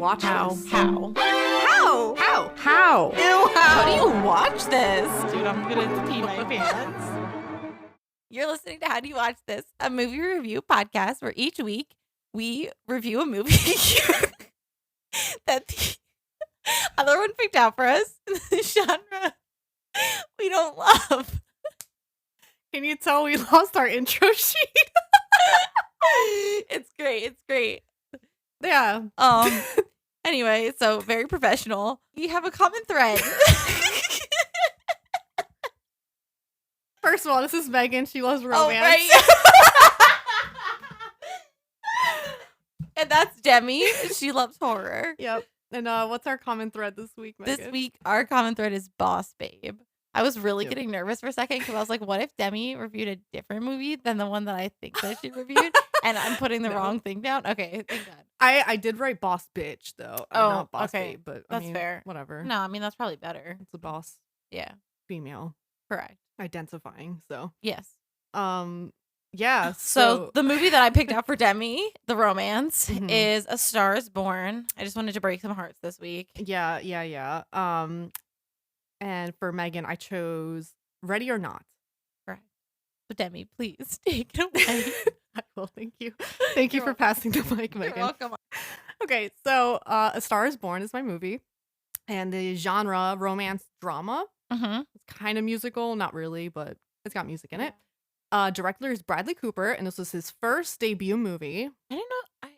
watch this? How? Ew, How do you watch this? Dude, I'm gonna pee my pants. You're listening to How Do You Watch This, a movie review podcast where each week we review a movie that the other one picked out for us in the genre we don't love. Can you tell we lost our intro sheet? It's great. Yeah. Anyway, so very professional. We have a common thread. First of all, this is Megan. She loves romance. Oh, right. And that's Demi. She loves horror. Yep. And what's our common thread this week, Megan? This week, our common thread is Boss Babe. I was really Yep. getting nervous for a second because I was like, what if Demi reviewed a different movie than the one that I think that she reviewed? And I'm putting the wrong thing down? Okay, thank God. I did write boss bitch, though. Oh, not boss okay. babe, but That's fair. Whatever. No, I mean, that's probably better. It's a boss Yeah, female correct. identifying, so. Yes. Yeah, So the movie that I picked out for Demi, the romance, Mhm. is A Star Is Born. I just wanted to break some hearts this week. Yeah. And for Megan, I chose Ready or Not. Correct. So Demi, please take it away. I will, thank you. Thank you for passing the mic, You're Megan. welcome. Okay, so A Star Is Born is my movie, and the genre romance drama. Mm-hmm. It's kind of musical, not really, but it's got music in it. Director is Bradley Cooper, and this was his first debut movie. I didn't know.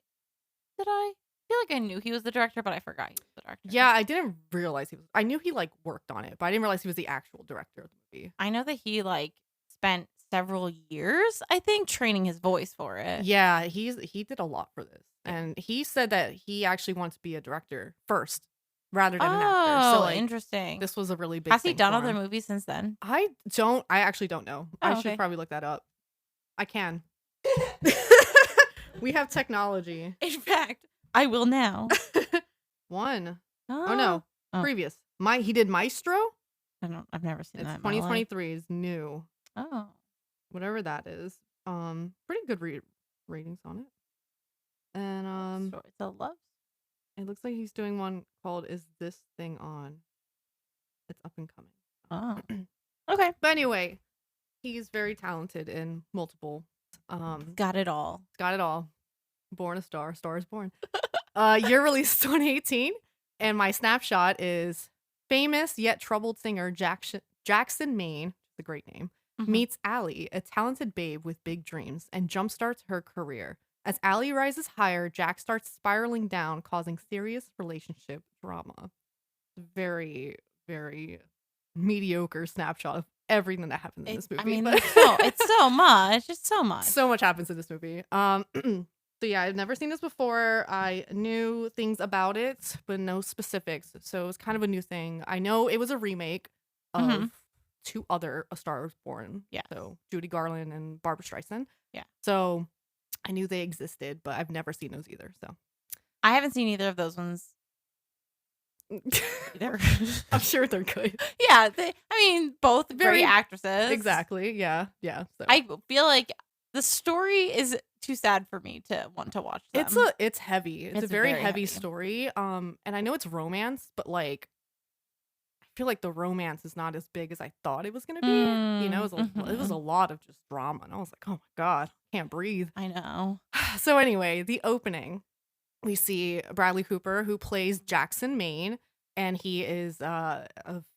I feel like I knew he was the director, but I forgot he was the director. Yeah, I didn't realize he was. I knew he like worked on it, but I didn't realize he was the actual director of the movie. I know that he like spent several years, I think, training his voice for it. Yeah, he did a lot for this, and he said that he actually wanted to be a director first rather than an actor. So like, interesting. this was a really big. Has he thing done for other him. movies since then? I actually don't know. Oh, I okay. should probably look that up. I can. We have technology. In fact, I will now. One. Oh no. Oh. Previous. He did Maestro. I've never seen It's that. in my life. 2023 is new. Oh. Whatever that is. Pretty good ratings on it. And Stories of love. it looks like he's doing one called Is This Thing On? It's up and coming. Oh. Okay. But anyway, he's very talented in multiple. Got it all. Got it all. Born a Star. Star is Born. Year released 2018, and my snapshot is famous yet troubled singer Jackson Maine, a great name, Mhm. meets Allie, a talented babe with big dreams, and jumpstarts her career. As Allie rises higher, Jack starts spiraling down, causing serious relationship drama. Very, very mediocre snapshot of everything that happens in this movie. I mean, but- it's so much. It's so much. so much happens in this movie. So yeah, I've never seen this before. I knew things about it, but no specifics. So it was kind of a new thing. I know it was a remake of Mhm. two other A Star Is Born. Yeah. So Judy Garland and Barbara Streisand. Yeah. So I knew they existed, but I've never seen those either. So I haven't seen either of those ones either. I'm sure they're good. Yeah, both Very- great actresses. Exactly. Yeah. Yeah. So. I feel like the story is too sad for me to want to watch them. It's heavy. It's a very heavy story. And I know it's romance, but like I feel like the romance is not as big as I thought it was gonna be. You know, it was a lot of just drama, and I was like, oh my god, can't breathe. I know. So anyway, the opening, we see Bradley Cooper, who plays Jackson Maine, and he is a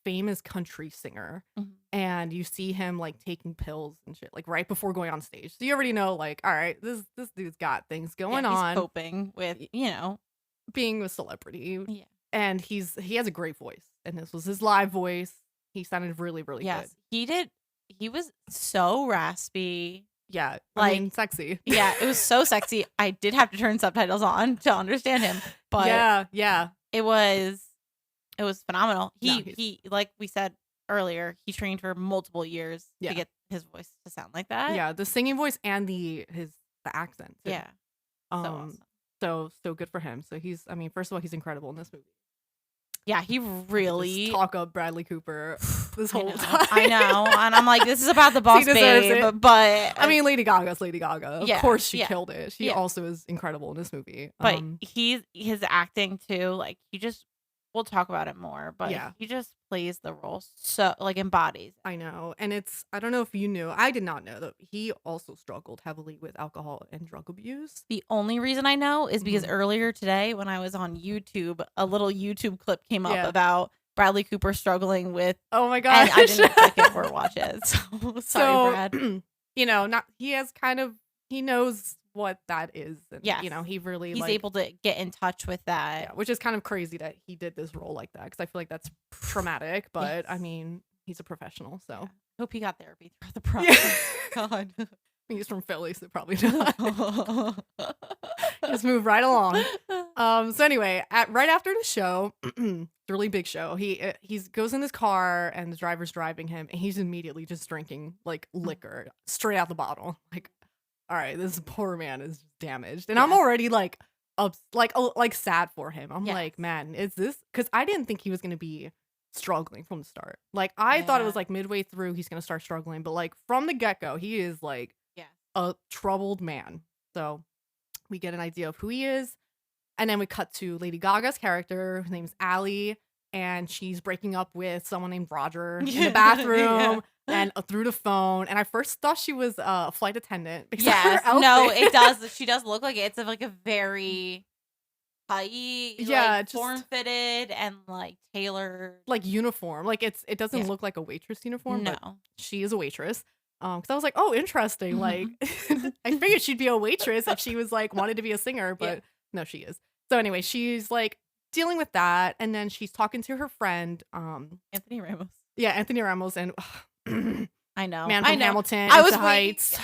famous country singer. Mhm. And you see him like taking pills and shit, like right before going on stage. So you already know, like, all right, this dude's got things going on. He's coping with, Being a celebrity. Yeah. And he has a great voice. And this was his live voice. He sounded really, really good. He did. He was so raspy. Yeah. Like, sexy. Yeah, it was so sexy. I did have to turn subtitles on to understand him. But yeah. it was phenomenal. No, He like we said earlier, he trained for multiple years Yeah. to get his voice to sound like that. Yeah, the singing voice and the accent too. Yeah. So awesome. So good for him. So first of all, he's incredible in this movie. Yeah, he really Just talk up Bradley Cooper. this whole time. I know. And I'm like, this is about the boss babe. But I mean, Lady Gaga's Lady Gaga. Of course she killed it. She also is incredible in this movie. But his acting too, like we'll talk about it more, but he just plays the role so like embodies. I know. And I don't know if you knew, I did not know that he also struggled heavily with alcohol and drug abuse. The only reason I know is because earlier today when I was on YouTube, a little YouTube clip came up about Bradley Cooper struggling with. Oh my gosh. And I didn't click it for watches. So sorry, Brad. You know, he knows what that is. And, you know, he's able to get in touch with that. Yeah, which is kind of crazy that he did this role like that, because I feel like that's traumatic, but I mean, he's a professional, so. Hope he got therapy throughout the process. God. He's from Philly, so probably not. Just move right along. So anyway, right after the show, it's a really big show. He goes in his car and the driver's driving him, and he's immediately just drinking like liquor straight out the bottle. Like, all right, this poor man is damaged, and I'm already like sad for him. I'm like, man, is this? Because I didn't think he was gonna be struggling from the start. Like, I thought it was like midway through he's gonna start struggling, but like from the get-go, he is like a troubled man. So we get an idea of who he is, and then we cut to Lady Gaga's character. Her name's Allie, and she's breaking up with someone named Roger in the bathroom and through the phone. And I first thought she was a flight attendant. Yes, no, it does. She does look like it. It's like a very tight, like, form-fitted and like tailored, like uniform. Like it doesn't look like a waitress uniform. No, but she is a waitress. Because I was like, oh, interesting. Like, I figured she'd be a waitress if she was like wanted to be a singer, but no, she is. So anyway, she's like dealing with that, and then she's talking to her friend, Anthony Ramos. Yeah, Anthony Ramos, and I know, man from Hamilton. I was Heights.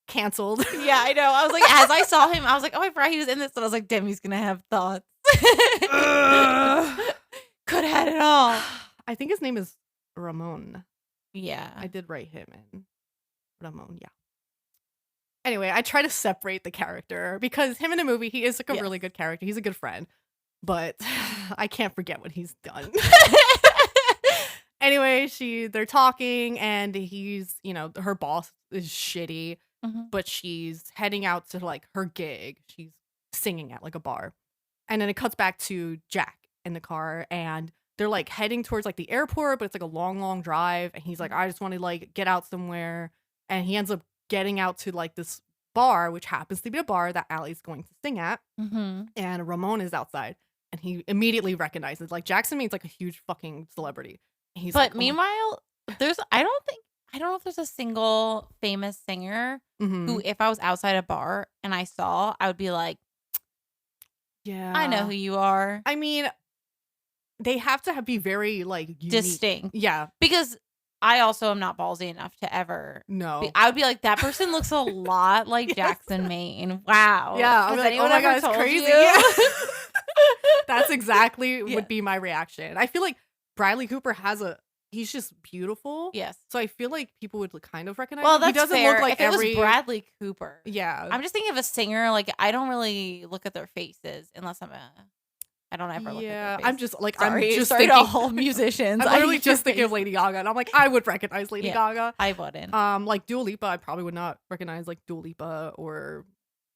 Canceled. Yeah, I know. I was like, as I saw him, I was like, oh, I forgot he was in this, and I was like, Demi's gonna have thoughts. Could have had it all. I think his name is Ramon. Yeah, I did write him in. Ramon, yeah. Anyway, I try to separate the character because him in the movie, he is like a really good character. He's a good friend, but I can't forget what he's done. Anyway, they're talking, and he's, you know, her boss is shitty, but she's heading out to like her gig. She's singing at like a bar, and then it cuts back to Jack in the car, and they're like heading towards like the airport, but it's like a long drive, and he's like, I just want to like get out somewhere. And he ends up getting out to like this bar, which happens to be a bar that Allie's going to sing at. And Ramon is outside, and he immediately recognizes, like, Jackson means like a huge fucking celebrity. He's but like, meanwhile, I don't know if there's a single famous singer who, if I was outside a bar and I saw, I would be like, yeah, I know who you are. I mean, they have to be very like unique. Distinct. Yeah. Because I also am not ballsy enough to ever. No. I would be like, that person looks a lot like Jackson Maine. Wow. Yeah. I'm like, oh my God, it's crazy. Yeah. That's exactly would be my reaction. I feel like Bradley Cooper he's just beautiful. Yes. So I feel like people would kind of recognize him. He doesn't look like if it was Bradley Cooper. Yeah. I'm just thinking of a singer. Like, I don't really look at their faces unless I don't ever look at their faces. I'm just like, sorry, I'm just thinking all musicians. I'm literally just thinking of Lady Gaga, and I'm like, I would recognize Lady Gaga. I wouldn't. Like Dua Lipa, I probably would not recognize like Dua Lipa or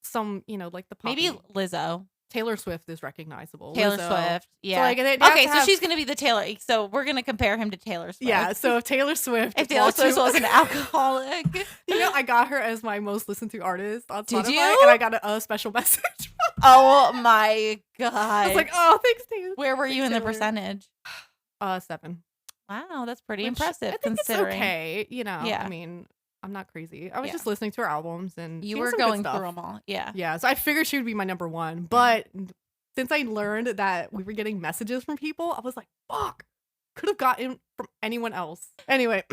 some, you know, like the maybe Lizzo. Taylor Swift is recognizable. Taylor Lizzo. Swift, yeah. So, like, okay, so she's gonna be the Taylor. So we're gonna compare him to Taylor Swift. Yeah. So if Taylor Swift, was an alcoholic, you know, I got her as my most listened to artist on Spotify. Did you? And I got a special message. Oh my God! I was like, oh, thanks, Taylor. Where were you in the percentage? 7. Wow, that's pretty impressive. I think considering. It's okay. You know, yeah. I mean, I'm not crazy. I was just listening to her albums, and you were going through them all. Yeah. Yeah. So I figured she would be my number one, but since I learned that we were getting messages from people, I was like, fuck, could have gotten from anyone else. Anyway,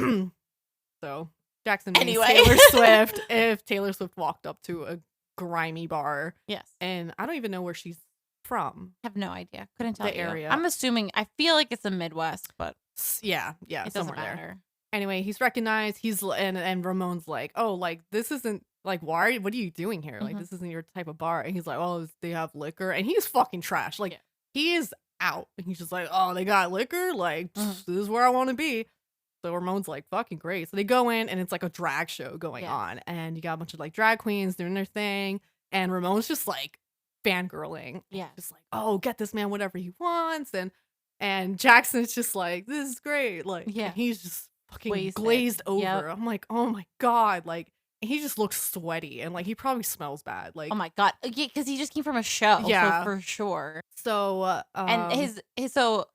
so Jackson means Taylor Swift. If Taylor Swift walked up to a grimy bar. Yes. And I don't even know where she's from. I have no idea. Couldn't tell the you. area. I'm assuming, I feel like it's the Midwest, but yeah, it somewhere doesn't matter. there. Anyway, he's recognized. And Ramon's like, oh, like, this isn't like, what are you doing here? Like, this isn't your type of bar. And he's like, oh, they have liquor. And he's fucking trash. Like, he is out. And he's just like, oh, they got liquor? Like, this is where I want to be. So Ramon's like, fucking great. So they go in and it's like a drag show going Yes. on. And you got a bunch of like drag queens doing their thing. And Ramon's just like fangirling. Yeah. Just like, oh, get this man whatever he wants. And Jackson's just like, this is great. Like, and he's just fucking Wasted. glazed over. Yep. I'm like, oh my God. Like, he just looks sweaty and like he probably smells bad. Like, oh my God. Yeah, because he just came from a show. Yeah. So for sure. So And his so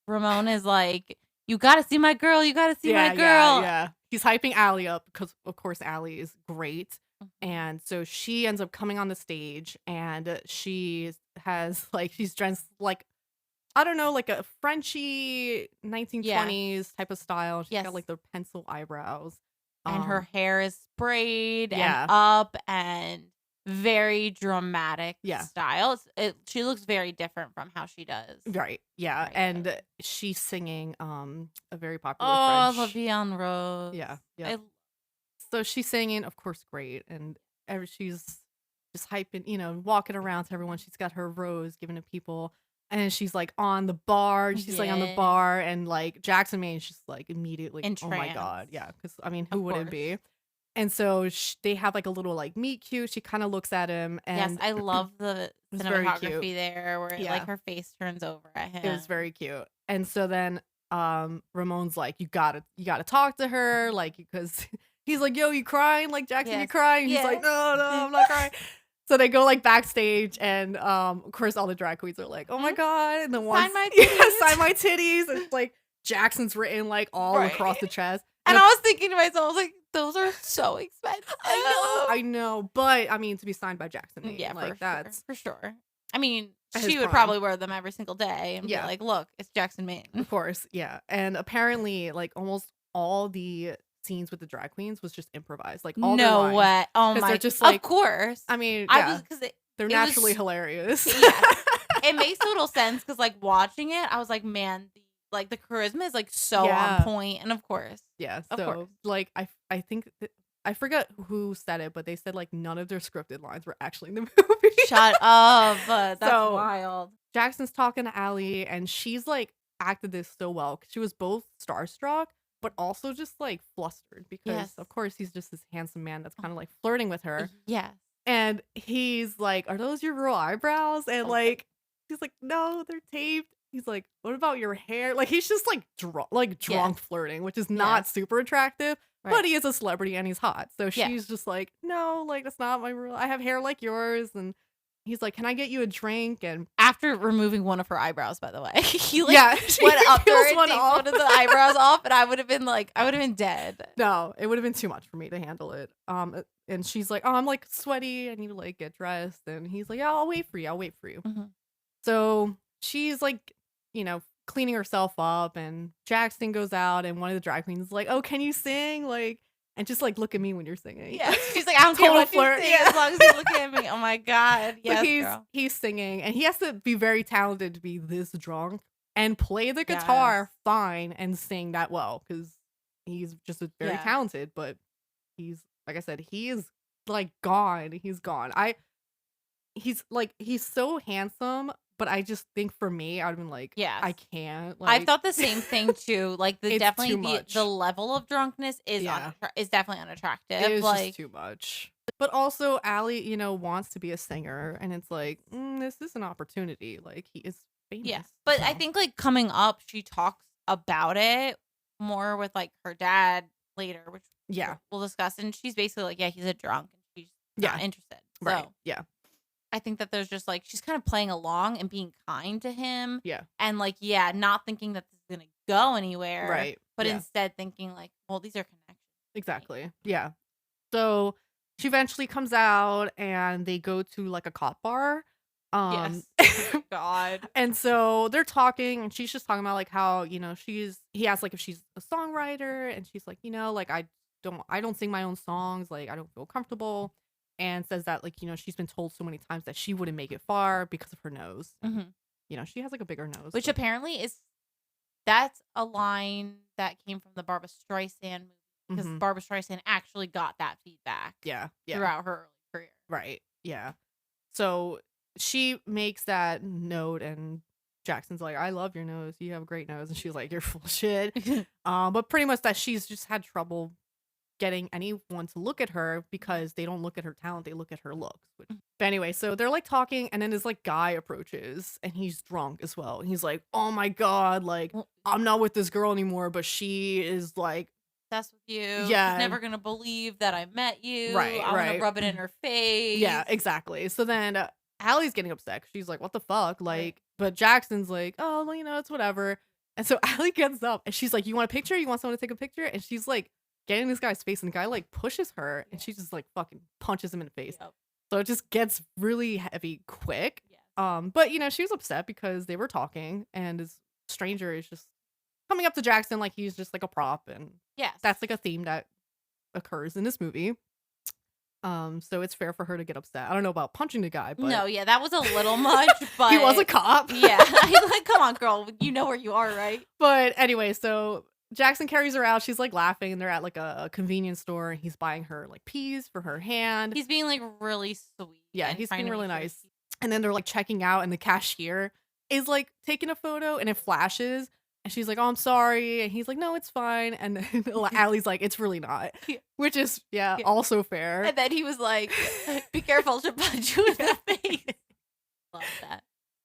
Ramon is like, you gotta see my girl. You gotta see my girl. Yeah. He's hyping Allie up because of course Allie is great. And so she ends up coming on the stage and she has like, she's dressed like, I don't know, like a Frenchy 1920s type of style. She's got like the pencil eyebrows. And her hair is sprayed Yeah. and up and very dramatic Yeah. style. She looks very different from how she does. Right. Yeah. Right. And she's singing a very popular Oh, French. La Vie en Rose. Yeah. Yeah. So she's singing, of course, great. And she's just hyping, you know, walking around to everyone. She's got her rose given to people. And she's like on the bar. She's like on the bar. And like Jackson Maine's just like immediately, oh my God. Yeah. Because I mean, who would it be? And so they have like a little like meet cute. She kind of looks at him. And yes, I love the cinematography there where Yeah. like her face turns over at him. It was very cute. And so then Ramon's like, you gotta talk to her, like, because he's like, yo, you crying? Like, Jackson, you crying? He's like, no, I'm not crying. So they go like backstage, and of course all the drag queens are like, oh my God. And the one Sign my titties. sign my titties. And like Jackson's written like all across the chest. And I was thinking to myself, I was like, those are so expensive. I know. But I mean, to be signed by Jackson Maine, yeah, like that's for sure. I mean, At she his would prime. probably wear them every single day and be Yeah. like, look, it's Jackson Maine. Of course, yeah. And apparently, like almost all the scenes with the drag queens was just improvised. Like all their No lines. way. Oh 'Cause my. they're just like, of course. I mean, I yeah, was because they're it naturally was- hilarious. Yeah. It makes total sense because like watching it, I was like, man, the charisma is like so on point, and of course, Yeah. Of So course. like I think I forget who said it, but they said like none of their scripted lines were actually in the movie. shut up. That's So- wild. Jackson's talking to Allie, and she's like acted this so well. She was both starstruck, but also just like flustered because Yes. of course he's just this handsome man that's kind of like flirting with her. Yes. And he's like, are those your real eyebrows? And Oh. like, he's like, no, they're taped. He's like, what about your hair? Like, he's just like drunk flirting, which is not super attractive, Right. but he is a celebrity and he's hot. So Yeah. she's just like, no, like, that's not my real, I have hair like yours. And he's like, can I get you a drink? And After removing one of her eyebrows, by the way, he like yeah, she went up peels there and one takes off. one of the eyebrows off, and I would have been dead. No, it would have been too much for me to handle it. And she's like, oh, I'm like sweaty. I need to like get dressed. And he's like, yeah, I'll wait for you. Mhm. So she's like, you know, cleaning herself up, and Jackson goes out, and one of the drag queens is like, oh, can you sing? Like, and just like look at me when you're singing. Yeah, she's like, I don't care Total what flirt, you say, yeah. as long as you look at me. Oh my God, But yes, girl. he's singing, and he has to be very talented to be this drunk and play the guitar fine and sing that well, because he's just very talented. But he's, like I said, he is like gone. He's gone. He's so handsome, but I just think for me, I'd have been like, Yes. I can't. I Like, thought the same thing too. Like It's definitely too much. the level of drunkenness is Yeah. is definitely unattractive. it is like just too much. But also, Allie, you know, wants to be a singer, and it's like, this is an opportunity. Like, he is famous. yeah, but I so. think like coming up, she talks about it more with like her dad later, which Yeah. we'll discuss. And she's basically like, yeah, he's a drunk, and she's not interested. Right. So Yeah. I think that there's just like she's kind of playing along and being kind to him. Yeah. And like, yeah, not thinking that this is gonna go anywhere. Right. But yeah. instead thinking like, well, these are connections. Exactly. Yeah. So she eventually comes out, and they go to like a cop bar. Yes. Oh my God. And so they're talking, and she's just talking about like how, you know, he asks like if she's a songwriter, and she's like, you know, like I don't sing my own songs, like I don't feel comfortable, and says that like, you know, she's been told so many times that she wouldn't make it far because of her nose. Mhm. You know, she has like a bigger nose. Which but- apparently that's a line that came from the Barbra Streisand movie, because Mhm. Barbra Streisand actually got that feedback yeah. throughout her early career. Right. Yeah. So she makes that note, and Jackson's like, I love your nose. You have a great nose. And she's like, you're full of shit. But pretty much that she's just had trouble getting anyone to look at her because they don't look at her talent, they look at her looks. But anyway, so they're like talking, and then this like guy approaches, and he's drunk as well. And he's like, oh my god, like I'm not with this girl anymore, but she is like obsessed with you. Yeah. She's never gonna believe that I met you. Right, I want right. to rub it in her face. Yeah, exactly. So then Allie's getting upset. She's like, what the fuck? Like, but Jackson's like, oh, well, you know, it's whatever. And so Allie gets up and she's like, you want a picture? You want someone to take a picture? And she's like getting in this guy's face, and the guy like pushes her, and she just like fucking punches him in the face. Yep. So it just gets really heavy quick. Yes. But you know, she was upset because they were talking, and this stranger is just coming up to Jackson like he's just like a prop, and Yes. that's like a theme that occurs in this movie. So it's fair for her to get upset. I don't know about punching the guy, but no, yeah, that was a little much, but he was a cop. Yeah. He's like, come on, girl, you know where you are, right? But anyway, so Jackson carries her out. She's like laughing, and they're at like a convenience store, and he's buying her like peas for her hand. He's being like really sweet. Yeah, and he's trying being to really make sure nice. And then they're like checking out, and the cashier is like taking a photo, and it flashes. And she's like, oh, I'm sorry. And he's like, no, it's fine. And then Allie's like, it's really not. Yeah. Which is, also fair. And then he was like, be careful, she'll punch you in the face. Love that.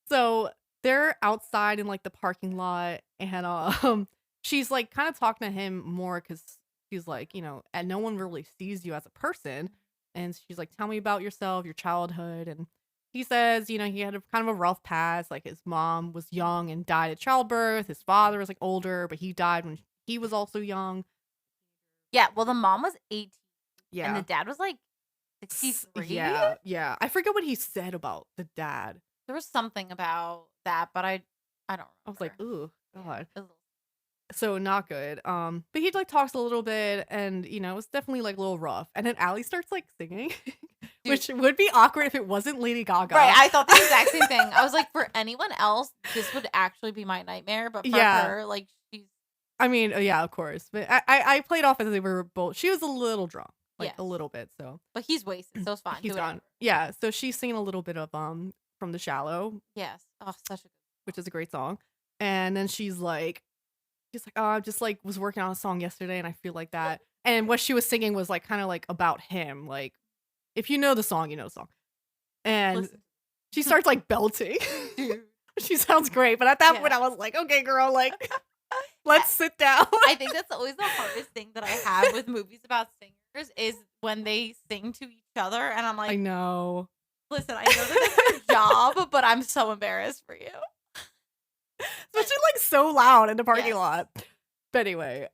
So they're outside in like the parking lot, and she's like kind of talking to him more because she's like, you know, and no one really sees you as a person. And she's like, tell me about yourself, your childhood. And he says, you know, he had a kind of a rough past. Like his mom was young and died at childbirth. His father was like older, but he died when he was also young. Yeah, well, the mom was 18. Yeah. And the dad was like 63. Yeah. I forget what he said about the dad. There was something about that, but I don't remember. I was like, ooh, God. Yeah, so not good. But he like talks a little bit, and you know, it's definitely like a little rough. And then Allie starts like singing, which would be awkward if it wasn't Lady Gaga. Right, I thought the exact same thing. I was like, for anyone else, this would actually be my nightmare, but for her, like she's. I mean, yeah, of course, but I played off as they were both. She was a little drunk, like a little bit. So, but he's wasted, so it's fine. He's gone. Yeah, so she's singing a little bit of From the Shallow. Yes. Oh, such a good. Which is a great song. And then she's like, oh, I just like was working on a song yesterday, and I feel like that. And what she was singing was like kind of like about him. Like, if you know the song, you know the song. And she starts like belting. She sounds great, but at that point I was like, okay, girl, like let's sit down. I think that's always the hardest thing that I have with movies about singers is when they sing to each other, and I'm like, I know. Listen, I know that that's your job, but I'm so embarrassed for you. Especially like so loud in the parking lot. But anyway,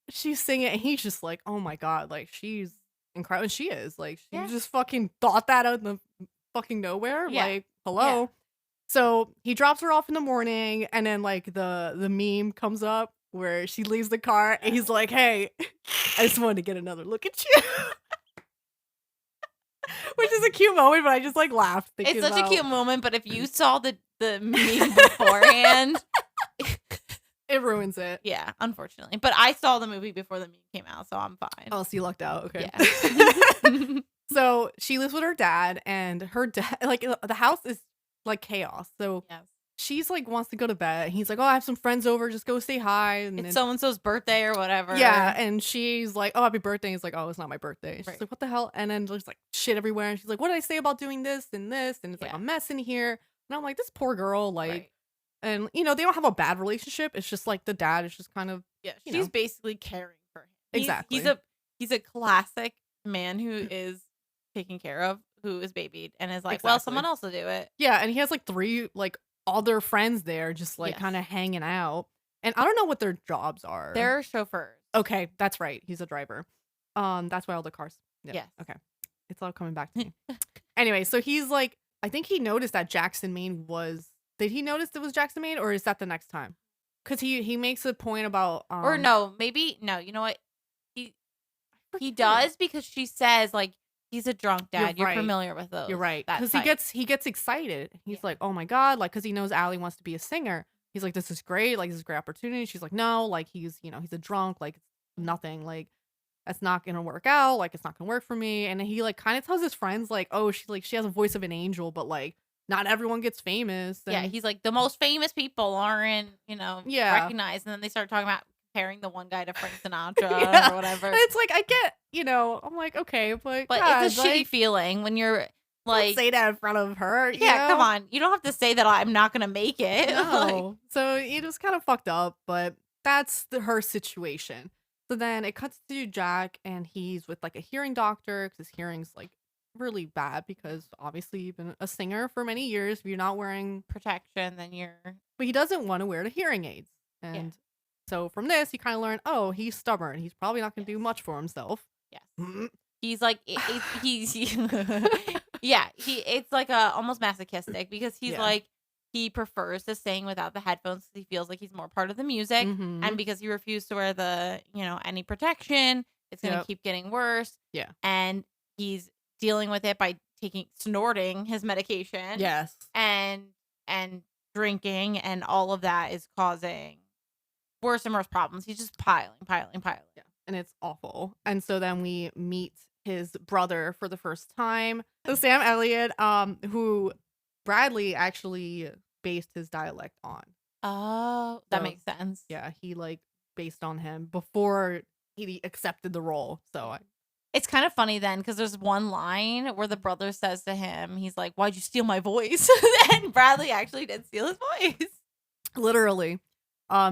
she's singing, and he's just like, oh my god, like she's incredible. And she is like, she just fucking thought that out in the fucking nowhere. Like, hello. Yeah. So he drops her off in the morning, and then like the meme comes up where she leaves the car, and he's like, hey, I just wanted to get another look at you. Which is a cute moment, but I just like laughed. It's such a cute moment, but if you saw the meme beforehand, it ruins it. Yeah, unfortunately. But I saw the movie before the meme came out, so I'm fine. Oh, so you lucked out. Okay. Yeah. So she lives with her dad, and her dad, like, the house is like chaos. So she's like wants to go to bed. He's like, oh, I have some friends over, just go say hi. And it's so and so's birthday or whatever. Yeah, and she's like, oh, happy birthday. He's like, oh, it's not my birthday. She's like, what the hell? And then there's like shit everywhere. And she's like, what did I say about doing this and this? And it's like a mess in here. And I'm like, this poor girl, like, and you know, they don't have a bad relationship. It's just like the dad is just kind of she's basically caring for him. Exactly. He's a classic man who is taken care of, who is babied, and is like, well, someone else will do it. Yeah, and he has like 3 like other friends there, just like kind of hanging out. And I don't know what their jobs are. They're chauffeurs. Okay, that's right. He's a driver. That's why all the cars. Yes. Okay. It's all coming back to me. Anyway, so he's like, I think he noticed that Jackson Maine was. Did he notice it was Jackson Maine, or is that the next time? Because he makes a point about. Or no, maybe no. You know what? He does, because she says like he's a drunk dad. You're familiar with those. You're right. Because he gets excited. He's like, oh my god, like because he knows Allie wants to be a singer. He's like, this is great. Like this is a great opportunity. She's like, no, like he's he's a drunk. Like it's nothing. Like that's not gonna work out. Like it's not gonna work for me. And he like kind of tells his friends like, oh, she has a voice of an angel, but like not everyone gets famous. Yeah, And he's like, the most famous people aren't, recognized. And then they start talking about comparing the one guy to Frank Sinatra or whatever. And it's like, I get, I'm like, okay, but God, it's a shitty feeling when you're like, don't say that in front of her. Yeah, come on. You don't have to say that I'm not going to make it. No. So it was kind of fucked up, but that's her situation. So then it cuts to Jack, and he's with like a hearing doctor because his hearing's like really bad because obviously you've been a singer for many years. If you're not wearing protection, then you're. But he doesn't want to wear the hearing aids. And so from this, you kind of learn, oh, he's stubborn. He's probably not going to do much for himself. Yes. He's like, it's like almost masochistic because he's like, he prefers to sing without the headphones because he feels like he's more part of the music. Mm-hmm. And because he refused to wear the, any protection, it's going to keep getting worse. Yeah. And he's dealing with it by snorting his medication. Yes. And drinking, and all of that is causing worse and worse problems. He's just piling. Yeah. And it's awful. And so then we meet his brother for the first time. So Sam Elliott, who Bradley actually based his dialect on. Oh, that makes sense. Yeah, he like based on him before he accepted the role. So it's kind of funny then because there's one line where the brother says to him, he's like, "Why'd you steal my voice?" And Bradley actually did steal his voice. Literally.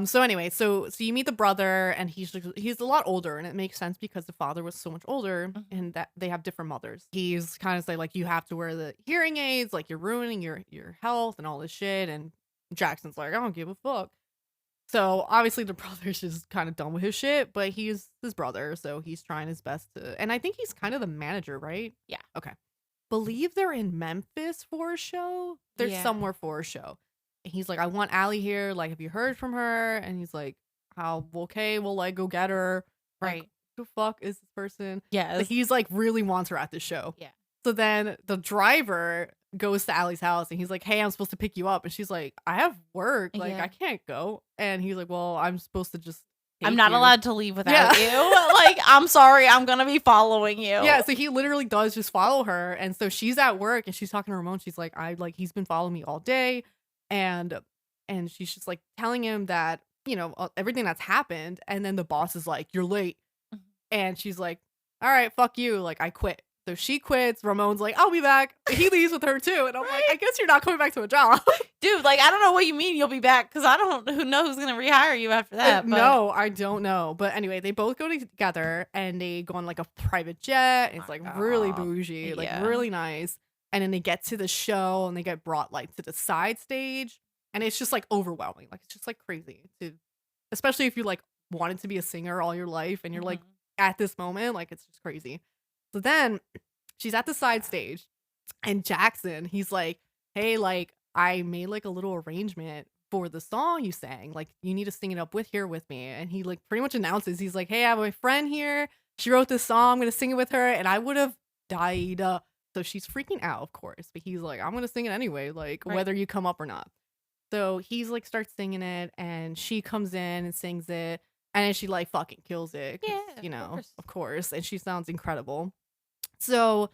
So anyway, so you meet the brother, and he's a lot older, and it makes sense because the father was so much older, and that they have different mothers. He's kind of say like, you have to wear the hearing aids, like you're ruining your health and all this shit. And Jackson's like, I don't give a fuck. So obviously the brother's just kind of done with his shit, but he's his brother, so he's trying his best to. And I think he's kind of the manager, right? Yeah. Okay. Believe they're in Memphis for a show. They're somewhere for a show. He's like, I want Allie here. Like, have you heard from her? And he's like, how? Okay, we'll like go get her. Right. Like, who the fuck is this person? Yeah. Like, he's like really wants her at the show. Yeah. So then the driver goes to Allie's house, and he's like, hey, I'm supposed to pick you up. And she's like, I have work. Like, I can't go. And he's like, well, I'm supposed to just. I'm not allowed to leave without you. Like, I'm sorry. I'm going to be following you. Yeah. So he literally does just follow her. And so she's at work, and she's talking to Ramon. She's like, he's been following me all day. And she's just like telling him that, everything that's happened. And then the boss is like, you're late. And she's like, all right, fuck you. Like, I quit. So she quits. Ramon's like, I'll be back. He leaves with her too. And I'm like, I guess you're not coming back to a job. Dude, like, I don't know what you mean you'll be back, because I don't know who's going to rehire you after that. No, I don't know. But anyway, they both go together, and they go on like a private jet. It's like really bougie, like really nice. And then they get to the show, and they get brought like to the side stage. And it's just like overwhelming. Like, it's just like crazy especially if you like wanted to be a singer all your life, and you're like at this moment, like it's just crazy. So then she's at the side stage, and Jackson, he's like, hey, like, I made like a little arrangement for the song you sang. Like, you need to sing it up with me. And he like pretty much announces, he's like, hey, I have my friend here. She wrote this song. I'm going to sing it with her. And I would have died. So she's freaking out, of course. But he's like, I'm going to sing it anyway, like whether you come up or not. So he's like starts singing it, and she comes in and sings it. And then she like fucking kills it. Yeah, of course. And she sounds incredible. So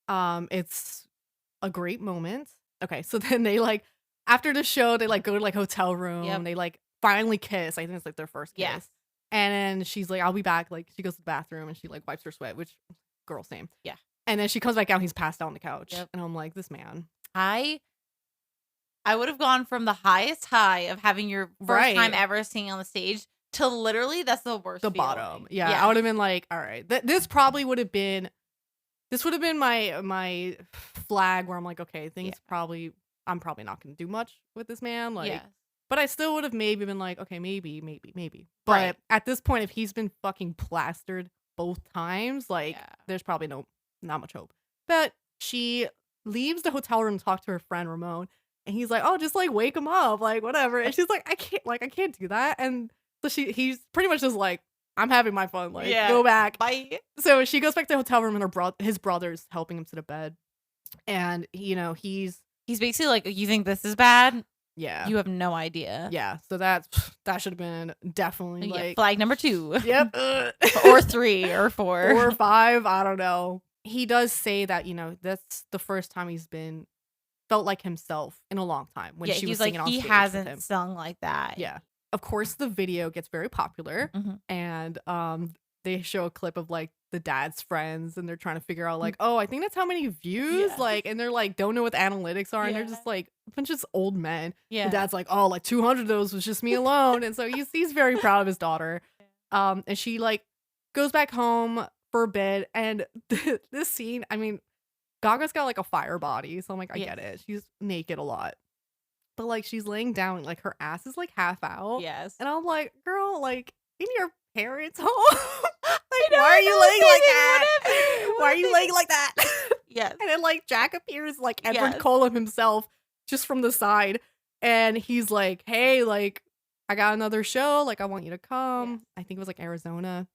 it's a great moment. Okay, so then they like, after the show, they like go to like hotel room. Yep. They like finally kiss. I think it's like their first kiss. Yes. And then she's like, I'll be back. Like, she goes to the bathroom, and she like wipes her sweat, which, girl, same. Yeah. And then she comes back out, and he's passed out on the couch. Yep. And I'm like, this man. I would have gone from the highest high of having your first time ever singing on the stage to literally that's the worst. The feeling. Bottom. Yeah. I would have been like, all right. This probably would have been. This would have been my flag where I'm like, okay, I'm probably not going to do much with this man. Like, but I still would have maybe been like, okay, maybe. But at this point, if he's been fucking plastered both times, like, there's probably not much hope. But she leaves the hotel room to talk to her friend Ramon, and he's like, oh, just like wake him up, like whatever. And she's like, I can't do that. And so he's pretty much just like, I'm having my fun. Like, go back. Bye. So she goes back to the hotel room, and his brother's helping him to the bed. And, he's basically like, you think this is bad? Yeah. You have no idea. Yeah. So that should have been definitely like flag number 2. Yep. Or 3 or 4. 4 or 5. I don't know. He does say that, that's the first time he's been felt like himself in a long time when she was he's like, singing on he stage with him. hasn't sung like that. Yeah. Of course, the video gets very popular, Mhm. and they show a clip of like the dad's friends, and they're trying to figure out like, oh, I think that's how many views, Yeah. like, and they're like, don't know what the analytics are, and they're Yeah. just like a bunch of old men. The Yeah. dad's like, oh, like 200 of those was just me alone, and so he's very proud of his daughter. And she like goes back home for a bit, and this scene, I mean, Gaga's got like a fire body, so I'm like, I get it. She's naked a lot. But like she's laying down, like her ass is like half out. Yes. And I'm like, girl, like in your parents' home. Like, why are you laying like that? Why are you laying like that? Yes. And then like Jack appears like Edward Yes. Cullen himself just from the side. And he's like, hey, like, I got another show. Like, I want you to come. Yes. I think it was like Arizona.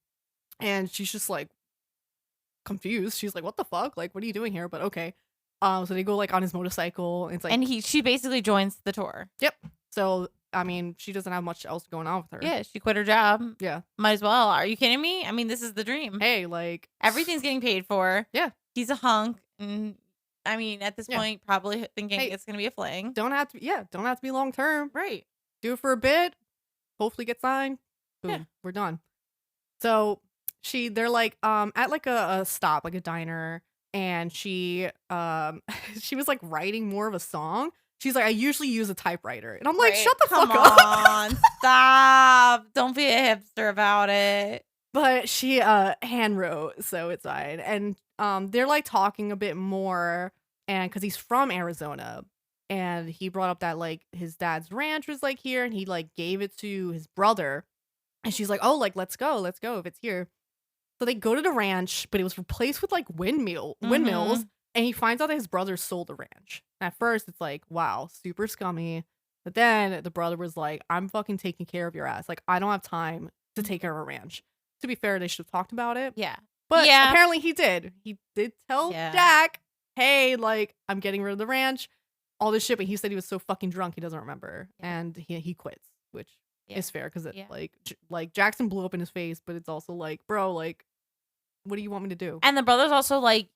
And she's just like confused. She's like, what the fuck? Like, what are you doing here? But okay. So they go like on his motorcycle. And it's like, And she basically joins the tour. yep. So I mean, she doesn't have much else going on with her. Yeah, she quit her job. Yeah. Might as well. Are you kidding me? I mean, this is the dream. Hey, like Everything's getting paid for. Yeah. He's a hunk. And I mean, at this Yeah. point, probably thinking Hey, it's going to be a fling. don't have to be long term. Right. Do it for a bit. Hopefully get signed. Boom. Yeah. We're done. So they're like at like a stop, like a diner, and she she was like writing more of a song. She's like, I usually use a typewriter. And I'm like, shut the Come fuck up. on. Stop. Don't be a hipster about it. But she hand wrote, so it's fine. And they're like talking a bit more, and because he's from Arizona, and he brought up that like his dad's ranch was like here, and he like gave it to his brother. And she's like, oh, like let's go if it's here. So they go to the ranch, but it was replaced with like windmills, and he finds out that his brother sold the ranch. And at first, it's like, wow, super scummy. But then the brother was like, I'm fucking taking care of your ass. Like, I don't have time to take care of a ranch. To be fair, they should have talked about it. Yeah. But Yeah. apparently he did. He did tell Jack, hey, like, I'm getting rid of the ranch, all this shit. But he said he was so fucking drunk he doesn't remember. Yeah. And he quits, which is fair because Yeah. like Jackson blew up in his face, but it's also like, bro, like, what do you want me to do? And the brother's also like,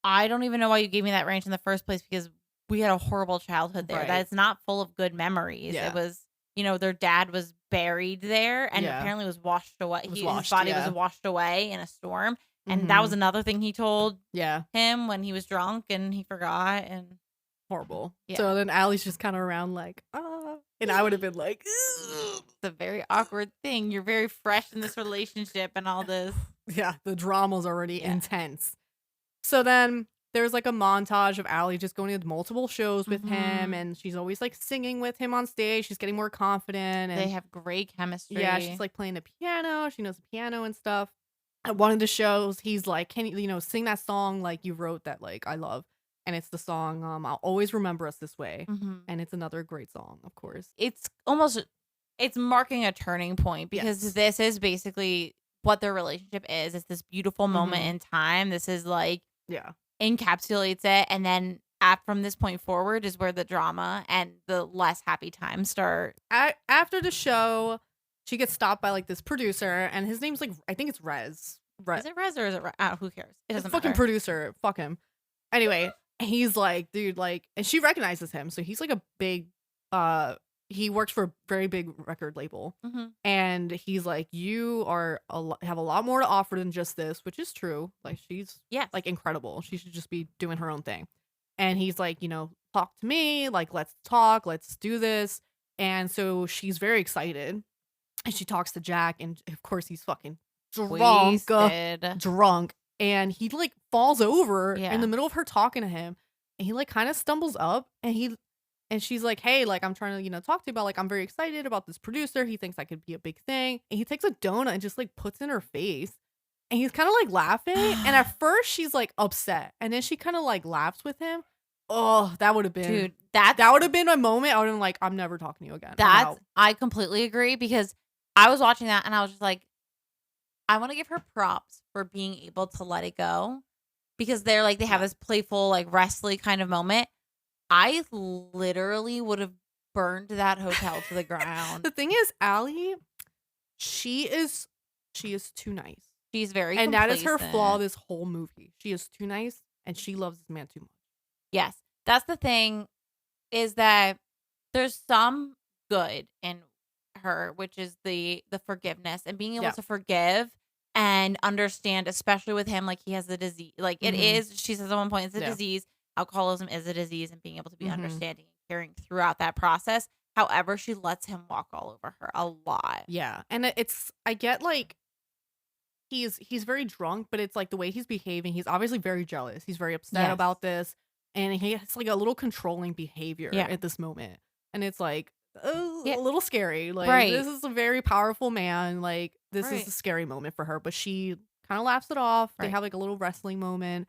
I don't even know why you gave me that ranch in the first place because we had a horrible childhood there. Right. That it's not full of good memories. Yeah. It was, their dad was buried there and Yeah. apparently was washed away. Was His washed, body yeah. was washed away in a storm. And that was another thing he told him when he was drunk and he forgot. And horrible. Yeah. So then Allie's just kind of around like, ah. And I would have been like, ugh. it's a very awkward thing. You're very fresh in this relationship and all this. Yeah, the drama's already intense. So then there's like a montage of Allie just going to multiple shows with him, and she's always like singing with him on stage. She's getting more confident. And they have great chemistry. yeah, she's like playing the piano. She knows the piano and stuff. At one of the shows, he's like, can you, sing that song like you wrote that like I love? And it's the song I'll Always Remember Us This Way. And it's another great song, of course. It's marking a turning point because this is basically what their relationship is. It's this beautiful moment in time. This is like, encapsulates it. And then from this point forward is where the drama and the less happy times start. After the show, she gets stopped by like this producer, and his name's like, I think it's Rez. Is it Rez or is it who cares? It doesn't fucking matter. Producer. Fuck him. Anyway, he's like, dude, like, and she recognizes him. So he's like a big, he works for a very big record label. And he's like, you have a lot more to offer than just this, which is true. Like, she's like incredible. She should just be doing her own thing. And he's like, talk to me. Like, let's talk. Let's do this. And so she's very excited. And she talks to Jack. And of course, he's fucking drunk. And he like falls over in the middle of her talking to him. And he like kind of stumbles up. And she's like, hey, like, I'm trying to, talk to you about, like, I'm very excited about this producer. He thinks that could be a big thing. And he takes a donut and just, like, puts in her face. And he's kind of, like, laughing. And at first, she's, like, upset. And then she kind of, like, laughs with him. Oh, that would have been. Dude, that would have been a moment. I would have been like, I'm never talking to you again. I completely agree because I was watching that and I was just like, I want to give her props for being able to let it go. Because they're, like, they have this playful, like, wrestly kind of moment. I literally would have burned that hotel to the ground. The thing is, Allie, she is too nice. She's very and complacent. that is her flaw this whole movie. She is too nice and she loves this man too much. Yes. That's the thing, is that there's some good in her, which is the forgiveness and being able Yeah. to forgive and understand, especially with him, like he has the disease. Like it Mhm. is, she says at one point, it's a Yeah. disease. Alcoholism is a disease, and being able to be Mhm. understanding and caring throughout that process. However, she lets him walk all over her a lot. Yeah. And it's I get like he's very drunk, but it's like the way he's behaving, he's obviously very jealous. He's very upset Yes. about this, and he has like a little controlling behavior Yeah. at this moment. And it's like Yeah. a little scary. Like Right. this is a very powerful man. Like this is a Right. scary moment for her, but she kind of laughs it off. They Right. have like a little wrestling moment,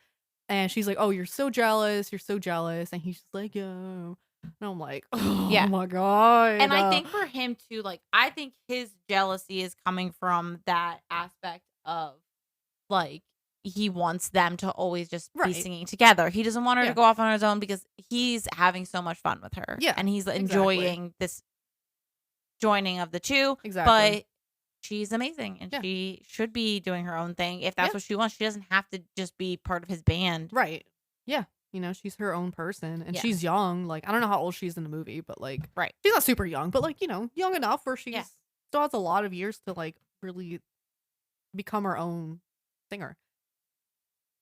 and she's like, "Oh, you're so jealous. You're so jealous." And he's just like, "Yeah." And I'm like, "Oh Yeah. my god." And I think for him too, like I think his jealousy is coming from that aspect of like he wants them to always just be Right. singing together. He doesn't want her to Yeah. go off on his own because he's having so much fun with her. Yeah, And he's exactly. enjoying this joining of the two. Exactly. But she's amazing and Yeah. she should be doing her own thing. If that's Yeah. what she wants, she doesn't have to just be part of his band. Right. Yeah. She's her own person and Yeah. she's young. Like, I don't know how old she is in the movie, but like, Right. she's not super young, but like, young enough where she's Yeah. still has a lot of years to like really become her own singer.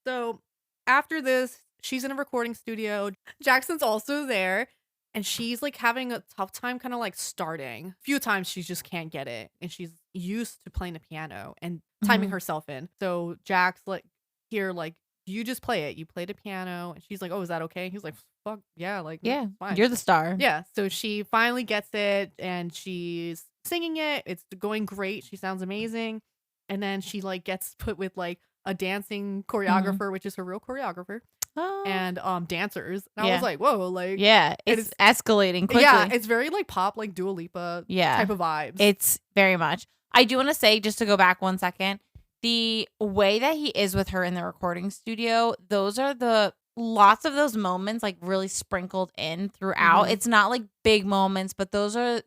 So after this, she's in a recording studio. Jackson's also there. And she's like having a tough time kind of like starting. A few times she just can't get it. And she's used to playing the piano and timing Mhm. herself in. So Jack's like, here, like, you just play it. You play the piano. And she's like, oh, is that okay? He's like, fuck, yeah, like, Yeah. fine. You're the star. Yeah. So she finally gets it and she's singing it. It's going great. She sounds amazing. And then she like gets put with like a dancing choreographer, which is her real choreographer, Oh. and dancers. And I Yeah. was like, whoa, like, Yeah. and It's escalating quickly. yeah, it's very like pop, like Dua Lipa type of vibes. It's very much. I do want to say, just to go back 1 second, the way that he is with her in the recording studio, those are the lots of those moments like really sprinkled in throughout. Mhm. It's not like big moments, but those are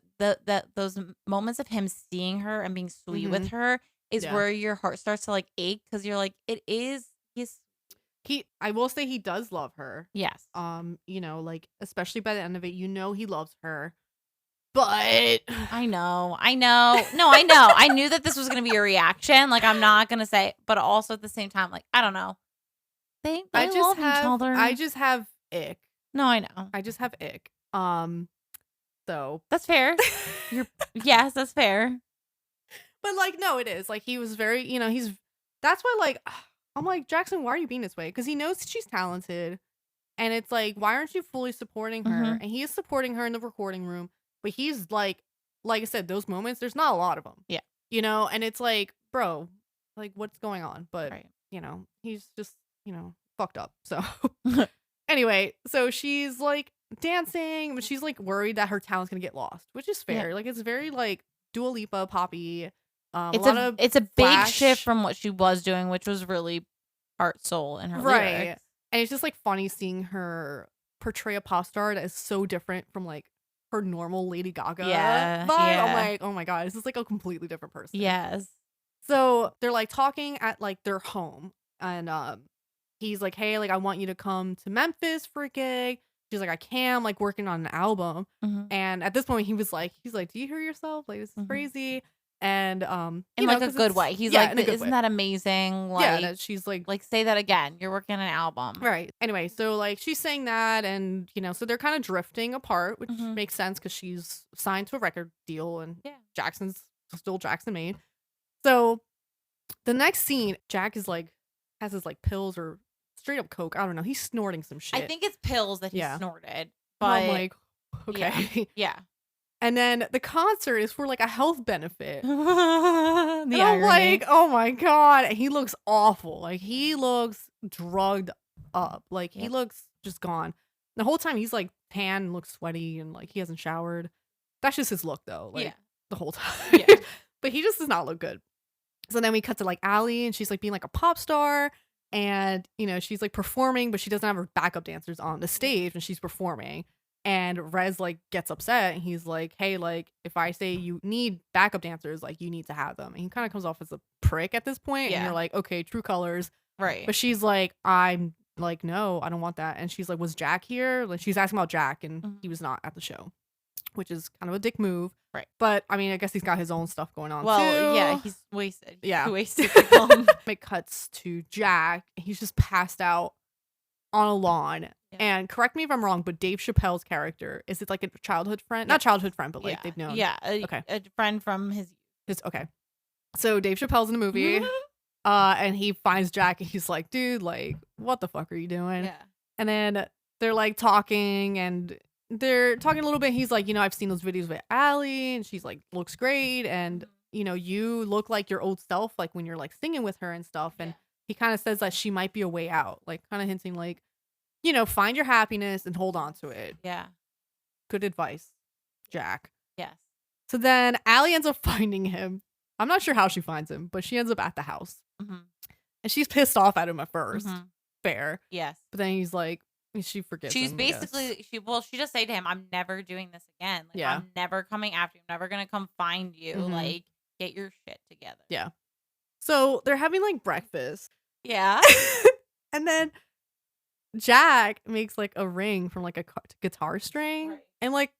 those moments of him seeing her and being sweet with her is Yeah. where your heart starts to like ache because you're like, he's I will say he does love her. yes. Like especially by the end of it, he loves her. But I know. No, I know. I knew that this was going to be a reaction. Like, I'm not going to say, but also at the same time, like, I don't know. They love each other. I just have ick. No, I know. I just have ick. So That's fair. Yes, that's fair. but like no, it is. Like he was very, that's why like I'm like, Jackson, why are you being this way? Because he knows she's talented. And it's like, why aren't you fully supporting her? Mhm. And he is supporting her in the recording room, but he's like I said, those moments, there's not a lot of them. Yeah. And it's like, bro, like what's going on? But Right. he's just, fucked up. So anyway, so she's like dancing, but she's like worried that her talent's gonna get lost, which is fair. Yeah. Like it's very like Dua Lipa poppy. It's a big shift from what she was doing, which was really heart soul in her lyrics. And it's just like funny seeing her portray a pop star that is so different from like her normal Lady Gaga vibe. Yeah. I'm like, oh my god, this is like a completely different person. Yes. So they're like talking at like their home, and he's like, hey, like I want you to come to Memphis for a gig. She's like, I can. I'm like working on an album. Mhm. And at this point, he's like, do you hear yourself? Like this is Mhm. crazy. And in like a good way. He's like, isn't that amazing? Like, yeah, that she's like say that again. You're working on an album. right. Anyway, so like she's saying that, and so they're kind of drifting apart, which Mhm. makes sense because she's signed to a record deal, and Yeah. Jackson's still Jackson Maine. So the next scene, Jack is like has his like pills or straight up coke. I don't know. He's snorting some shit. I think it's pills that he Yeah. snorted. And But I'm like, okay. Yeah. And then the concert is for like a health benefit. The And I'm irony. like, oh my god. And he looks awful. Like he looks drugged up. Like he Yep. looks just gone. The whole time he's like tan and looks sweaty and like he hasn't showered. That's just his look though. Like Yeah. the whole time. Yeah. But he just does not look good. So then we cut to like Allie, and she's like being like a pop star, and she's like performing, but she doesn't have her backup dancers on the stage and she's performing. And Rez like gets upset, and he's like, hey, like if I say you need backup dancers, like you need to have them. And he kind of comes off as a prick at this point. Yeah. And you're like, okay, true colors. Right. But she's like, I'm like, no, I don't want that. And she's like, was Jack here? Like, she's asking about Jack, and Mhm. he was not at the show, which is kind of a dick move. Right. But I mean, I guess he's got his own stuff going on Well, yeah, too. he's wasted. Yeah. Wasted people. It cuts to Jack. He's just passed out on a lawn. Yeah. And correct me if I'm wrong, but Dave Chappelle's character, is it like a childhood friend? Not childhood friend, but like they've known. Yeah. Okay. A friend from his. Okay. So Dave Chappelle's in the movie. And he finds Jack and he's like, dude, like, what the fuck are you doing? Yeah. And then they're like talking and they're talking a little bit. He's like, you know, I've seen those videos with Allie and she's like, looks great. And, you know, you look like your old self, like when you're like singing with her and stuff. And he kind of says that she might be a way out, like kind of hinting like, you know, find your happiness and hold on to it. Yeah. Good advice, Jack. Yes. So then Allie ends up finding him. I'm not sure how she finds him, but she ends up at the house. Mm-hmm. And she's pissed off at him at 1st. Mm-hmm. Fair. Yes. But then he's like, she forgets She's him, basically, she just say to him, I'm never doing this again. Like, Yeah. I'm never coming after you. I'm never going to come find you. Mhm. Like, get your shit together. Yeah. So they're having like breakfast. Yeah. And then Jack makes like a ring from like a guitar string. Right. And like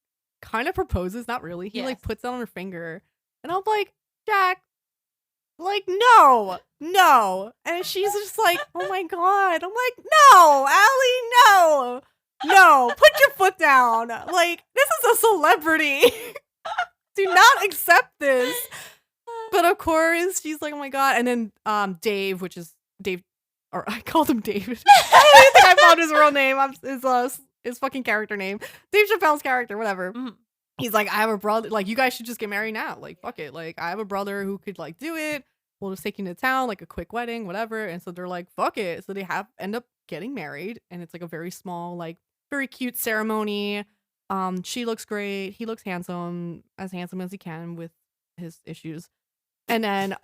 kind of proposes. Not really. He like Yes. puts it on her finger. And I'm like, Jack, like, no. And she's just like, oh my God. I'm like, no, Allie, no, put your foot down. Like, this is a celebrity. Do not accept this. But of course, she's like, oh my God. And then Dave, which is Dave, or I called him David. I don't even think I found his real name. His fucking character name. Dave Chappelle's character, whatever. Mm-hmm. He's like, I have a brother. Like, you guys should just get married now. Like, fuck it. Like, I have a brother who could like do it. We'll just take you to town, like a quick wedding, whatever. And so they're like, fuck it. So they end up getting married, and it's like a very small, like very cute ceremony. She looks great. He looks handsome as he can with his issues. And then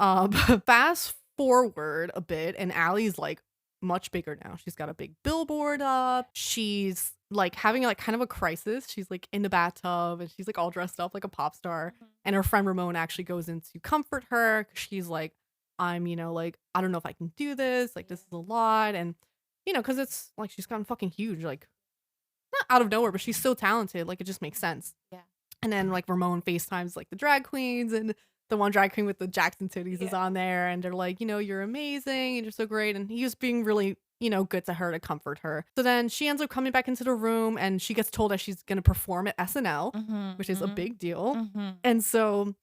fast forward a bit, and Allie's like much bigger now. She's got a big billboard up. She's like having like kind of a crisis. She's like in the bathtub and she's like all dressed up like a pop star. Mm-hmm. And her friend Ramon actually goes in to comfort her. She's like, I'm, you know, like, I don't know if I can do this. Like, this is a lot. And, you know, because it's like she's gotten fucking huge. Like, not out of nowhere, but she's so talented. Like, it just makes sense. Yeah. And then like Ramon FaceTimes like the drag queens, and the one drag queen with the Jackson titties is on there, and they're like, you know, you're amazing and you're so great. And he was being really, you know, good to her to comfort her. So then she ends up coming back into the room, and she gets told that she's going to perform at SNL, Mm-hmm, which is a big deal. Mm-hmm. And so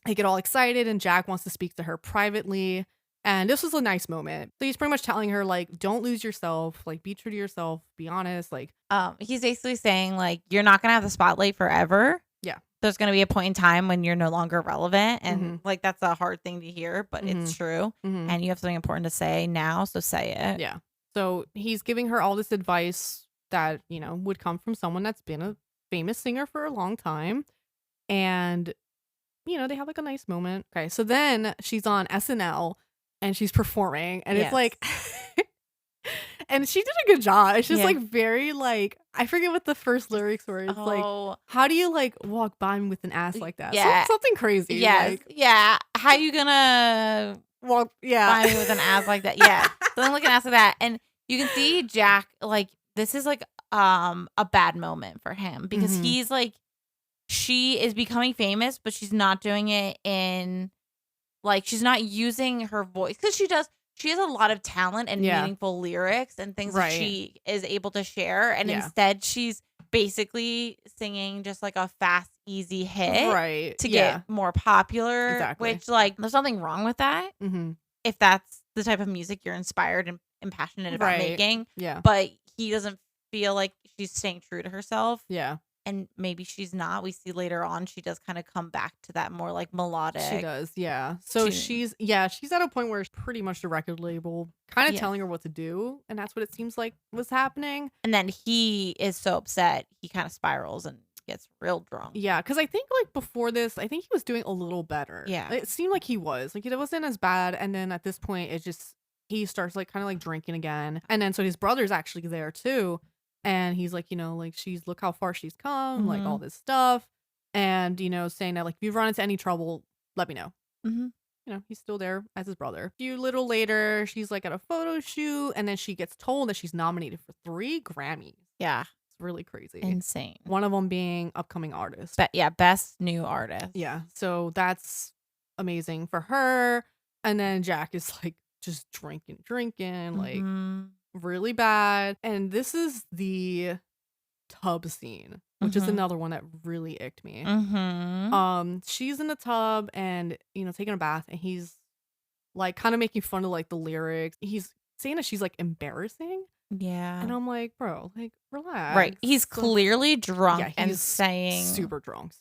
they get all excited, and Jack wants to speak to her privately. And this was a nice moment. So he's pretty much telling her, like, don't lose yourself, like, be true to yourself, be honest. Like, he's basically saying, like, you're not going to have the spotlight forever. Yeah. There's going to be a point in time when you're no longer relevant. And like, that's a hard thing to hear, but it's true. Mm-hmm. And you have something important to say now. So say it. Yeah. So he's giving her all this advice that, you know, would come from someone that's been a famous singer for a long time. And, you know, they have like a nice moment. Okay. So then she's on SNL and she's performing, and it's like, and she did a good job. It's just like very like, I forget what the first lyrics were. It's like, how do you like walk by me with an ass like that? Yeah. Something crazy. Yes. Like, yeah. How you gonna walk by me with an ass like that? Yeah. Something like an ass like that. And you can see Jack, like, this is like a bad moment for him, because he's like, she is becoming famous, but she's not doing it in, like, she's not using her voice, because she has a lot of talent and meaningful lyrics and things that she is able to share. And instead she's basically singing just like a fast, easy hit to get more popular. Exactly. Which, like, there's nothing wrong with that. Mm-hmm. If that's the type of music you're inspired and passionate about making. Yeah. But he doesn't feel like she's staying true to herself. Yeah. And maybe she's not. We see later on she does kind of come back to that more like melodic. She does, yeah. So she's at a point where pretty much the record label kind of telling her what to do, and that's what it seems like was happening. And then he is so upset, he kind of spirals and gets real drunk. Yeah, because I think like before this, I think he was doing a little better. Yeah, it seemed like he was like, it wasn't as bad. And then at this point, it just, he starts like kind of like drinking again, and then so his brother's actually there too. And he's like, you know, like, look how far she's come, like all this stuff. And, you know, saying that, like, if you run into any trouble, let me know. Mm-hmm. he's still there as his brother. A few little later, she's like at a photo shoot, and then she gets told that she's nominated for 3 Grammys. Yeah. It's really crazy. Insane. One of them being upcoming artist. Best new artist. Yeah. So that's amazing for her. And then Jack is like just drinking, like really bad. And this is the tub scene, which is another one that really icked me. She's in the tub and taking a bath, and he's like kind of making fun of like the lyrics. He's saying that she's like embarrassing. Yeah. And I'm like, bro, like relax. Right. He's clearly drunk and saying super drunk.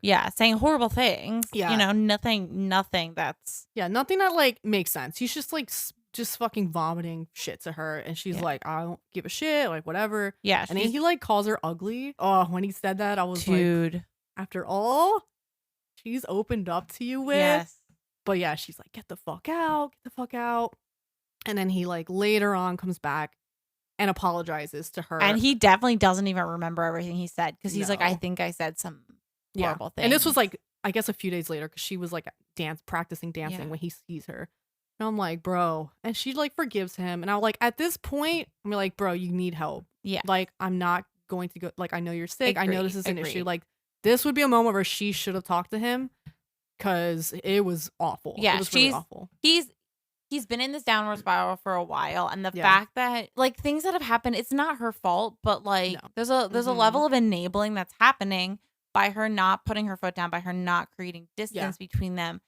Yeah, saying horrible things. Yeah. Nothing that's nothing that like makes sense. He's just like just fucking vomiting shit to her, and she's like, I don't give a shit, like whatever. Yeah. And then he like calls her ugly. Oh, when he said that, I was like, after all she's opened up to you with. Yes. But yeah, she's like, get the fuck out. And then he like later on comes back and apologizes to her. And he definitely doesn't even remember everything he said, because he's like, I think I said some horrible things. And this was like, I guess a few days later, because she was like practicing dancing when he sees her. And I'm like, bro. And she like forgives him. And I'm like, at this point, I'm like, bro, you need help. Yeah. Like, I'm not going to go, like, I know you're sick. I know this is an issue. Like, this would be a moment where she should have talked to him, because it was awful. Yeah. It was really awful. He's been in this downward spiral for a while, and the fact that like things that have happened, it's not her fault, but like there's a level of enabling that's happening by her not putting her foot down, by her not creating distance between them.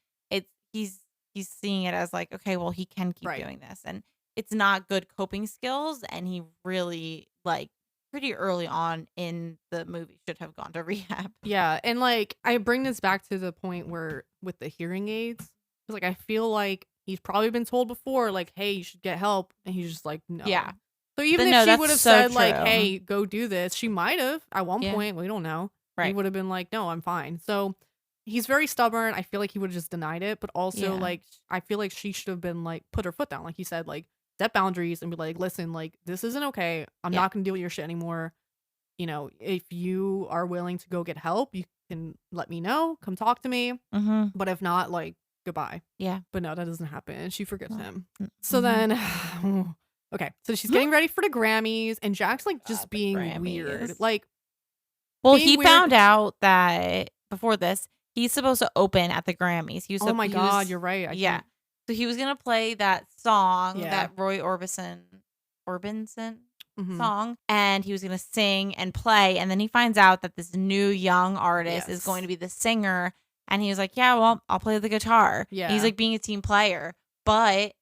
He's seeing it as like, okay, well, he can keep doing this, and it's not good coping skills, and he really like pretty early on in the movie should have gone to rehab. Yeah, and like I bring this back to the point where with the hearing aids, because like I feel like he's probably been told before, like, hey, you should get help. And he's just like, no. Yeah. So even if she would have said, like, hey, go do this, she might have at one point. We don't know. Right. He would have been like, no, I'm fine. So he's very stubborn. I feel like he would have just denied it. But also, like, I feel like she should have been like, put her foot down. Like he said, like, set boundaries and be like, listen, like, this isn't okay. I'm not going to deal with your shit anymore. If you are willing to go get help, you can let me know. Come talk to me. But if not, like, goodbye. Yeah. But no, that doesn't happen. And she forgives him. So then, okay. So she's getting ready for the Grammys, and Jack's like just being weird. Like, well, he found out that before this, he's supposed to open at the Grammys. He was oh my God, you're right. Yeah. So he was going to play that song, that Roy Orbison song, and he was going to sing and play. And then he finds out that this new young artist is going to be the singer. And he was like, yeah, well, I'll play the guitar. Yeah. He's like being a team player, but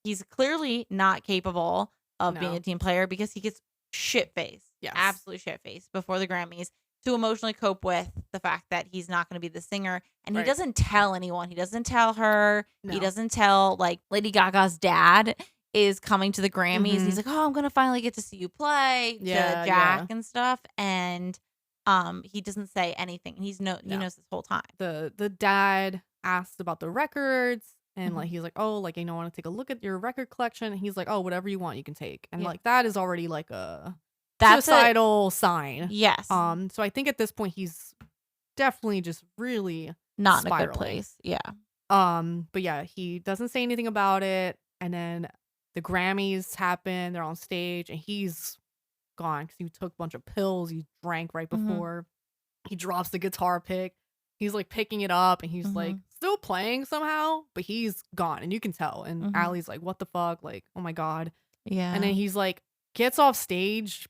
he's clearly not capable of being a team player, because he gets shit-faced. Yes. Absolute shit-faced before the Grammys to emotionally cope with the fact that he's not going to be the singer. And he doesn't tell anyone. He doesn't tell her. No. He doesn't tell, like, Lady Gaga's dad is coming to the Grammys. He's like, oh, I'm going to finally get to see you play to Jack and stuff. And he doesn't say anything. He knows this whole time. The dad asked about the records, and like he's like, oh, like, I want to take a look at your record collection. And he's like, oh, whatever you want, you can take. And like that is already like a suicidal sign. Yes. So I think at this point he's definitely just really not spiraling. in a good place. Yeah. But yeah, he doesn't say anything about it, and then the Grammys happen. They're on stage, and he's gone because he took a bunch of pills. He drank right before. He drops the guitar pick. He's like picking it up, and he's like still playing somehow, but he's gone, and you can tell. And Allie's like, what the fuck? Like, oh my God. Yeah. And then he's like gets off stage,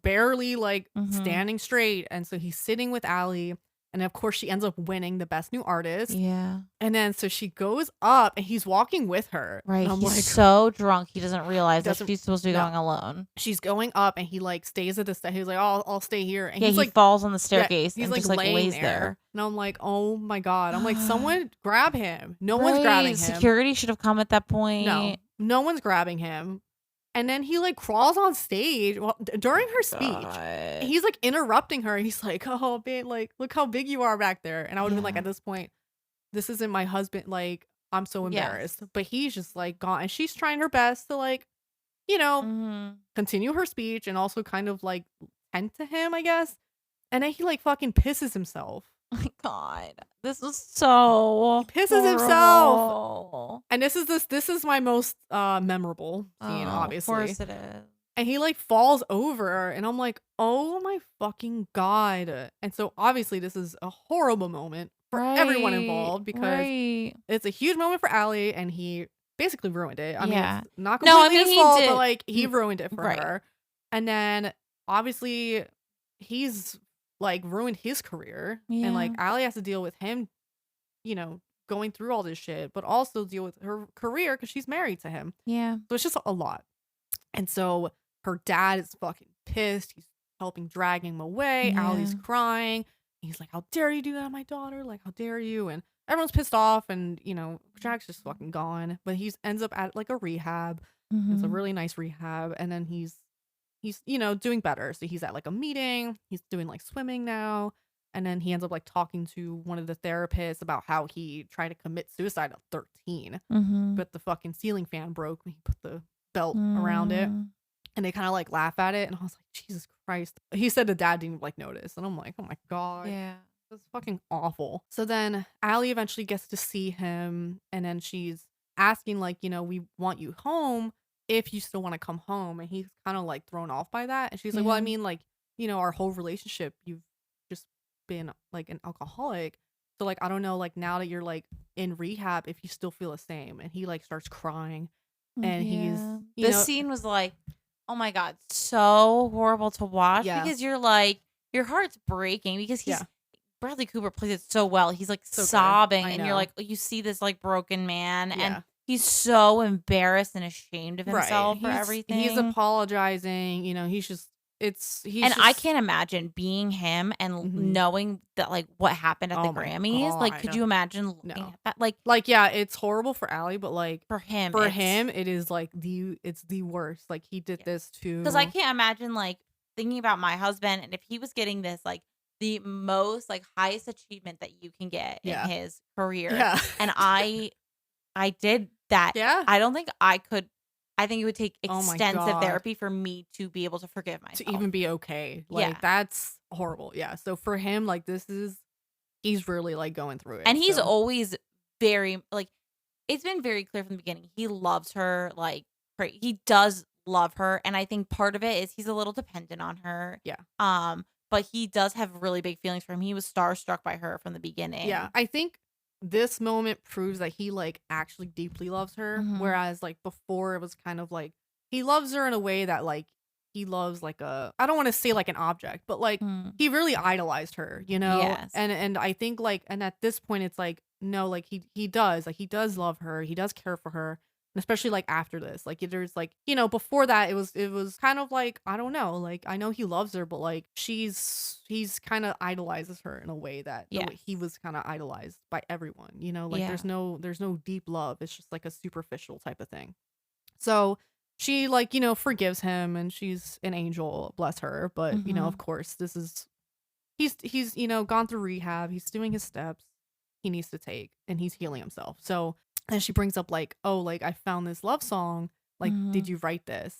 barely like standing straight. And so he's sitting with Allie, and of course she ends up winning the best new artist. Yeah. And then so she goes up, and he's walking with her. Right. And I'm he's like, so drunk he doesn't realize that she's supposed to be going alone. She's going up, and he like stays at the step. He's like, oh, I'll stay here. And he's he like falls on the staircase. He's and like just laying lays there. And I'm like, oh my God. I'm like, someone grab him. No one's grabbing him. Security should have come at that point. No one's grabbing him. And then he like crawls on stage during her speech. He's like interrupting her. He's like, oh, babe, like, look how big you are back there. And I would have been like, at this point, this isn't my husband. Like, I'm so embarrassed. Yes. But he's just like gone. And she's trying her best to like, continue her speech and also kind of like tend to him, I guess. And then he like fucking pisses himself. my God. This is so He pisses himself. horrible. And this is my most memorable scene, obviously. Of course it is. And he like falls over and I'm like, oh my fucking God. And so obviously this is a horrible moment for everyone involved because it's a huge moment for Allie and he basically ruined it. I mean, it's not completely his fault, but like he ruined it for her. And then obviously he's like ruined his career and like Allie has to deal with him, you know, going through all this shit, but also deal with her career because she's married to him. Yeah. So it's just a lot. And so her dad is fucking pissed. He's helping drag him away. Allie's crying. He's like, how dare you do that to my daughter? Like, how dare you? And everyone's pissed off. And, you know, Jack's just fucking gone. But he ends up at like a rehab. It's a really nice rehab. And then he's, you know, doing better. So he's at like a meeting. He's doing like swimming now. And then he ends up like talking to one of the therapists about how he tried to commit suicide at 13. But the fucking ceiling fan broke when he put the belt around it. And they kind of like laugh at it. And I was like, Jesus Christ. He said the dad didn't like notice. And I'm like, oh my God. Yeah. That's fucking awful. So then Allie eventually gets to see him. And then she's asking like, you know, we want you home if you still want to come home. And he's kind of like thrown off by that. And she's like, well, I mean, like, you know, our whole relationship, you've just been like an alcoholic. So like, I don't know, like now that you're like in rehab, if you still feel the same. And he like starts crying. And he's, this scene was like, oh my God, so horrible to watch because you're like, your heart's breaking because he's Bradley Cooper plays it so well. He's like so sobbing and you're like, you see this like broken man and he's so embarrassed and ashamed of himself for everything. He's apologizing, you know, he's just, I can't imagine being him and knowing that like what happened at the Grammys. God, like, could you imagine looking at that? Like, yeah, it's horrible for Allie, but like for him, it is like it's the worst. Like he did this to, because I can't imagine like thinking about my husband and if he was getting this like the most like highest achievement that you can get in his career, and I did that. I don't think I could. I think it would take extensive therapy for me to be able to forgive myself. To even be okay. Like, that's horrible. Yeah. So for him, like, he's really, like, going through it. And he's always very, like, it's been very clear from the beginning. He loves her, like, he does love her. And I think part of it is he's a little dependent on her. Yeah. But he does have really big feelings for him. He was starstruck by her from the beginning. Yeah. I think this moment proves that he like actually deeply loves her, whereas like before it was kind of like he loves her in a way that like he loves like I don't want to say like an object, but like he really idolized her, you know. And I think like, and at this point it's like no, like he does love her, he does care for her. And especially like after this, like there's like, you know, before that it was kind of like, I don't know, like I know he loves her, but like he's kind of idolizes her in a way that he was kind of idolized by everyone, you know, like there's no deep love. It's just like a superficial type of thing. So she like, you know, forgives him and she's an angel, bless her. But you know, of course he's, you know, gone through rehab. He's doing his steps he needs to take and he's healing himself. So and she brings up like, oh, like I found this love song. Like, did you write this?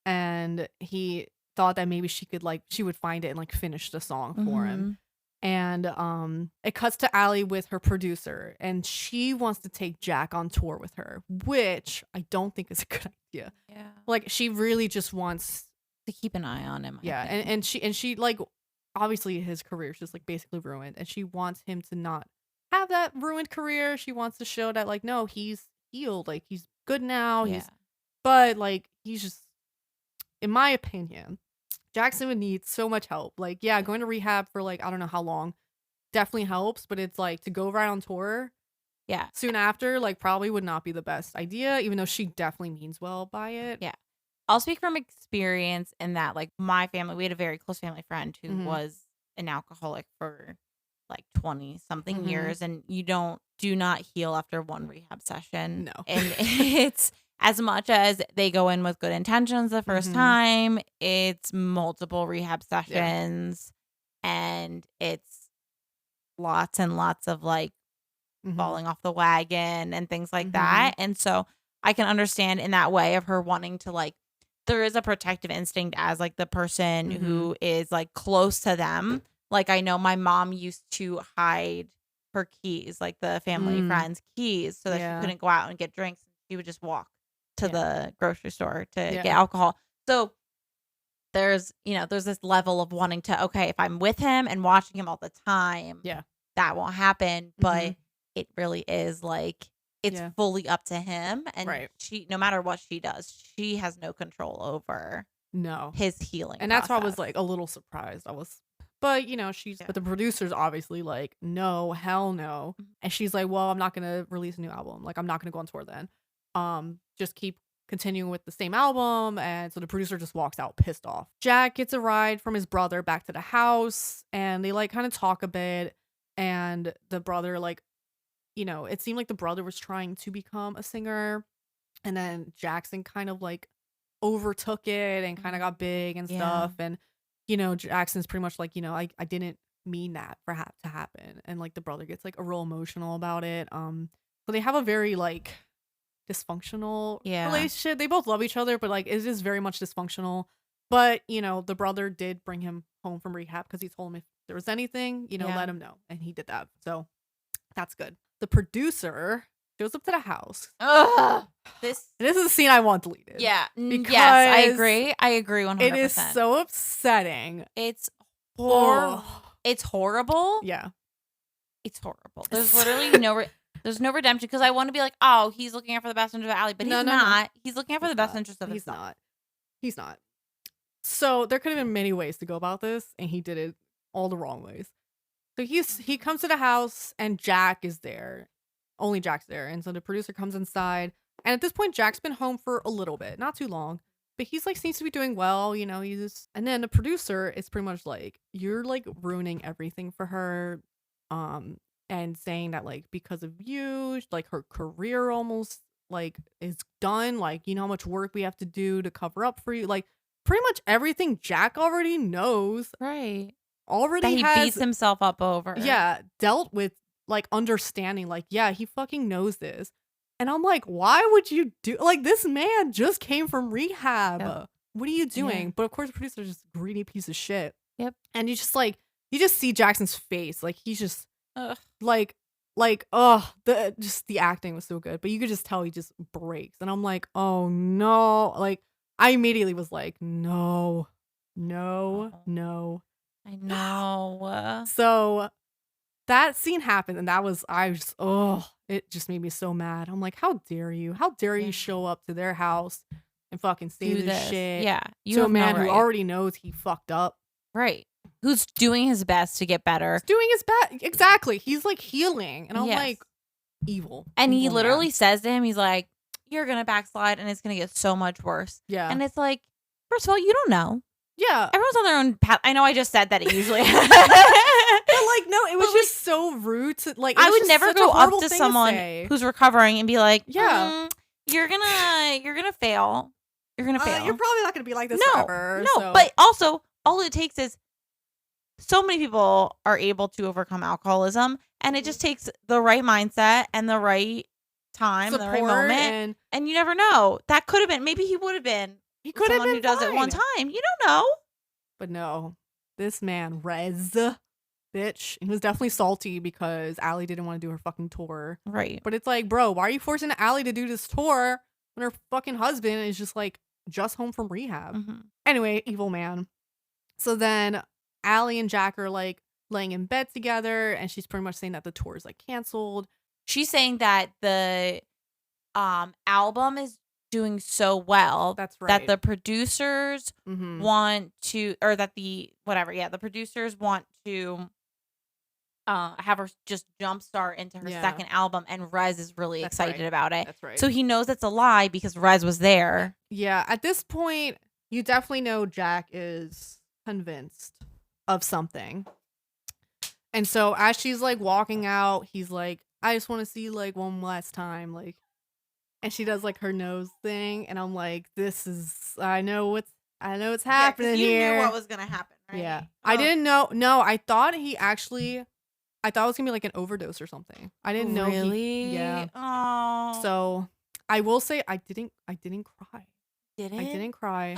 And he thought that maybe she would find it and like finish the song for him. And it cuts to Allie with her producer and she wants to take Jack on tour with her, which I don't think is a good idea. Yeah. Like she really just wants to keep an eye on him. Yeah. And she like, obviously his career is just like basically ruined and she wants him to not have that ruined career. She wants to show that like no, he's healed, like he's good now. But like he's just, in my opinion, Jackson would need so much help. Like going to rehab for like I don't know how long definitely helps, but it's like to go right on tour soon after like probably would not be the best idea, even though she definitely means well by it. I'll speak from experience in that like my family, we had a very close family friend who was an alcoholic for like 20 something years, and you do not heal after one rehab session. No. And it's as much as they go in with good intentions the first time, it's multiple rehab sessions and it's lots and lots of like falling off the wagon and things like that. And so I can understand in that way of her wanting to like, there is a protective instinct as like the person who is like close to them. Like, I know my mom used to hide her keys, like the family friend's keys, so that she couldn't go out and get drinks. She would just walk to the grocery store to get alcohol. So there's this level of wanting to, okay, if I'm with him and watching him all the time, that won't happen. But it really is like, it's fully up to him. And no matter what she does, she has no control over his healing and that's why I was like a little surprised. But but the producer's obviously like, no, hell no. And she's like, well, I'm not gonna release a new album. Like, I'm not gonna go on tour then. Just keep continuing with the same album. And so the producer just walks out pissed off. Jack gets a ride from his brother back to the house, and they like kind of talk a bit. And the brother, like, it seemed like the brother was trying to become a singer, and then Jackson kind of like overtook it and kind of got big and stuff. And Jackson's pretty much like, I didn't mean that to happen. And like the brother gets like a real emotional about it. So they have a very like dysfunctional relationship. They both love each other, but like it is very much dysfunctional. But the brother did bring him home from rehab because he told him if there was anything, let him know. And he did that. So that's good. The producer goes up to the house. Ugh. This is a scene I want deleted. Yeah. Yes, I agree. I agree 100%. It is so upsetting. It's horrible. It's horrible. Yeah. It's horrible. There's literally there's no redemption, because I want to be like, oh, he's looking out for the best interest of Allie, but he's not. No. He's looking out for the best interest of himself. He's not. So there could have been many ways to go about this, and he did it all the wrong ways. So he comes to the house, and Jack is there. Only Jack's there. And so the producer comes inside. And at this point, Jack's been home for a little bit. Not too long. But he's like, seems to be doing well. And then the producer is pretty much like, you're like ruining everything for her. And saying that like, because of you, like her career almost like is done. Like, how much work we have to do to cover up for you. Like pretty much everything Jack already knows. Right. Already that he beats himself up over. Yeah. Dealt with. Like understanding, like, yeah, he fucking knows this. And I'm like, why would you do, like, this man just came from rehab. Yep. What are you doing? Yeah. But of course the producer's just a greedy piece of shit. Yep. And you just see Jackson's face, like he's just like the acting was so good, but you could just tell he just breaks. And I'm like, oh no. Like I immediately was like, no. I know. So that scene happened, and it just made me so mad. I'm like, how dare you? How dare you show up to their house and fucking say this shit? Yeah. To a man who already knows he fucked up. Right. Who's doing his best to get better. He's doing his best. Exactly. He's like healing. And I'm like, evil. And he literally says to him, he's like, you're going to backslide and it's going to get so much worse. Yeah. And it's like, first of all, you don't know. Yeah. Everyone's on their own path. I know I just said that it usually But like, no, it was just so rude to like, I would never go up to someone who's recovering and be like, you're gonna fail. You're gonna fail. You're probably not gonna be like this forever. No, so. But also all it takes is so many people are able to overcome alcoholism, and it just takes the right mindset and the right time, the right moment. And you never know. That could have been, maybe he would have been. He could have been who does it one time. You don't know. But no, this man, bitch, he was definitely salty because Allie didn't want to do her fucking tour. Right. But it's like, bro, why are you forcing Allie to do this tour when her fucking husband is just like just home from rehab? Mm-hmm. Anyway, evil man. So then Allie and Jack are like laying in bed together, and she's pretty much saying that the tour is like canceled. She's saying that the album is doing so well. That's right. That the producers want to, or that the producers want to have her just jumpstart into her second album, and Rez is really excited about it. That's right. So he knows it's a lie because Rez was there. Yeah, at this point, you definitely know Jack is convinced of something. And so as she's like walking out, he's like, I just want to see like one last time, like. And she does like her nose thing, and I'm like, I know what's happening here. You knew what was gonna happen, right? Yeah. Oh. I didn't know. No, I thought it was gonna be like an overdose or something. I didn't know. Really? Yeah. Oh. So I will say I didn't cry. Didn't? I didn't cry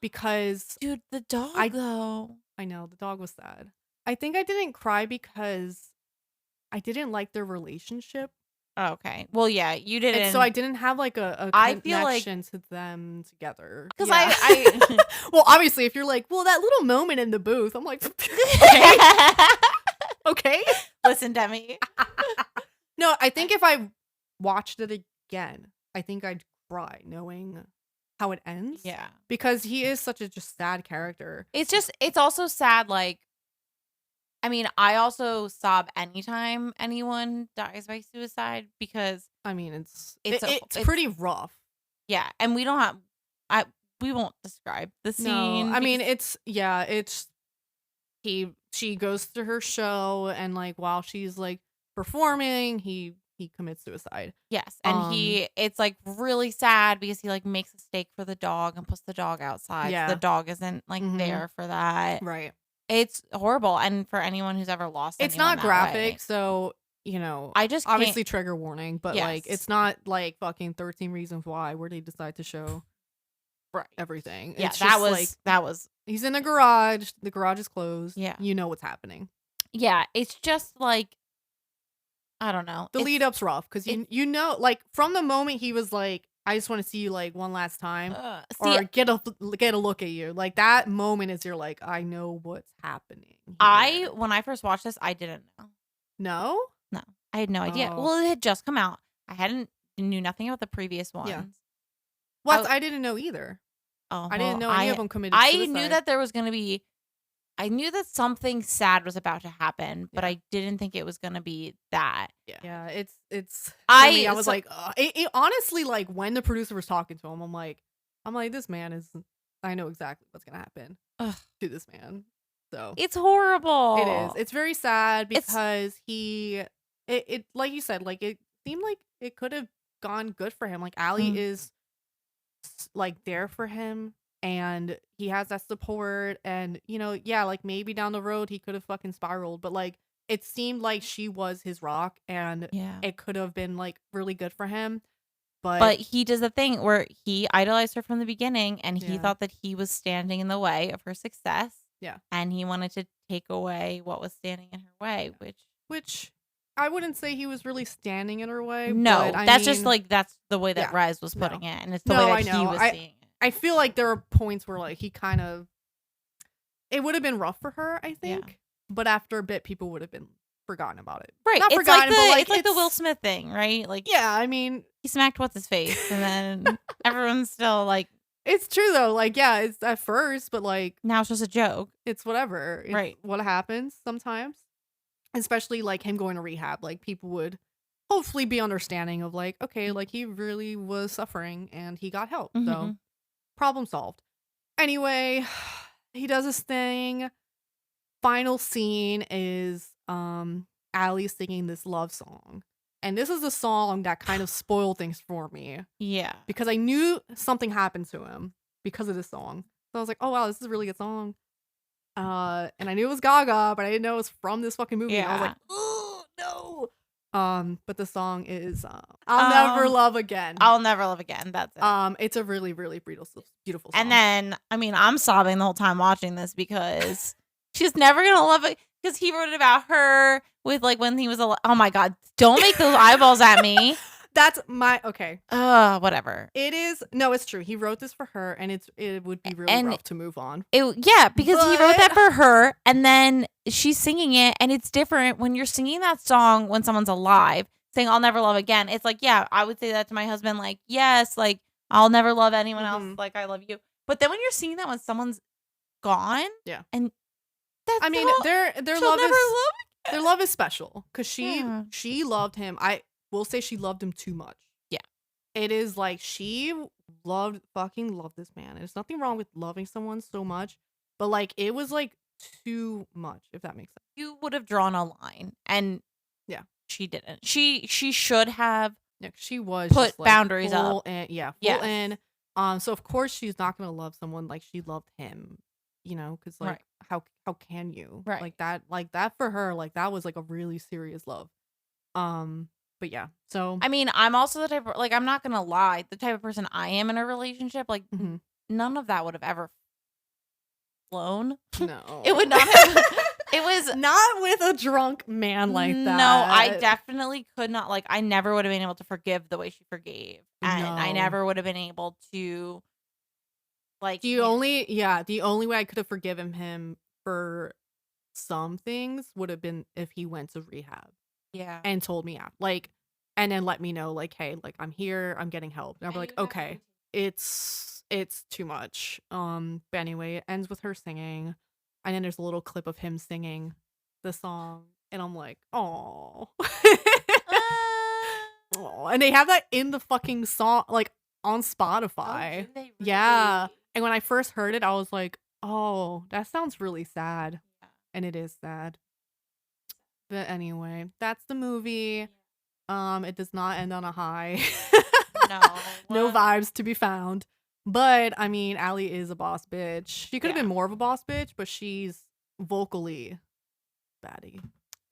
because dude, the dog though. I know the dog was sad. I think I didn't cry because I didn't like their relationship. Okay. Well, yeah, you And didn't. so I didn't have like a I feel like connection to them together. because Yeah. I Well, obviously, if you're like, well, that little moment in the booth, I'm like, okay, okay. Listen, Demi. No, I think if I watched it again, I think I'd cry knowing how it ends. Yeah. Because he is such a just sad character. It's also sad. Like, I mean, I also sob anytime anyone dies by suicide because I mean, it's it's pretty rough. Yeah, and we don't have. We won't describe the scene. No, I mean, it's she goes to her show and like while she's like performing, he commits suicide. Yes, and it's like really sad because he like makes a steak for the dog and puts the dog outside. Yeah. So the dog isn't like there for that. Right. It's horrible, and for anyone who's ever lost, it's anyone not graphic, way, so I just obviously trigger warning, but like Yes. it's not like fucking 13 Reasons Why where they decide to show right everything. Yeah, It's that just was like that was he's in the garage is closed. Yeah. You know what's happening. yeah. It's just like I don't know. The lead up's rough because you know, like from the moment he was like, I just want to see you like one last time or get a look at you. Like that moment is you're like, I know what's happening. When I first watched this, I didn't know. No? No, I had no idea. Oh. Well, it had just come out. I knew nothing about the previous ones. Yeah. Well, I didn't know either. Oh, I didn't know any of them committed I suicide. knew that there was going to be. I knew that something sad was about to happen, but I didn't think it was going to be that. Yeah, it's. I was so- like, it honestly, like when the producer was talking to him, I'm like, this man is. I know exactly what's gonna happen to this man. So it's horrible. It is. It's very sad because it like you said, like it seemed like it could have gone good for him. Like Allie is like there for him and he has that support and like maybe down the road he could have fucking spiraled, but like it seemed like she was his rock and it could have been like really good for him. But he does the thing where he idolized her from the beginning and he thought that he was standing in the way of her success. Yeah. And he wanted to take away what was standing in her way, which I wouldn't say he was really standing in her way. No, but that's just like that's the way that Rise was putting it, and it's the way that he was seeing it. I feel like there are points where like he kind of it would have been rough for her, I think. But after a bit, people would have been forgotten about it. Right. Not it's forgotten, but like it's like the Will Smith thing, right? Like I mean he smacked what's his face and then everyone's still like it's true though. Like, it's at first, but like now it's just a joke. It's whatever. It's right. What happens sometimes. Especially like him going to rehab. Like people would hopefully be understanding of like, okay, like he really was suffering and he got help. So problem solved. Anyway, he does his thing. Final scene is Allie singing this love song. And this is a song that kind of spoiled things for me. Yeah. Because I knew something happened to him because of this song. So I was like, oh wow, this is a really good song. And I knew it was Gaga, but I didn't know it was from this fucking movie. And I was like, oh no. But the song is I'll Never Love Again. I'll Never Love Again. That's it. It's a really, really beautiful song. And then, I mean, I'm sobbing the whole time watching this because she's never gonna love it. Because he wrote it about her with like when he was oh my god, don't make those eyeballs at me. That's my okay. Whatever. It is it's true. He wrote this for her, and it would be really rough to move on. Because he wrote that for her, and then she's singing it, and it's different when you're singing that song when someone's alive, saying "I'll never love again." It's like, I would say that to my husband, like, yes, like I'll never love anyone else, like I love you. But then when you're singing that when someone's gone, and I mean, their love is special because she loved him. I will say she loved him too much. Yeah, it is like she fucking loved this man. There's nothing wrong with loving someone so much, but like it was like too much. If that makes sense, you would have drawn a line, and she didn't. She should have. Yeah, she was put just, like, boundaries full up. Full in. So of course she's not gonna love someone like she loved him. Because like how can you like that for her, like that was like a really serious love. But yeah, so I mean, I'm also the type of, like, I'm not gonna lie, the type of person I am in a relationship, like none of that would have ever flown. No, it would not have It was not with a drunk man like that. No, I definitely could not. Like, I never would have been able to forgive the way she forgave, and I never would have been able to. Like, the only way I could have forgiven him for some things would have been if he went to rehab. Yeah. And told me like, and then let me know, like, hey, like, I'm here, I'm getting help. And I'll be like, okay, it's too much. But anyway, it ends with her singing, and then there's a little clip of him singing the song, and I'm like, oh. And they have that in the fucking song, like, on Spotify. Oh, really? Yeah. And when I first heard it, I was like, oh, that sounds really sad. Yeah. And it is sad. But anyway, that's the movie. It does not end on a high. No. No vibes to be found. But I mean, Allie is a boss bitch. She could have been more of a boss bitch, but she's vocally baddie.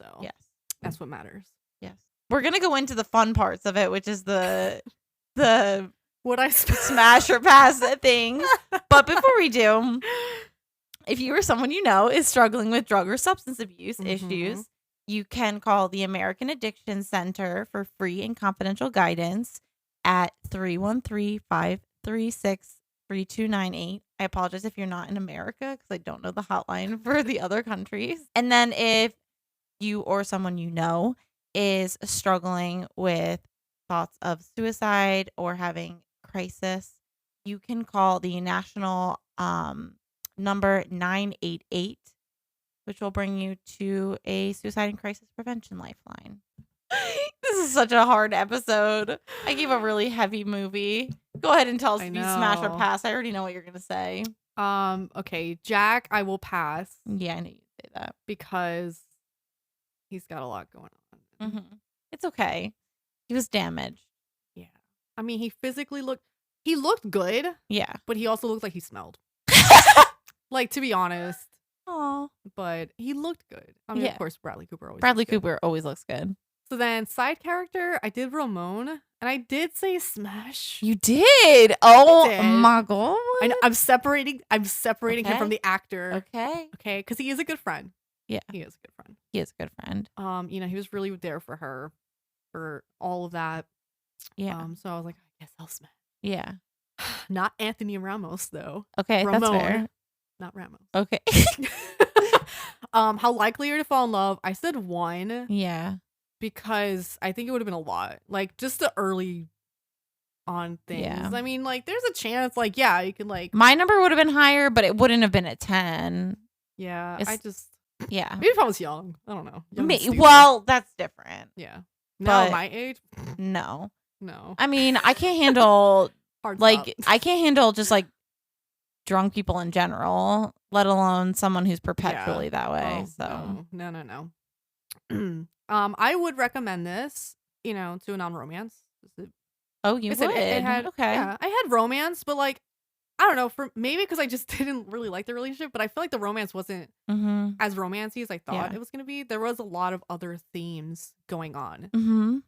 So yes, that's what matters. Yes. We're gonna go into the fun parts of it, which is the what I smash or pass thing. But before we do, if you or someone you know is struggling with drug or substance abuse issues, you can call the American Addiction Center for free and confidential guidance at 313-536-3298. I apologize if you're not in America because I don't know the hotline for the other countries. And then if you or someone you know is struggling with thoughts of suicide or having crisis, you can call the national number 988, which will bring you to a suicide and crisis prevention lifeline. This is such a hard episode. I gave a really heavy movie. Go ahead and tell us if you smash or pass. I already know what you're gonna say. Okay, Jack, I will pass. Yeah, I knew you'd say that because he's got a lot going on. Mm-hmm. It's okay. He was damaged. Yeah, I mean, he physically looked good. Yeah, but he also looked like he smelled. Like, to be honest. Oh, but he looked good. I mean, of course, Bradley Cooper always looks good. So then, side character, I did Ramon, and I did say smash. You did? Oh my god! I'm separating him from the actor. Okay, because he is a good friend. Yeah, he is a good friend. He is a good friend. He was really there for her, for all of that. Yeah. So I was like, I guess I'll smash. Yeah. Not Anthony Ramos though. Okay, Ramon. That's fair. Not Ramos. Okay. How likely are you to fall in love? I said 1. Yeah. Because I think it would have been a lot. Like, just the early on things. Yeah. I mean, like, there's a chance, like, yeah, you can, like... My number would have been higher, but it wouldn't have been at 10. Yeah, Yeah. Maybe if I was young. I don't know. Well, that's different. Yeah. Now, my age? No. No. I mean, I can't handle... I can't handle just, like, drunk people in general, let alone someone who's perpetually that way. No. I would recommend this, to a non-romance. Oh, you would? It had, okay. Yeah, I had romance, but like, I don't know, maybe because I just didn't really like the relationship, but I feel like the romance wasn't as romancy as I thought it was going to be. There was a lot of other themes going on.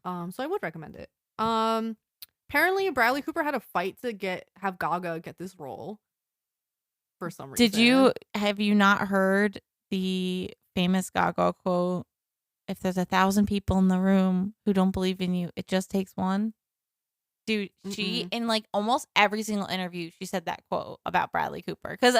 So I would recommend it. Apparently Bradley Cooper had a fight to have Gaga get this role for some reason. Have you not heard the famous Gaga quote? If there's 1,000 people in the room who don't believe in you, it just takes one. Dude, she in like almost every single interview, she said that quote about Bradley Cooper because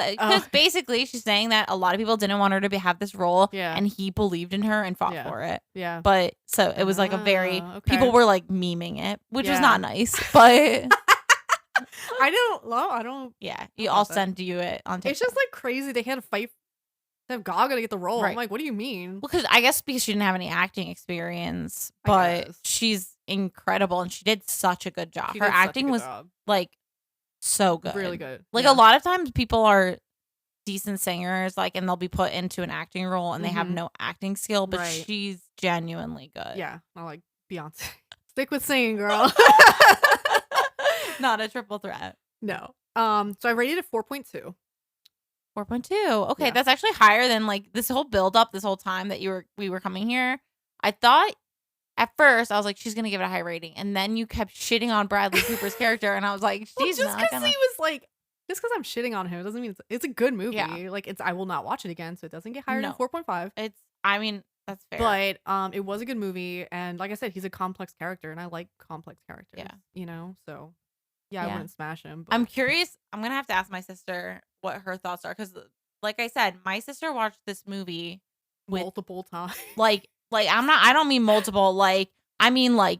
basically she's saying that a lot of people didn't want her to have this role, and he believed in her and fought for it. Yeah, but so it was like a very people were like memeing it, which was not nice. But I don't. Yeah, I'll send you it on TikTok. It's just like crazy. They had a fight. Have Gaga to get the role. Right. I'm like, what do you mean? Well, I guess because she didn't have any acting experience, but she's incredible and she did such a good job. Her acting was like so good, really good. Like a lot of times people are decent singers, like, and they'll be put into an acting role and they have no acting skill, but she's genuinely good. Yeah, not like Beyonce. Stick with singing, girl. Not a triple threat. No. So I rated it 4.2. 4.2. Okay, that's actually higher than like this whole build up this whole time that we were coming here. I thought at first I was like, she's gonna give it a high rating, and then you kept shitting on Bradley Cooper's character, and I was like, she's just not gonna. He was like, Just because I'm shitting on him doesn't mean it's a good movie. Yeah. Like I will not watch it again, so it doesn't get higher than No. 4.5. I mean, that's fair. But it was a good movie, and like I said, he's a complex character, and I like complex characters. Yeah. You know, so yeah, I wouldn't smash him. But I'm curious. I'm gonna have to ask my sister what her thoughts are because, like I said, my sister watched this movie multiple times. Like I don't mean multiple. Like I mean like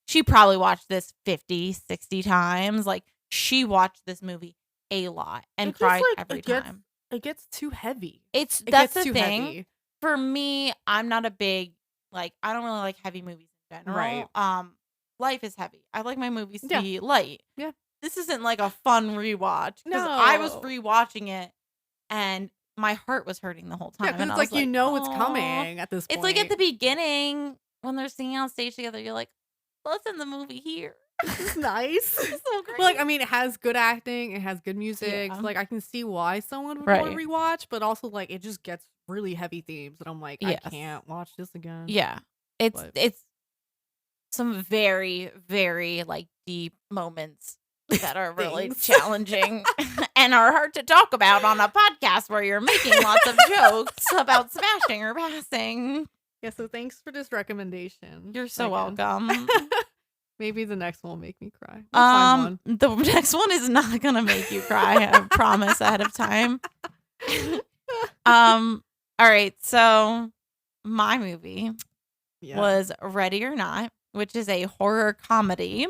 she probably watched this 50, 60 times. Like she watched this movie a lot and cried every time. It gets too heavy. That's the thing. Heavy. For me, I'm not a big I don't really like heavy movies in general. Right. Life is heavy. I like my movies to be light. Yeah. This isn't like a fun rewatch. Because I was rewatching it and my heart was hurting the whole time. Yeah, because it's like you know it's coming at this point. It's like at the beginning when they're singing on stage together, you're like, let's end the movie here. This is nice. It's so great. Well, I mean, it has good acting. It has good music. Yeah. I can see why someone would want to rewatch, but also, it just gets really heavy themes. And I'm like, I can't watch this again. Yeah. It's some very, very, deep moments that are really challenging and are hard to talk about on a podcast where you're making lots of jokes about smashing or passing. Yeah, so thanks for this recommendation. You're so welcome. Maybe the next one will make me cry. The next one is not gonna make you cry. I promise ahead of time. All right, so my movie was Ready or Not, which is a horror comedy.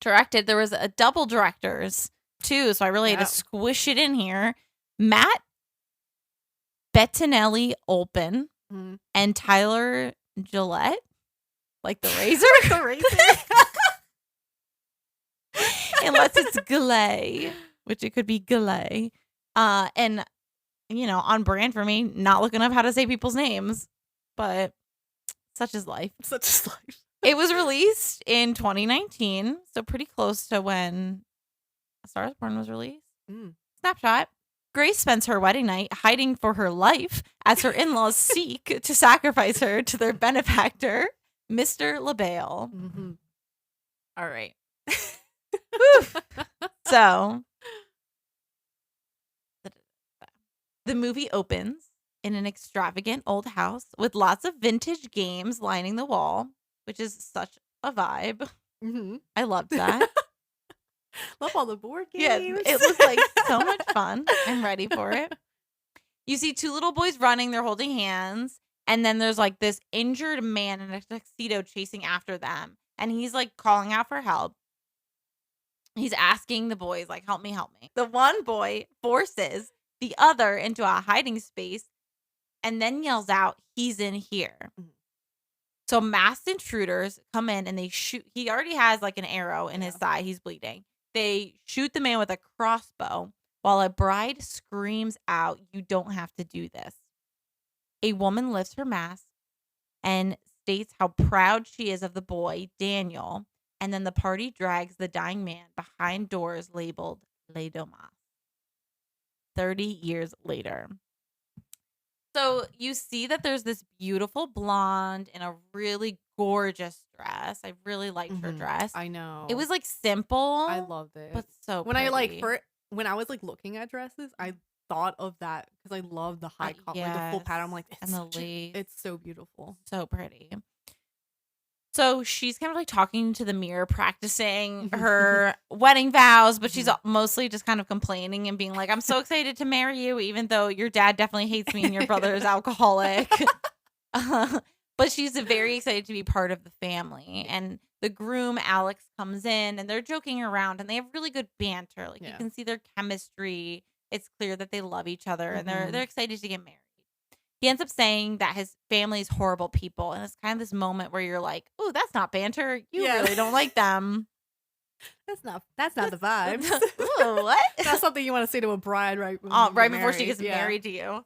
Directed, there was a double directors too, so I really had to squish it in here. Matt Bettinelli-Olpin and Tyler Gillette, like the razor, the razor. Unless it's Gillette, which it could be Gillette. And on brand for me, not looking up how to say people's names, but such is life. Such is life. It was released in 2019, so pretty close to when A Star Is Born was released. Snapshot. Grace spends her wedding night hiding for her life as her in-laws seek to sacrifice her to their benefactor, Mr. LaBelle. Mm-hmm. All right. So, the movie opens in an extravagant old house with lots of vintage games lining the wall, which is such a vibe. Mm-hmm. I loved that. Love all the board games. Yeah, it was like so much fun. I'm ready for it. You see two little boys running, they're holding hands, and then there's this injured man in a tuxedo chasing after them, and he's calling out for help. He's asking the boys help me, help me. The one boy forces the other into a hiding space and then yells out, he's in here. Mm-hmm. So masked intruders come in and they shoot. He already has an arrow in his side. He's bleeding. They shoot the man with a crossbow while a bride screams out, you don't have to do this. A woman lifts her mask and states how proud she is of the boy, Daniel. And then the party drags the dying man behind doors labeled Les Domas. 30 years later. So you see that there's this beautiful blonde in a really gorgeous dress. I really liked her dress. I know. It was simple. I loved it. But so when pretty. when I was looking at dresses, I thought of that because I love the high collar, the full pattern. I'm like, it's so beautiful. So pretty. So she's kind of talking to the mirror, practicing her wedding vows, but she's mostly just kind of complaining and being like, I'm so excited to marry you, even though your dad definitely hates me and your brother is alcoholic. But she's very excited to be part of the family. And the groom, Alex, comes in and they're joking around and they have really good banter. You can see their chemistry. It's clear that they love each other and they're excited to get married. He ends up saying that his family is horrible people. And it's kind of this moment where you're like, oh, that's not banter. You really don't like them. That's not the vibes. Ooh, what? That's something you want to say to a bride right before she gets married to you.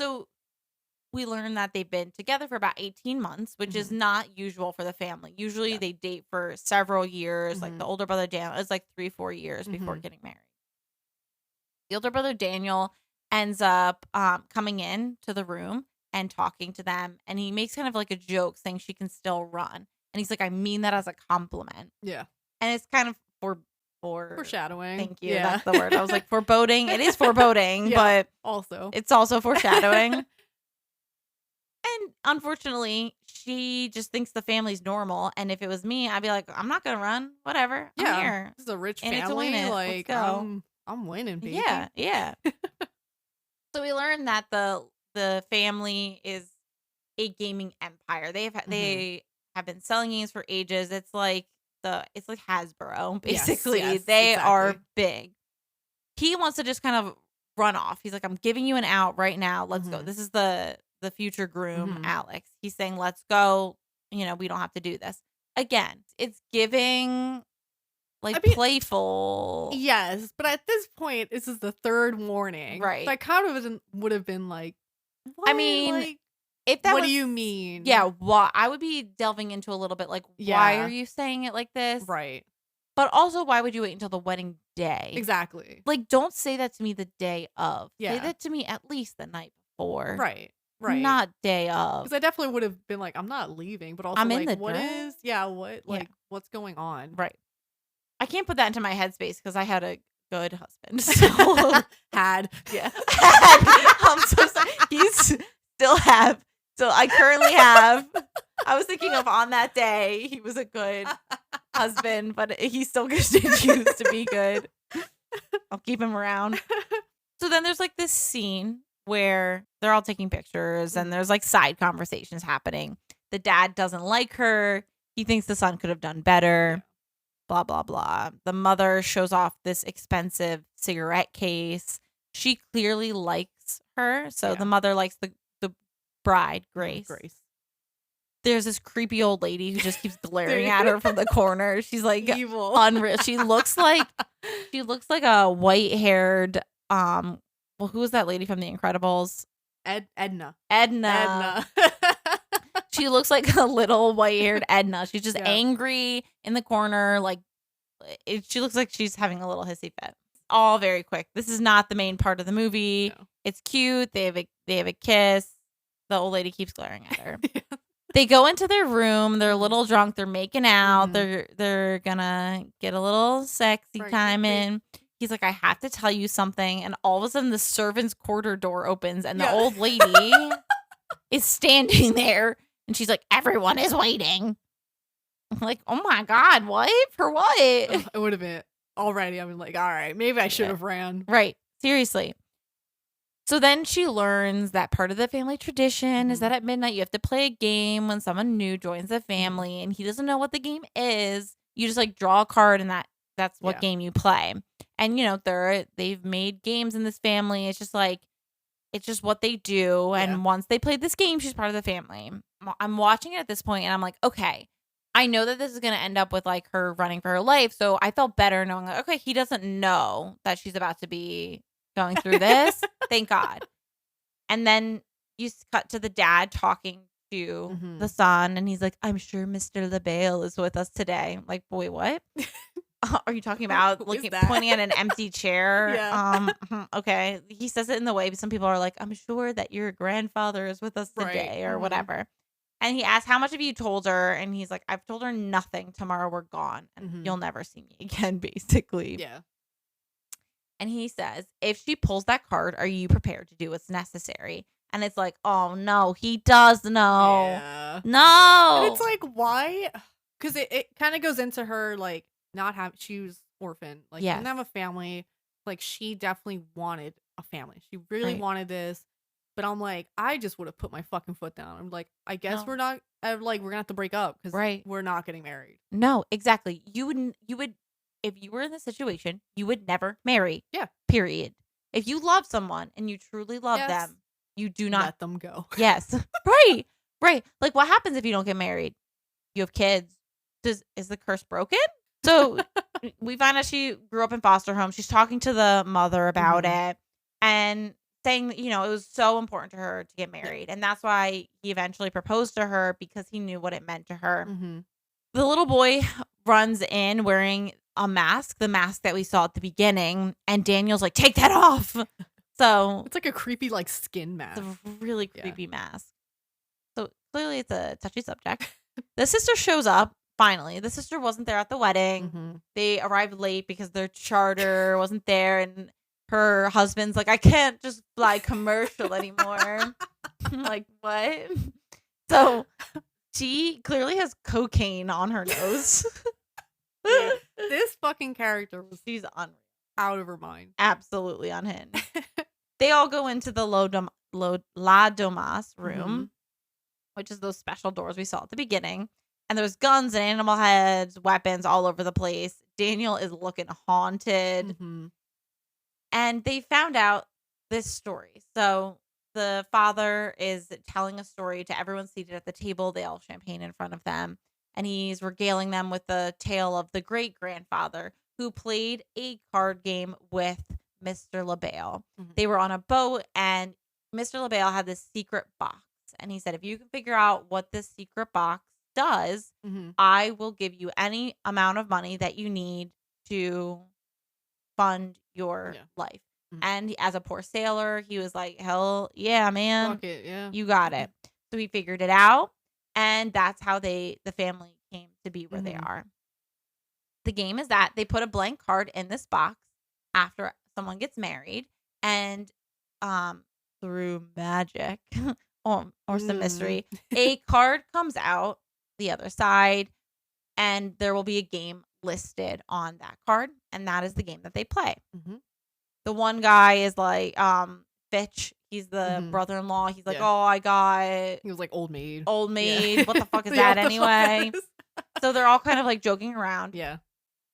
So we learn that they've been together for about 18 months, which is not usual for the family. Usually they date for several years. The older brother, Daniel, is 3-4 years before getting married. The older brother, Daniel, ends up coming in to the room and talking to them. And he makes kind of a joke saying she can still run. And he's like, I mean that as a compliment. Yeah. And it's kind of for foreshadowing. Thank you. Yeah. That's the word. I was like, foreboding. It is foreboding, but also it's also foreshadowing. And unfortunately, she just thinks the family's normal. And if it was me, I'd be like, I'm not gonna run. Whatever. I'm here. This is a rich family. Like, I'm winning, baby. Yeah. So we learned that the family is a gaming empire. They have been selling games for ages. It's like Hasbro, basically. Yes, they exactly. are big. He wants to just kind of run off. He's like, I'm giving you an out right now. Let's go. This is the future groom, Alex. He's saying, let's go. We don't have to do this. Again, it's giving playful. Yes, but at this point, this is the third warning. Right. So I kind of would have been like, what? I mean, if that what do you mean? Yeah, I would be delving into a little bit like, why are you saying it like this? Right. But also, why would you wait until the wedding day? Exactly. Like, don't say that to me the day of. Yeah. Say that to me at least the night before. Right. Not day of. Because I definitely would have been like, I'm not leaving, but also I'm like, in the what dress? is? Yeah, what? Like, what's going on? Right. I can't put that into my headspace because I had a good husband. So had. I'm so sorry. He's still have. So I currently have. I was thinking of on that day, he was a good husband, but he still continues to be good. I'll keep him around. So then there's like this scene where they're all taking pictures and there's like side conversations happening. The dad doesn't like her. He thinks the son could have done better. Blah, blah, blah. The mother shows off this expensive cigarette case. She clearly likes her. So the mother likes the bride, Grace. There's this creepy old lady who just keeps glaring at her from the corner. She's like evil, unreal. She looks like a white-haired who was that lady from The Incredibles? Edna. She looks like a little white-haired Edna. She's just angry in the corner. Like she looks like she's having a little hissy fit. All very quick. This is not the main part of the movie. No. It's cute. They have a kiss. The old lady keeps glaring at her. They go into their room. They're a little drunk. They're making out. They're gonna get a little sexy time in. He's like, I have to tell you something. And all of a sudden, the servant's quarter door opens, and the old lady is standing there. And she's like, everyone is waiting. I'm like, oh my God, what? For what? It would have been already. I'm like, all right, maybe I should have ran. Right. Seriously. So then she learns that part of the family tradition is that at midnight you have to play a game when someone new joins the family, and he doesn't know what the game is. You just like draw a card, and that's what game you play. And they've made games in this family. It's just what they do. And once they play this game, she's part of the family. I'm watching it at this point, and I'm like, okay, I know that this is going to end up with like her running for her life. So I felt better knowing like, okay, he doesn't know that she's about to be going through this. Thank God. And then you cut to the dad talking to the son, and he's like, I'm sure Mr. LaBelle is with us today. I'm like, boy, what? Are you talking about pointing at an empty chair? Okay. He says it in the way, but some people are like, I'm sure that your grandfather is with us today or whatever. And he asks, how much have you told her? And he's like, I've told her nothing. Tomorrow we're gone and you'll never see me again, basically. Yeah. And he says, if she pulls that card, are you prepared to do what's necessary? And it's like, oh no, he does know. Yeah. No. And it's like, why? Because it kind of goes into her like not have. She was orphaned. Like didn't have a family. Like she definitely wanted a family. She really wanted this. But I'm like, I just would have put my fucking foot down. I'm like, I guess we're not. Like we're gonna have to break up because we're not getting married. No, exactly. You would. If you were in this situation, you would never marry. Yeah. Period. If you love someone and you truly love them, you do not let them go. Yes. Right. Like what happens if you don't get married? You have kids. Is the curse broken? So we find out she grew up in foster home. She's talking to the mother about it and saying that, it was so important to her to get married. And that's why he eventually proposed to her because he knew what it meant to her. The little boy runs in wearing a mask, the mask that we saw at the beginning, and Daniel's like, take that off. So it's like a creepy like skin mask. It's a really creepy mask. So clearly it's a touchy subject. The sister shows up finally, the sister wasn't there at the wedding. They arrived late because their charter wasn't there, and her husband's like, I can't just fly commercial anymore. I'm like, what? So she clearly has cocaine on her nose. This fucking character was She's out of her mind. Absolutely unhinged. They all go into the La Domas room, which is those special doors we saw at the beginning. And there's guns and animal heads, weapons all over the place. Daniel is looking haunted. And they found out this story. So the father is telling a story to everyone seated at the table. They all have champagne in front of them. And he's regaling them with the tale of the great-grandfather who played a card game with Mr. LaBelle. They were on a boat, and Mr. LaBelle had this secret box. And he said, if you can figure out what this secret box does, I will give you any amount of money that you need to fund your life. And as a poor sailor, he was like, hell yeah, man. Fuck it, yeah. You got it. So he figured it out. And that's how the family came to be where they are. The game is that they put a blank card in this box after someone gets married. And through magic or some mystery, a card comes out the other side. And there will be a game listed on that card. And that is the game that they play. The one guy is like, Fitch. He's the brother-in-law. He's like, oh, I got... He was like, old maid. Old maid. Yeah. What the fuck is that anyway? So they're all kind of like joking around. Yeah.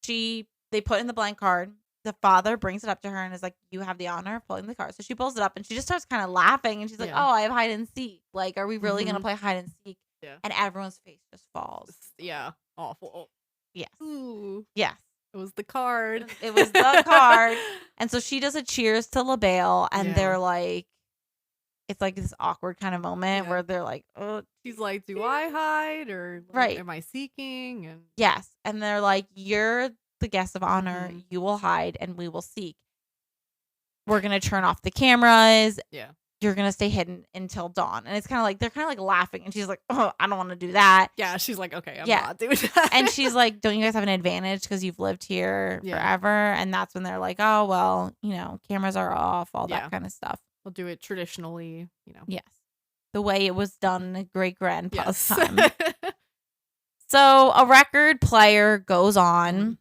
They put in the blank card. The father brings it up to her and is like, you have the honor of pulling the card. So she pulls it up and she just starts kind of laughing. And she's like, oh, I have hide and seek. Like, are we really going to play hide and seek? Yeah. And everyone's face just falls. Yeah. Awful. Yes. Ooh. Yes. It was the card. It was the card. And so she does a cheers to LaBelle. And they're like, it's like this awkward kind of moment where they're like, oh. She's like, do I hide or like, am I seeking? And yes. And they're like, you're the guest of honor. You will hide and we will seek. We're going to turn off the cameras. Yeah. You're going to stay hidden until dawn. And it's kind of like, they're kind of like laughing. And she's like, oh, I don't want to do that. Yeah. She's like, okay, I'm not doing that. And she's like, don't you guys have an advantage because you've lived here forever? And that's when they're like, oh, well, cameras are off, all that kind of stuff. We'll do it traditionally, Yes. The way it was done in great-grandpa's time. So a record player goes on.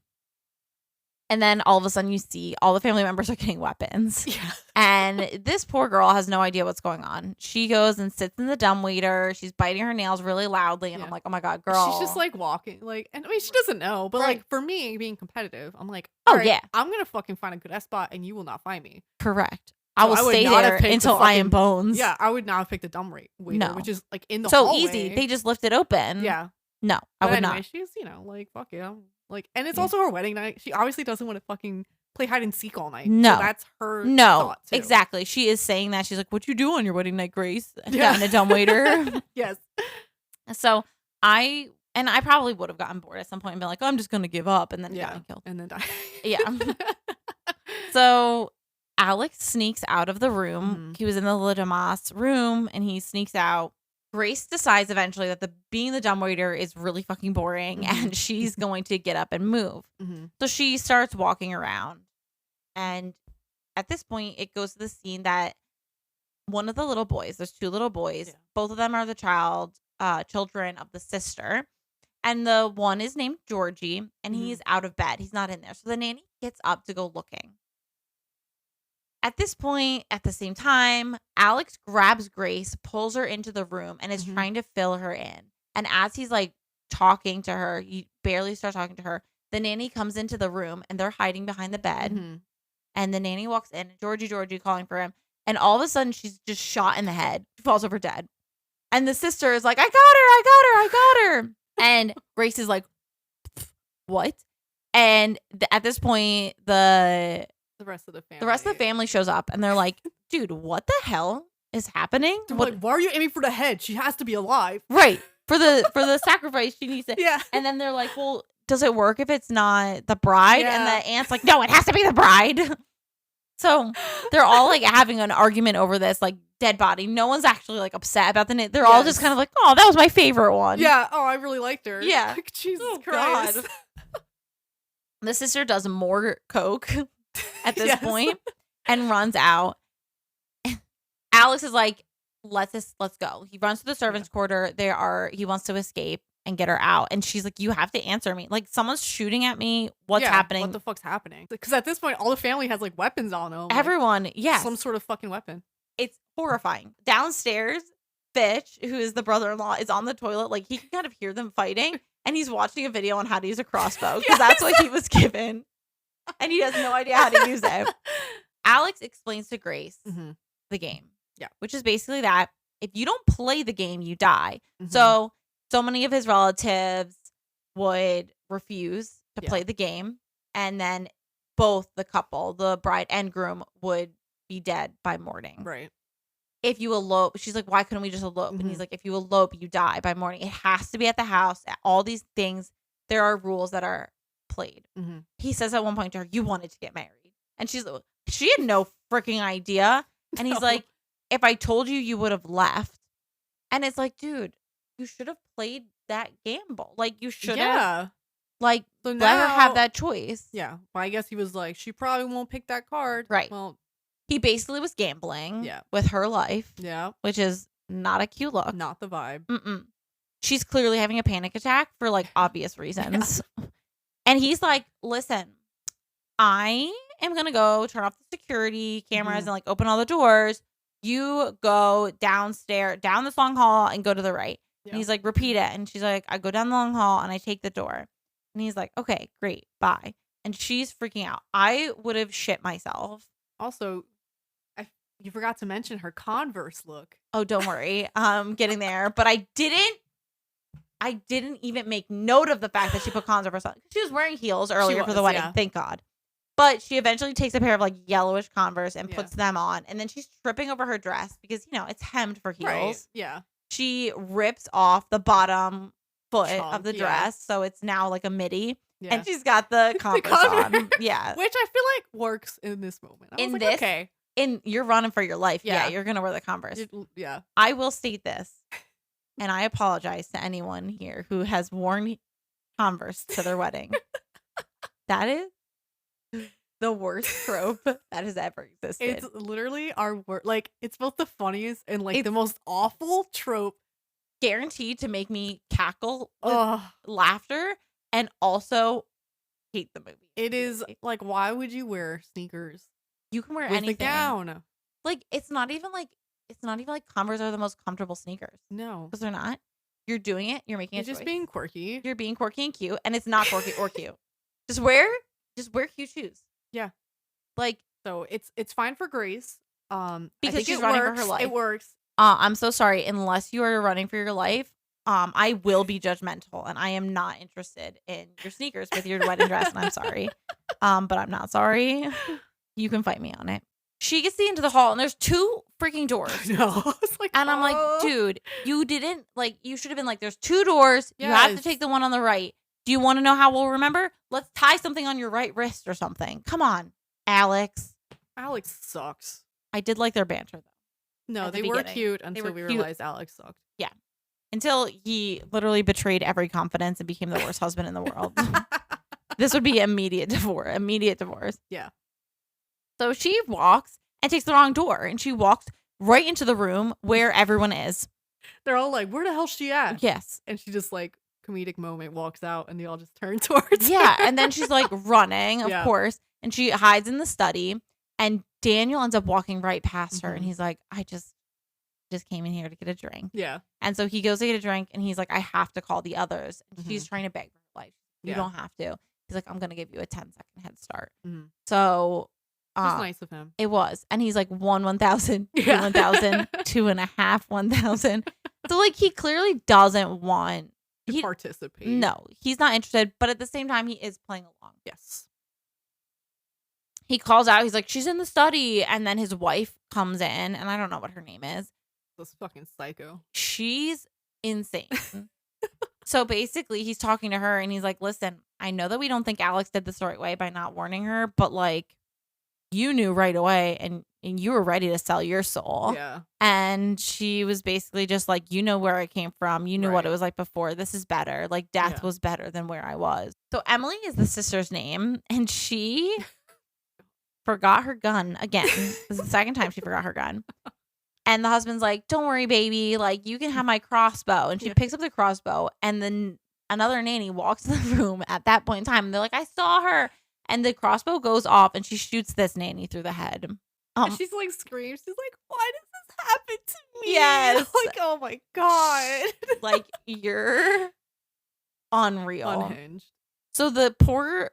And then all of a sudden you see all the family members are getting weapons. Yeah. And this poor girl has no idea what's going on. She goes and sits in the dumbwaiter. She's biting her nails really loudly. And I'm like, oh my God, girl. She's just like walking. And I mean, she doesn't know. But like for me being competitive, I'm like, all right, I'm going to fucking find a good S spot and you will not find me. Correct. I will stay there until I am bones. Yeah, I would not have picked the dumb waiter, which is like in the so hallway. Easy. They just lift it open. Yeah. No, I would not. She's, like, fuck it. Like, and it's also her wedding night. She obviously doesn't want to fucking play hide and seek all night. No. So that's her thought too. Exactly. She is saying that. She's like, what you do on your wedding night, Grace? Yeah. In a dumbwaiter. Yes. So I probably would have gotten bored at some point and been like, oh, I'm just going to give up. And then gotten killed. And then die. Yeah. So Alex sneaks out of the room. He was in the Le Damas room and he sneaks out. Grace decides eventually that being the dumbwaiter is really fucking boring and she's going to get up and move. So she starts walking around. And at this point, it goes to the scene that one of the little boys, there's two little boys, both of them are the children of the sister. And the one is named Georgie and he's out of bed. He's not in there. So the nanny gets up to go looking. At this point, at the same time, Alex grabs Grace, pulls her into the room, and is trying to fill her in. And as he's like talking to her, he barely starts talking to her. The nanny comes into the room, and they're hiding behind the bed. And the nanny walks in, Georgie, calling for him. And all of a sudden, she's just shot in the head. She falls over dead. And the sister is like, I got her. And Grace is like, what? And at this point, the rest of the family shows up and they're like, dude, what the hell is happening? Like, why are you aiming for the head? She has to be alive. Right. For the sacrifice, she needs it. Yeah. And then they're like, well, does it work if it's not the bride? And the aunt's like, no, it has to be the bride. So they're all like having an argument over this like dead body. No one's actually like upset about the name. They're all just kind of like, oh, that was my favorite one. Yeah. Oh, I really liked her. Yeah. Like, Jesus Christ. God. The sister does more coke at this point and runs out. Alex is like, let's go. He runs to the servants' quarter. He wants to escape and get her out. And she's like, you have to answer me. Like, someone's shooting at me. What's happening? What the fuck's happening? Because at this point, all the family has like weapons on them. Everyone, like, yes. Some sort of fucking weapon. It's horrifying. Downstairs, Fitch, who is the brother-in-law, is on the toilet. Like, he can kind of hear them fighting. And he's watching a video on how to use a crossbow. Because that's what he was given. And he has no idea how to use it. Alex explains to Grace the game. Yeah. Which is basically that if you don't play the game, you die. So many of his relatives would refuse to play the game. And then both the couple, the bride and groom, would be dead by morning. Right. If you elope, she's like, why couldn't we just elope? And he's like, if you elope, you die by morning. It has to be at the house. All these things, there are rules that are played. He says at one point to her, you wanted to get married. And she had no freaking idea. And he's like, if I told you, you would have left. And it's like, dude, you should have played that gamble. Like, you should have. Like, so let her have that choice. Yeah. Well, I guess he was like, she probably won't pick that card. Right. Well, he basically was gambling with her life. Yeah. Which is not a cute look. Not the vibe. She's clearly having a panic attack for, like, obvious reasons. And he's like, listen, I am going to go turn off the security cameras and, like, open all the doors. You go downstairs, down this long hall and go to the right. And he's like, repeat it. And she's like, I go down the long hall and I take the door. And he's like, okay, great, bye. And she's freaking out. I would have shit myself. Also, you forgot to mention her Converse look. Oh, don't worry. Getting there. But I didn't even make note of the fact that she put Converse on. She was wearing heels earlier for the wedding. Thank God. But she eventually takes a pair of like yellowish Converse and puts them on. And then she's tripping over her dress because, you know, it's hemmed for heels. Right. Yeah. She rips off the bottom foot of the dress. So it's now like a midi. Yeah. And she's got the Converse on. Yeah. Which I feel like works in this moment. I was like, okay. You're running for your life. Yeah. You're going to wear the Converse. Yeah. I will state this. And I apologize to anyone here who has worn Converse to their wedding. That is the worst trope that has ever existed. It's literally our worst. Like, it's both the funniest and like the most awful trope. Guaranteed to make me cackle with laughter and also hate the movie. It is like, why would you wear sneakers? You can wear with anything. A gown. Like, it's not even like Converse are the most comfortable sneakers. No. Because they're not. You're doing it. You're making it. You're just being quirky. You're being quirky and cute. And it's not quirky or cute. Just wear cute shoes. Yeah. Like, so it's fine for Grace. Because she's running for her life. It works. I'm so sorry. Unless you are running for your life, I will be judgmental and I am not interested in your sneakers with your wedding dress. And I'm sorry. But I'm not sorry. You can fight me on it. She gets into the hall and there's 2 freaking doors. No. I'm like, dude, you didn't you should have been like, there's 2 doors. Yes. You have to take the one on the right. Do you want to know how we'll remember? Let's tie something on your right wrist or something. Come on, Alex. Alex sucks. I did like their banter though. No, they were cute until we realized Alex sucked. Yeah. Until he literally betrayed every confidence and became the worst husband in the world. This would be immediate divorce. Yeah. So she walks and takes the wrong door and she walks right into the room where everyone is. They're all like, where the hell's she at? Yes. And she just like comedic moment walks out and they all just turn towards her. Yeah. And then she's like running, of course. And she hides in the study and Daniel ends up walking right past her and he's like, I just came in here to get a drink. Yeah. And so he goes to get a drink and he's like, I have to call the others. And she's trying to beg for her life. You don't have to. He's like, I'm going to give you a 10-second head start. So it was nice of him. It was. And he's like 1,000, 1,000, 2.5, 1,000. So like he clearly doesn't want to participate. No, he's not interested. But at the same time, he is playing along. Yes. He calls out. He's like, she's in the study. And then his wife comes in. And I don't know what her name is. This fucking psycho. She's insane. So basically, he's talking to her and he's like, listen, I know that we don't think Alex did this the right way by not warning her. But like, you knew right away and you were ready to sell your soul. Yeah. And she was basically just like, you know where I came from. You knew what it was like before. This is better. Like, death was better than where I was. So Emily is the sister's name, and she forgot her gun again. This is the second time she forgot her gun. And the husband's like, don't worry, baby. Like, you can have my crossbow. And she picks up the crossbow, and then another nanny walks in the room at that point in time. And they're like, I saw her. And the crossbow goes off, and she shoots this nanny through the head. And she's like screams. She's like, why does this happen to me? Yes. Like, oh my God. Like, you're unreal. Unhinged. So the poor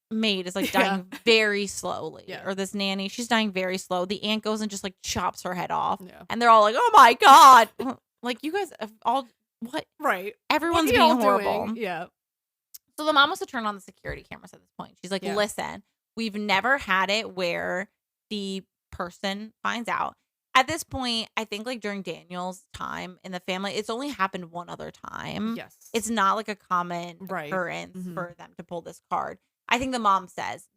maid is like dying very slowly. Yeah. Or this nanny, she's dying very slow. The aunt goes and just like chops her head off. Yeah. And they're all like, oh my God. Like, you guys have all, what? Right. Everyone's what being horrible. Doing? Yeah. So the mom wants to turn on the security cameras at this point. She's like, listen, we've never had it where the person finds out. At this point, I think like during Daniel's time in the family, it's only happened one other time. Yes. It's not like a common occurrence for them to pull this card. I think the mom says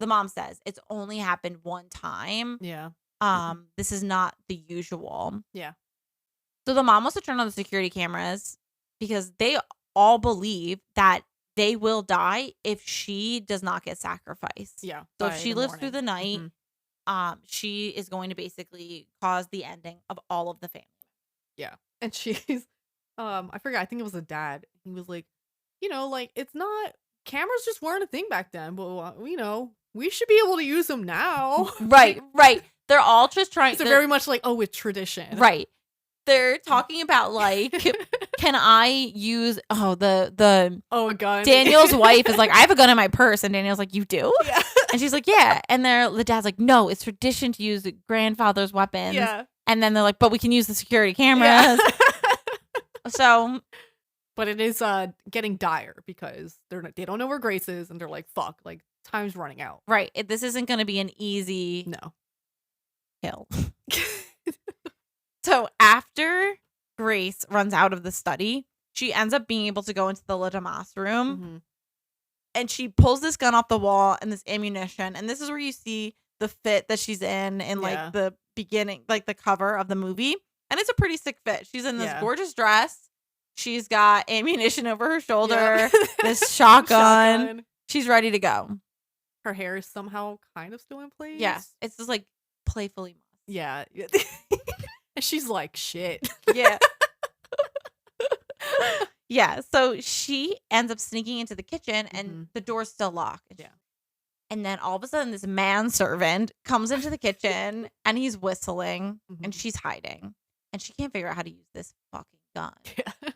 it's only happened one time. Yeah. This is not the usual. Yeah. So the mom wants to turn on the security cameras because they all believe that they will die if she does not get sacrificed. Yeah. So if she lives through the night, she is going to basically cause the ending of all of the family. Yeah. And she's, I forgot, I think it was a dad. He was like, you know, like, it's not, cameras just weren't a thing back then, but, you know, we should be able to use them now. Right. They're all just trying. They're very much like, oh, it's tradition. Right. They're talking about like, can I use a gun? Daniel's wife is like, I have a gun in my purse, and Daniel's like, you do? Yeah. And she's like, yeah. And the dad's like, no, it's tradition to use grandfather's weapons. Yeah. And then they're like, but we can use the security cameras. So, but it is getting dire because they don't know where Grace is, and they're like, fuck, like time's running out. Right. This isn't going to be an easy kill. So after Grace runs out of the study, she ends up being able to go into the Latamas room, and she pulls this gun off the wall and this ammunition. And this is where you see the fit that she's in like the beginning, like the cover of the movie. And it's a pretty sick fit. She's in this gorgeous dress. She's got ammunition over her shoulder, this shotgun. She's ready to go. Her hair is somehow kind of still in place. Yes. It's just like playfully. Yeah. And she's like, shit. Yeah. Yeah. So she ends up sneaking into the kitchen, and the door's still locked. Yeah. And then all of a sudden, this manservant comes into the kitchen, and he's whistling, and she's hiding. And she can't figure out how to use this fucking gun. Yeah.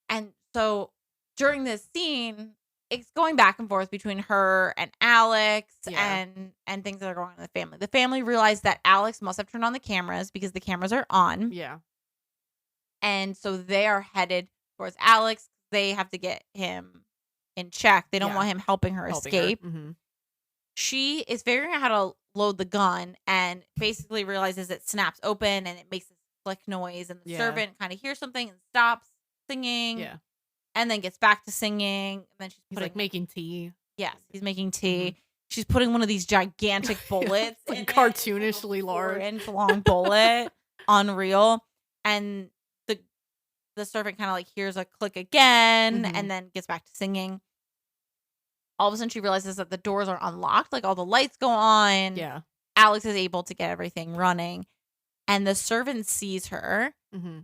And so during this scene, it's going back and forth between her and Alex and things that are going on in the family. The family realized that Alex must have turned on the cameras because the cameras are on. Yeah. And so they are headed towards Alex. They have to get him in check. They don't want him helping her escape. She is figuring out how to load the gun and basically realizes it snaps open and it makes this click noise. And the servant kind of hears something and stops singing. Yeah. And then gets back to singing. And then she's like making tea. Yes, he's making tea. She's putting one of these gigantic bullets, like cartoonishly large, 4-inch long bullet, unreal. And the servant kind of like hears a click again, and then gets back to singing. All of a sudden, she realizes that the doors are unlocked, like all the lights go on. Yeah, Alex is able to get everything running, and the servant sees her,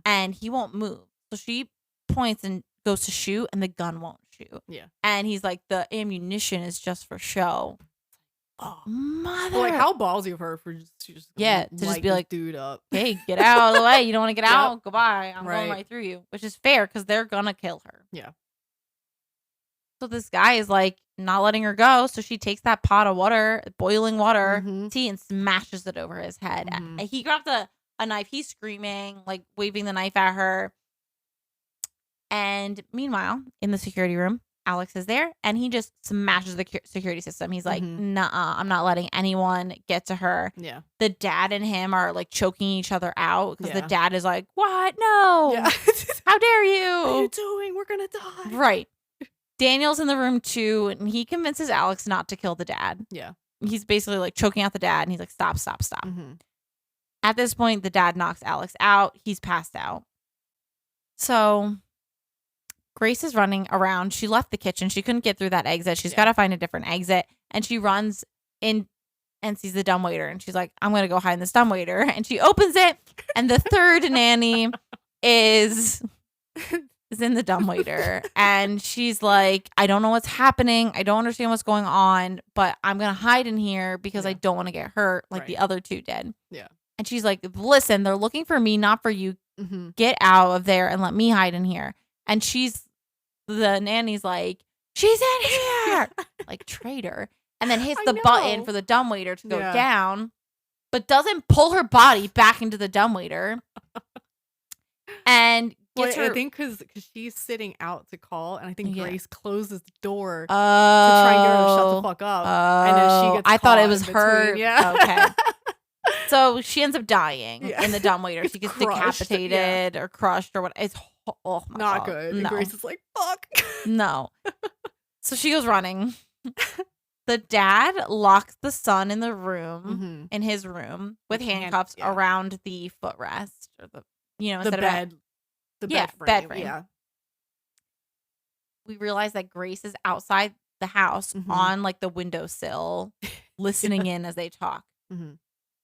and he won't move. So she points and goes to shoot, and the gun won't shoot. Yeah. And he's like, the ammunition is just for show. Oh, mother. Well, like, how ballsy of her for just to just be like, dude up. Hey, get out of the way. You don't want to get out? Goodbye. I'm going right through you. Which is fair because they're going to kill her. Yeah. So this guy is like not letting her go. So she takes that pot of water, boiling water, tea, and smashes it over his head. He grabbed a knife. He's screaming, like waving the knife at her. And meanwhile, in the security room, Alex is there, and he just smashes the security system. He's like, "Nuh-uh, I'm not letting anyone get to her." Yeah. The dad and him are like choking each other out because the dad is like, "What? No! Yeah. How dare you? What are you doing? We're gonna die." Right. Daniel's in the room too, and he convinces Alex not to kill the dad. Yeah. he's basically like choking out the dad, and he's like, stop. Mm-hmm. At this point, the dad knocks Alex out. He's passed out. So Grace is running around. She left the kitchen. She couldn't get through that exit. She's got to find a different exit. And she runs in and sees the dumbwaiter. And she's like, I'm going to go hide in this dumbwaiter. And she opens it. And the third nanny is in the dumbwaiter. And she's like, I don't know what's happening. I don't understand what's going on. But I'm going to hide in here because I don't want to get hurt like the other two did. Yeah. And she's like, listen, they're looking for me, not for you. Mm-hmm. Get out of there and let me hide in here. And the nanny's like, she's in here, like traitor. And then hits the button for the dumbwaiter to go down, but doesn't pull her body back into the dumbwaiter. And gets her. I think because she's sitting out to call, and I think Grace closes the door to try and get her to shut the fuck up. And then she gets I thought it was her. Yeah. Okay. So she ends up dying in the dumbwaiter. She gets decapitated or crushed or what. It's not good. No. And Grace is like, fuck. No. So she goes running. The dad locks the son in the room, in his room, with handcuffs around the footrest or the bed. The bed frame. Yeah. We realize that Grace is outside the house on like the windowsill, listening in as they talk. Mm-hmm.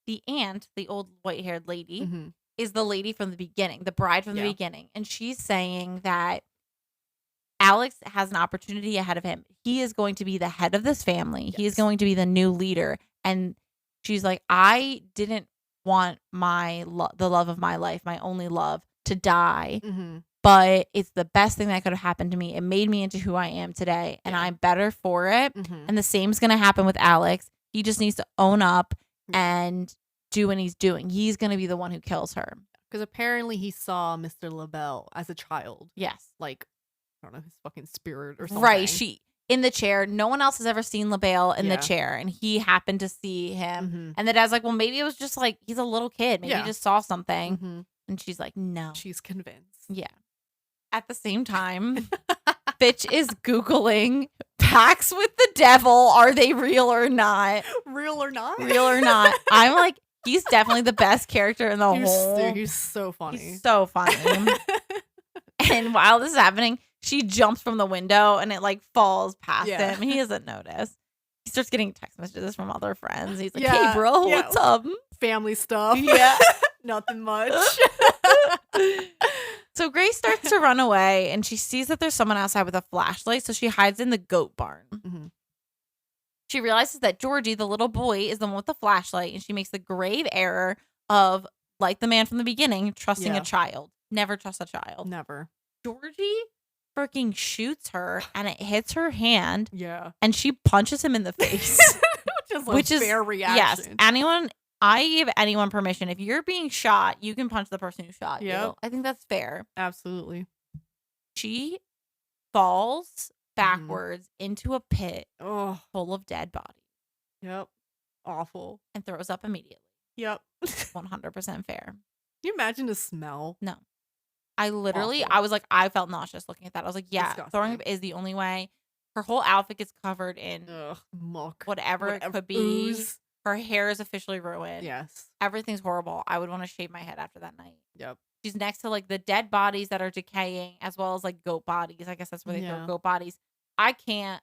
The aunt, the old white-haired lady, is the lady from the beginning, the bride from the beginning. And she's saying that Alex has an opportunity ahead of him. He is going to be the head of this family. Yes. He is going to be the new leader. And she's like, I didn't want the love of my life, my only love, to die. Mm-hmm. But it's the best thing that could have happened to me. It made me into who I am today. And I'm better for it. Mm-hmm. And the same's going to happen with Alex. He just needs to own up and do what he's doing. He's going to be the one who kills her. Because apparently he saw Mr. LaBelle as a child. Yes. Like, I don't know, his fucking spirit or something. Right. She in the chair. No one else has ever seen LaBelle in the chair. And he happened to see him. Mm-hmm. And the dad's like, well, maybe it was just like, he's a little kid. Maybe he just saw something. Mm-hmm. And she's like, no. She's convinced. Yeah. At the same time, Fitch is Googling pacts with the devil. Are they real or not? Real or not? Real or not. I'm like, he's definitely the best character in the whole. Dude, he's so funny. He's so funny. And while this is happening, she jumps from the window and it like falls past him. He doesn't notice. He starts getting text messages from other friends. He's like, hey, bro, what's up? Family stuff. Yeah. Nothing much. So Grace starts to run away and she sees that there's someone outside with a flashlight. So she hides in the goat barn. Mm-hmm. She realizes that Georgie, the little boy, is the one with the flashlight. And she makes the grave error of, like the man from the beginning, trusting a child. Never trust a child. Never. Georgie freaking shoots her and it hits her hand. Yeah. And she punches him in the face. Which is a fair reaction. Yes. I give anyone permission. If you're being shot, you can punch the person who shot you. I think that's fair. Absolutely. She falls backwards into a pit full of dead bodies. Yep. Awful. And throws up immediately. Yep. 100% fair. Can you imagine the smell? No. I was like, I felt nauseous looking at that. I was like, yeah, disgusting. Throwing up is the only way. Her whole outfit gets covered in muck. Whatever it could be. Ooze. Her hair is officially ruined. Yes. Everything's horrible. I would want to shave my head after that night. Yep. She's next to like the dead bodies that are decaying as well as like goat bodies. I guess that's where they throw goat bodies. I can't.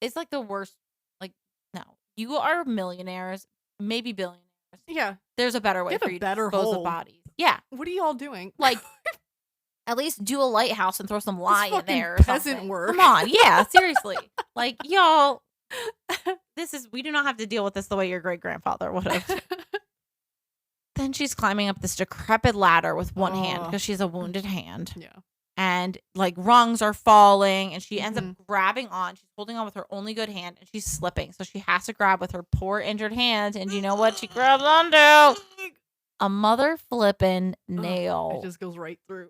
It's like the worst. Like, no. You are millionaires, maybe billionaires. Yeah. There's a better way for you to dispose of bodies. Yeah. What are you all doing? Like, at least do a lighthouse and throw some lye in there. Or peasant something. Work. Come on. Yeah. Seriously. Like, y'all. We do not have to deal with this the way your great grandfather would have. Then she's climbing up this decrepit ladder with one hand because she has a wounded hand. Yeah. And like rungs are falling and she ends up grabbing on. She's holding on with her only good hand and she's slipping. So she has to grab with her poor injured hand. And you know what she grabs onto? A mother flippin' nail. It just goes right through.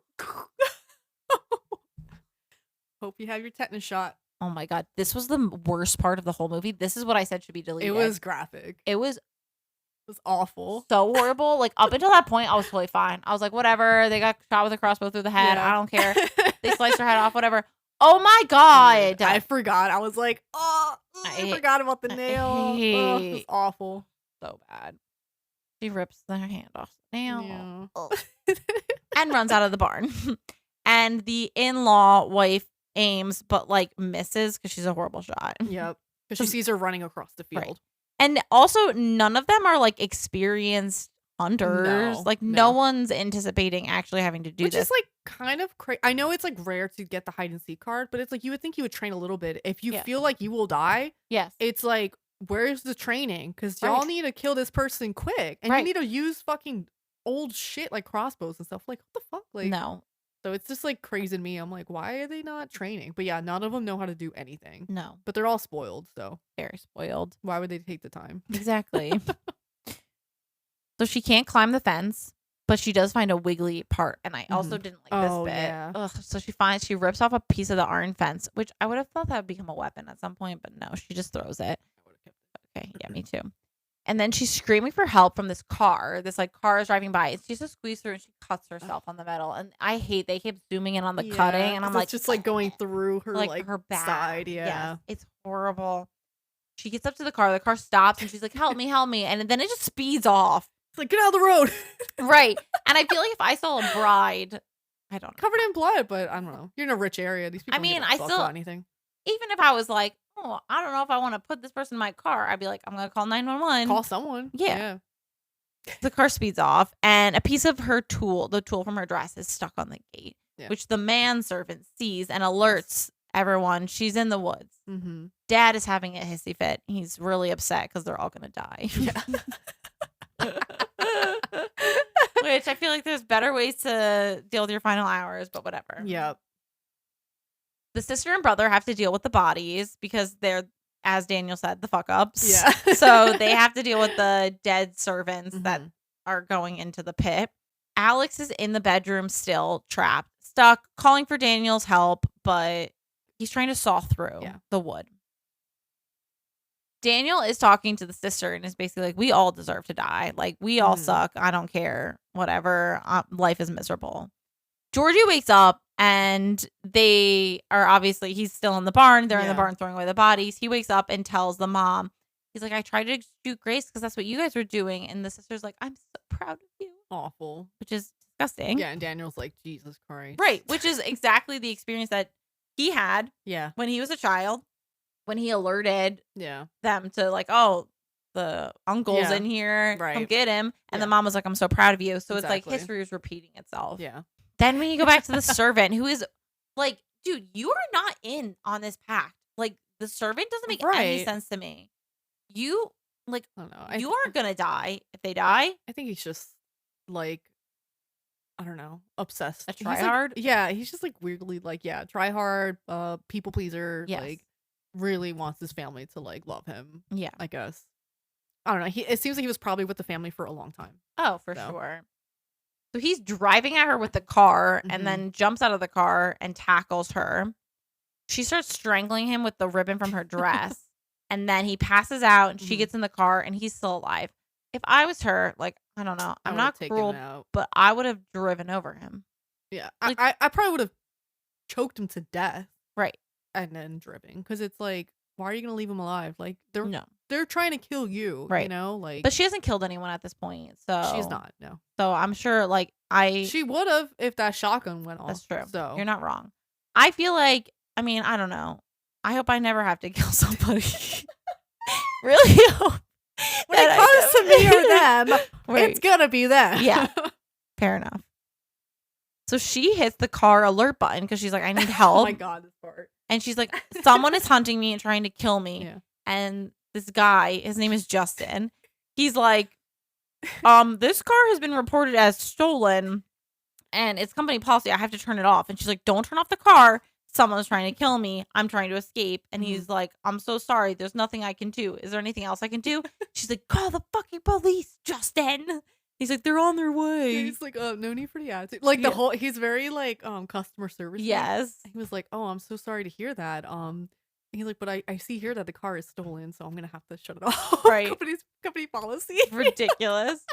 Hope you have your tetanus shot. Oh my God. This was the worst part of the whole movie. This is what I said should be deleted. It was graphic. It was awful. So horrible. Like up until that point, I was totally fine. I was like, whatever. They got shot with a crossbow through the head. I don't care. They sliced her head off, whatever. Oh my God. I forgot. I was like, oh, I forgot about the nail. Oh, it was awful. So bad. She rips their hand off the nail. Yeah. And runs out of the barn. And the in-law wife aims, but like misses because she's a horrible shot. Yep. Because she sees her running across the field. Right. And also, none of them are like experienced hunters. No one's anticipating actually having to do this. Which is like kind of crazy. I know it's like rare to get the hide and seek card, but it's like you would think you would train a little bit. If you feel like you will die, yes, it's like, where's the training? Because y'all need to kill this person quick. And you need to use fucking old shit like crossbows and stuff. Like, what the fuck? Like, no. So it's just like crazy to me. I'm like, why are they not training? But yeah, none of them know how to do anything. No. But they're all spoiled, so. Very spoiled. Why would they take the time? Exactly. So she can't climb the fence, but she does find a wiggly part. And I also didn't like this bit. Yeah. Ugh, so she rips off a piece of the iron fence, which I would have thought that would become a weapon at some point, but no, she just throws it. Okay, yeah, me too. And then she's screaming for help from this car. This like car is driving by. It's just a squeeze through and she cuts herself on the metal. And I hate they keep zooming in on the cutting. And I'm like, just like going through her like her back side. Yeah. Yes, it's horrible. She gets up to the car stops and she's like, help me. And then it just speeds off. It's like, get out of the road. Right. And I feel like if I saw a bride, I don't know. Covered in blood, but I don't know. You're in a rich area. These people don't anything. Even if I was like, oh, I don't know if I want to put this person in my car, I'd be like, I'm going to call 911. Call someone. Yeah. The car speeds off and a piece of her tool, the tool from her dress, is stuck on the gate, which the manservant sees and alerts everyone she's in the woods. Mm-hmm. Dad is having a hissy fit. He's really upset because they're all going to die. Yeah. Which I feel like there's better ways to deal with your final hours, but whatever. Yep. The sister and brother have to deal with the bodies because they're, as Daniel said, the fuck ups. Yeah. So they have to deal with the dead servants that are going into the pit. Alex is in the bedroom still, trapped, stuck, calling for Daniel's help, but he's trying to saw through the wood. Daniel is talking to the sister and is basically like, we all deserve to die. Like, we all suck. I don't care. Whatever. Life is miserable. Georgie wakes up and they are obviously, he's still in the barn. They're in the barn throwing away the bodies. He wakes up and tells the mom, he's like, I tried to shoot Grace because that's what you guys were doing. And the sister's like, I'm so proud of you. Awful. Which is disgusting. Yeah. And Daniel's like, Jesus Christ. Right. Which is exactly the experience that he had when he was a child. When he alerted them to like, oh, the uncle's in here, come get him. And the mom was like, I'm so proud of you. So it's like history is repeating itself. Yeah. Then when you go back to the servant who is like, dude, you are not in on this pact. Like the servant doesn't make any sense to me. You like, I don't know. You aren't going to die if they die. I think he's just like, I don't know, obsessed. A tryhard? Like, he's just like weirdly like, try hard, people pleaser, like really wants his family to like love him. Yeah. I guess. I don't know. It seems like he was probably with the family for a long time. Oh, for sure. So he's driving at her with the car and then jumps out of the car and tackles her. She starts strangling him with the ribbon from her dress. And then he passes out and she gets in the car and he's still alive. If I was her, like, I don't know. I'm not cruel, but I would have driven over him. Yeah. Like, I probably would have choked him to death. Right. And then driven. Because it's like, why are you going to leave him alive? Like, they're trying to kill you. Right. You know? Like, but she hasn't killed anyone at this point. So she's not. No. So I'm sure, like, she would have if that shotgun went off. That's true. So you're not wrong. I feel like, I mean, I don't know. I hope I never have to kill somebody. Really hope. When it comes to me or them, it's gonna be them. Yeah. Fair enough. So she hits the car alert button because she's like, I need help. Oh my God, this part. And she's like, someone is hunting me and trying to kill me. Yeah. And this guy, his name is Justin. He's like, this car has been reported as stolen and it's company policy. I have to turn it off. And she's like, don't turn off the car. Someone's trying to kill me. I'm trying to escape. And he's like, I'm so sorry. There's nothing I can do. Is there anything else I can do? She's like, call the fucking police, Justin. He's like, they're on their way. Yeah, he's like, oh, no need for the attitude. Like the whole, he's very like customer service. Yes. He was like, oh, I'm so sorry to hear that. He's like, but I see here that the car is stolen, so I'm gonna have to shut it off. Right. Company policy. Ridiculous.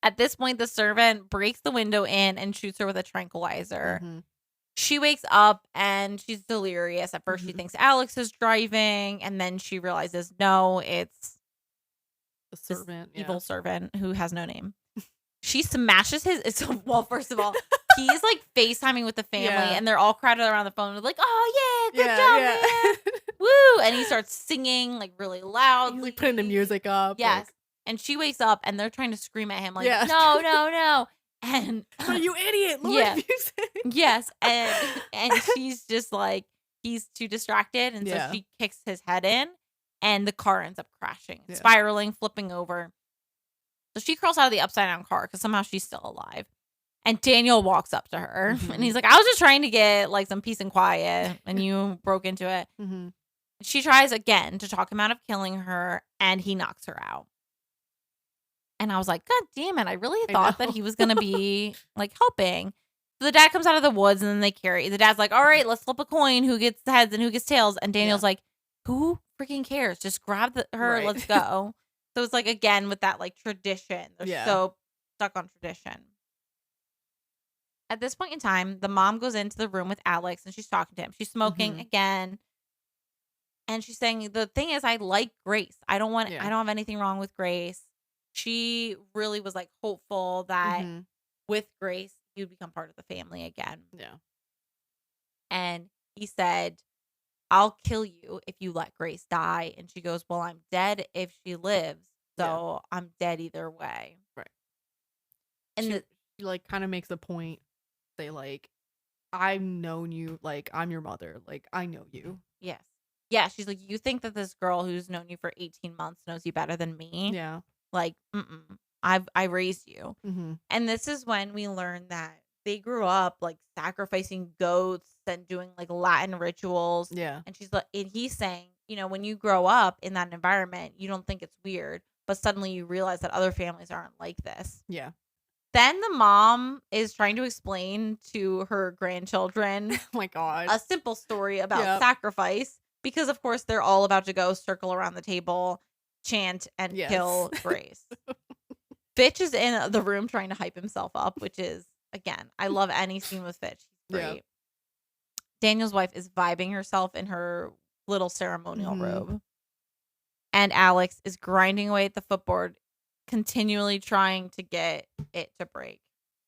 At this point, the servant breaks the window in and shoots her with a tranquilizer. She wakes up and she's delirious. At first, she thinks Alex is driving, and then she realizes, no, it's The servant. evil servant who has no name. She smashes his. Well, first of all, he's like FaceTiming with the family, and they're all crowded around the phone. Like, oh yeah, good job, man, woo! And he starts singing like really loud. He's like putting the music up. Yes, like, and she wakes up, and they're trying to scream at him like, no, no, no. And but you idiot, lower music. Yes, and she's just like, he's too distracted, and so she kicks his head in, and the car ends up crashing, spiraling, flipping over. So she crawls out of the upside down car because somehow she's still alive. And Daniel walks up to her, and he's like, I was just trying to get like some peace and quiet, and you broke into it. She tries again to talk him out of killing her, and he knocks her out. And I was like, God damn it. I really thought that he was going to be like helping. So the dad comes out of the woods, and then they carry. The dad's like, all right, let's flip a coin. Who gets the heads and who gets tails? And Daniel's like, who freaking cares? Just grab her. Let's go. So it's like, again, with that like tradition. They're so stuck on tradition. At this point in time, the mom goes into the room with Alex, and she's talking to him. She's smoking again. And she's saying, the thing is, I like Grace. I don't have anything wrong with Grace. She really was like hopeful that with Grace, you'd become part of the family again. Yeah. And he said, I'll kill you if you let Grace die. And she goes, well, I'm dead if she lives. So I'm dead either way. Right. And she like kind of makes a point. Say like, I've known you. Like, I'm your mother. Like, I know you. Yes. Yeah. She's like, you think that this girl who's known you for 18 months knows you better than me? Yeah. Like, I raised you. And this is when we learn that they grew up like sacrificing goats and doing like Latin rituals. Yeah. And she's like, and he's saying, you know, when you grow up in that environment, you don't think it's weird, but suddenly you realize that other families aren't like this. Yeah. Then the mom is trying to explain to her grandchildren, oh my God, a simple story about sacrifice, because of course they're all about to go circle around the table, chant, and kill Grace. Fitch is in the room trying to hype himself up, which is, again, I love any scene with Fitch. He's great. Daniel's wife is vibing herself in her little ceremonial robe. And Alex is grinding away at the footboard, continually trying to get it to break.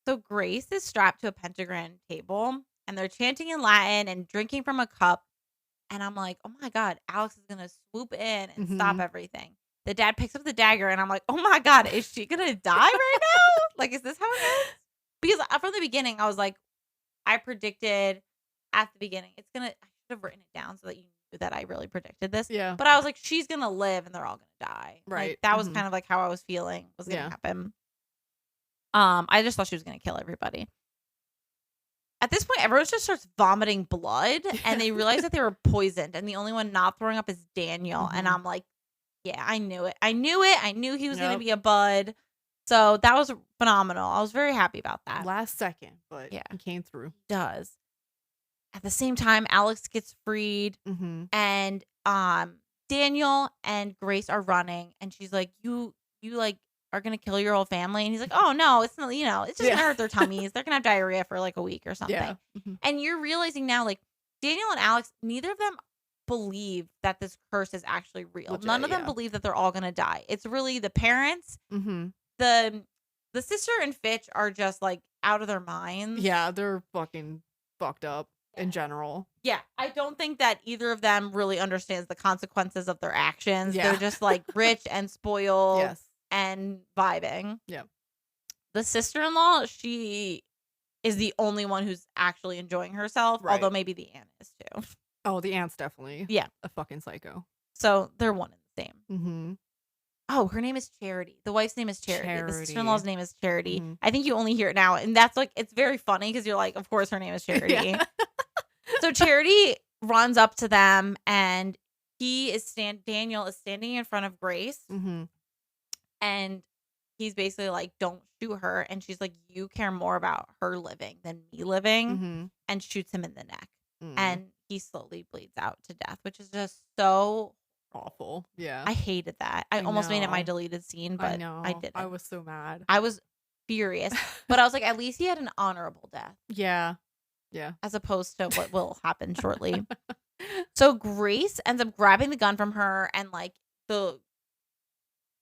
So Grace is strapped to a pentagram table, and they're chanting in Latin and drinking from a cup. And I'm like, oh my God, Alex is going to swoop in and stop everything. The dad picks up the dagger, and I'm like, oh my God, is she going to die right now? Like, is this how it goes? Because from the beginning, I was like, I predicted at the beginning, I should have written it down so that you knew that I really predicted this. Yeah. But I was like, she's going to live and they're all going to die. Right. Like, that was kind of like how I was feeling was going to happen. I just thought she was going to kill everybody. At this point, everyone just starts vomiting blood, and they realize that they were poisoned, and the only one not throwing up is Daniel. And I'm like, yeah, I knew it. I knew he was going to be a bud. So that was phenomenal. I was very happy about that. Last second, but he came through. He does. At the same time, Alex gets freed, and Daniel and Grace are running, and she's like, you like are gonna kill your whole family? And he's like, oh no, it's not, it's just gonna hurt their tummies. They're gonna have diarrhea for like a week or something. Yeah. And you're realizing now, like, Daniel and Alex, neither of them believe that this curse is actually real. Legit, none of them believe that they're all gonna die. It's really the parents, the sister and Fitch are just like out of their minds. Yeah, they're fucking fucked up in general. Yeah, I don't think that either of them really understands the consequences of their actions. They're just like rich and spoiled and vibing. Yeah. The sister-in-law, she is the only one who's actually enjoying herself, although maybe the aunt is too. Oh, the aunt's definitely a fucking psycho. So they're one and the same. Oh, her name is Charity. The wife's name is Charity. The sister-in-law's name is Charity. I think you only hear it now, and that's like, it's very funny because you're like, of course her name is Charity. So Charity runs up to them, and Daniel is standing in front of Grace, and he's basically like, don't shoot her. And she's like, you care more about her living than me living, and shoots him in the neck. And he slowly bleeds out to death, which is just so awful. Yeah. I hated that. I almost made it my deleted scene, but I didn't. I was so mad. I was furious. But I was like, at least he had an honorable death. Yeah. Yeah. As opposed to what will happen shortly. So Grace ends up grabbing the gun from her, and like the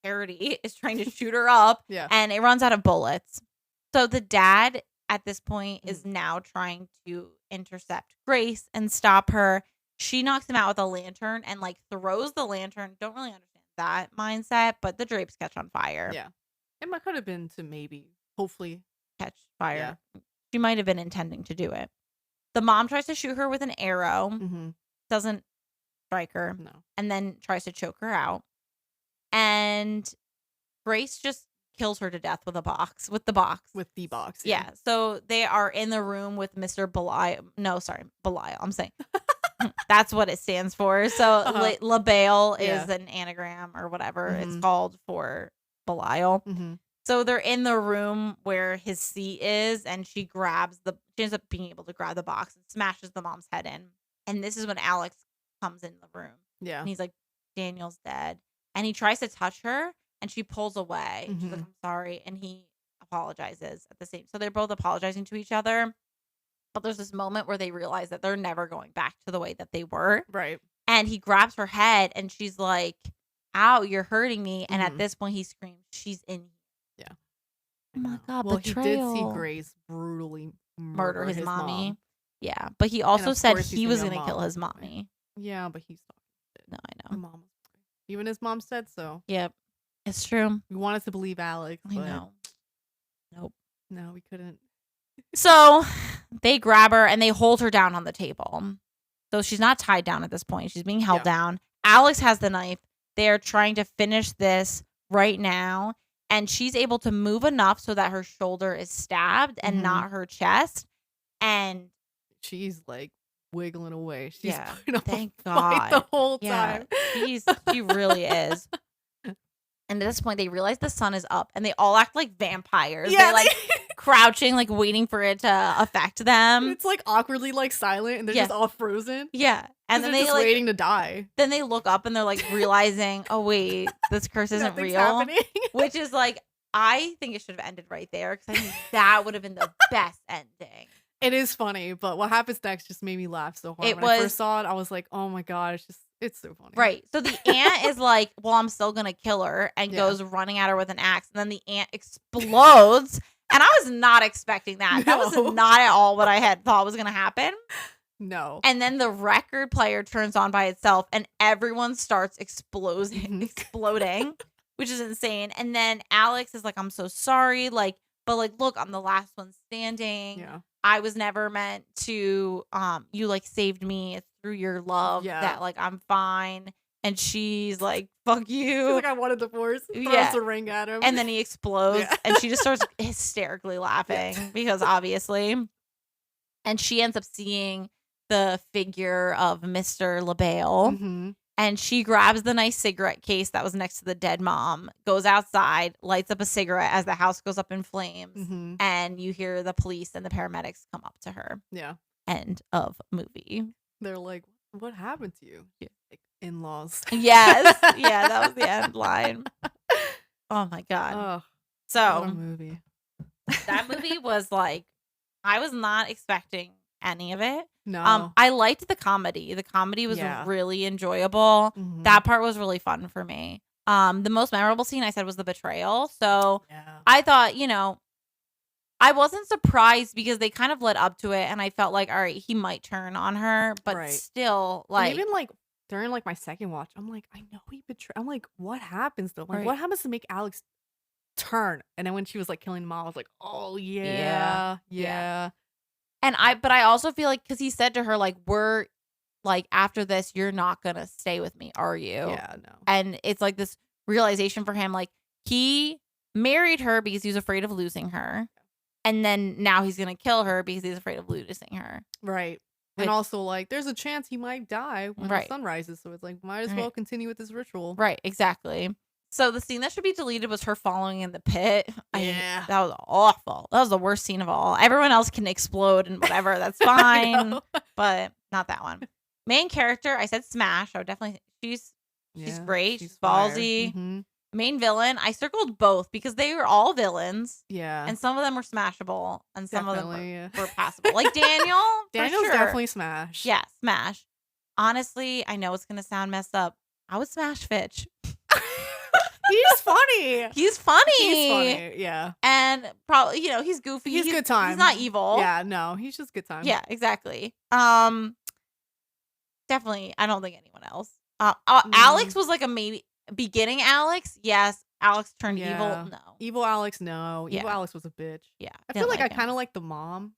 parody is trying to shoot her up, Yeah. and it runs out of bullets. So the dad at this point is now trying to intercept Grace and stop her. She knocks him out with a lantern and like throws the lantern. Don't really understand that mindset, but the drapes catch on fire. Yeah. It might could have been to maybe, hopefully, Catch fire. Yeah. She might have been intending to do it. The mom tries to shoot her with an arrow. Doesn't strike her. No. And then tries to choke her out. And Grace just kills her to death with the box. With the box. Yeah. So they are in the room with Mr. Belial. No, sorry. Belial. I'm saying. That's what it stands for. So LaBelle is an anagram or whatever it's called for Belial. So they're in the room where his seat is, and she ends up being able to grab the box and smashes the mom's head in. And this is when Alex comes in the room. Yeah. And he's like, Daniel's dead. And he tries to touch her, and she pulls away. She's like, I'm sorry. And he apologizes at the same. So they're both apologizing to each other. But there's this moment where they realize that they're never going back to the way that they were. Right. And he grabs her head, and she's like, ow, you're hurting me. And at this point, he screams, she's in here. Yeah. Oh my God, well, betrayal. he did see Grace brutally murder his mommy. Mom. Yeah, but he also said he was going to kill his mommy. Yeah, but he's talking. No, I know. Mom, even his mom said so. Yep, it's true. We wanted to believe Alex. I know. Nope. No, we couldn't. So they grab her and they hold her down on the table. So she's not tied down at this point. She's being held down. Alex has the knife. They're trying to finish this right now. And she's able to move enough so that her shoulder is stabbed and not her chest. And she's like wiggling away. She's putting up thank a fight God the whole time. She really is. And at this point, they realize the sun is up, and they all act like vampires. Yeah, they're like crouching, like waiting for it to affect them. It's like awkwardly like silent, and they're just all frozen. Yeah, and then they're they just like waiting to die. Then they look up and they're like realizing, oh wait, this curse isn't real. Happening. Which is like, I think it should have ended right there, because I think that would have been the best ending. It is funny, but what happens next just made me laugh so hard. When I first saw it, I was like, oh my God, it's so funny. Right. So the aunt is like, well, I'm still going to kill her, and goes running at her with an axe. And then the aunt explodes. And I was not expecting that. That was not at all what I had thought was going to happen. No. And then the record player turns on by itself, and everyone starts exploding, which is insane. And then Alex is like, I'm so sorry. Like, but like, look, I'm the last one standing. Yeah. I was never meant to, you like saved me. It's through your love that like I'm fine. And she's like, fuck you. She's like, I wanted divorce. Throws the ring at him. And then he explodes, and she just starts hysterically laughing because obviously. And she ends up seeing the figure of Mr. LaBelle. And she grabs the nice cigarette case that was next to the dead mom, goes outside, lights up a cigarette as the house goes up in flames. And you hear the police and the paramedics come up to her. Yeah. End of movie. They're like, what happened to you? Like, in-laws. Yes. Yeah, that was the end line. Oh my God. Oh, so what a movie. That movie was like, I was not expecting any of it. No. I liked the comedy. The comedy was really enjoyable. That part was really fun for me. The most memorable scene I said was the betrayal. So I thought, I wasn't surprised because they kind of led up to it, and I felt like, all right, he might turn on her, but still, like, and even like during like my second watch, I'm like, I know he betrayed. I'm like, what happens though? Like, what happens to make Alex turn? And then when she was like killing mom, I was like, oh yeah. And I also feel like, because he said to her, like, we're like, after this, you're not gonna stay with me, are you? Yeah, no. And it's like this realization for him, like, he married her because he was afraid of losing her. And then now he's going to kill her because he's afraid of losing her. Right. And also, like, there's a chance he might die when the sun rises. So it's like, might as well continue with this ritual. Right. Exactly. So the scene that should be deleted was her falling in the pit. Yeah. That was awful. That was the worst scene of all. Everyone else can explode and whatever. That's fine. But not that one. Main character, I said Smash. I would definitely, she's great. She's ballsy. main villain. I circled both because they were all villains. Yeah. And some of them were smashable and some Definitely, of them were passable. Like Daniel. Daniel's for sure. definitely smash. Yeah, smash. Honestly, I know it's going to sound messed up. I would smash Fitch. He's funny. He's funny. He's funny. Yeah. And probably, he's goofy. He's good time. He's not evil. Yeah, no, he's just good time. Yeah, exactly. Definitely, I don't think anyone else. Alex was like a maybe. Beginning Alex, yes. Alex turned evil, no. Evil Alex, no. Yeah. Evil Alex was a bitch. Yeah. I feel like I kind of like the mom.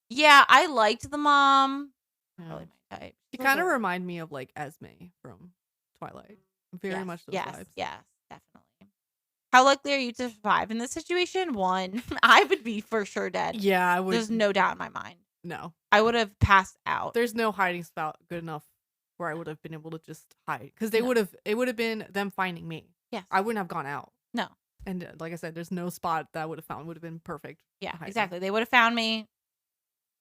Yeah, I liked the mom. Yeah. Not really my type. She kind of reminded me of like Esme from Twilight. Very much those vibes. Yes, definitely. How likely are you to survive in this situation? 1. I would be for sure dead. Yeah, I would. There's no doubt in my mind. No. I would have passed out. There's no hiding spot good enough where I would have been able to just hide. Because it would have been them finding me. Yes. I wouldn't have gone out. No. And like I said, there's no spot that I would have found would have been perfect. Yeah, exactly. They would have found me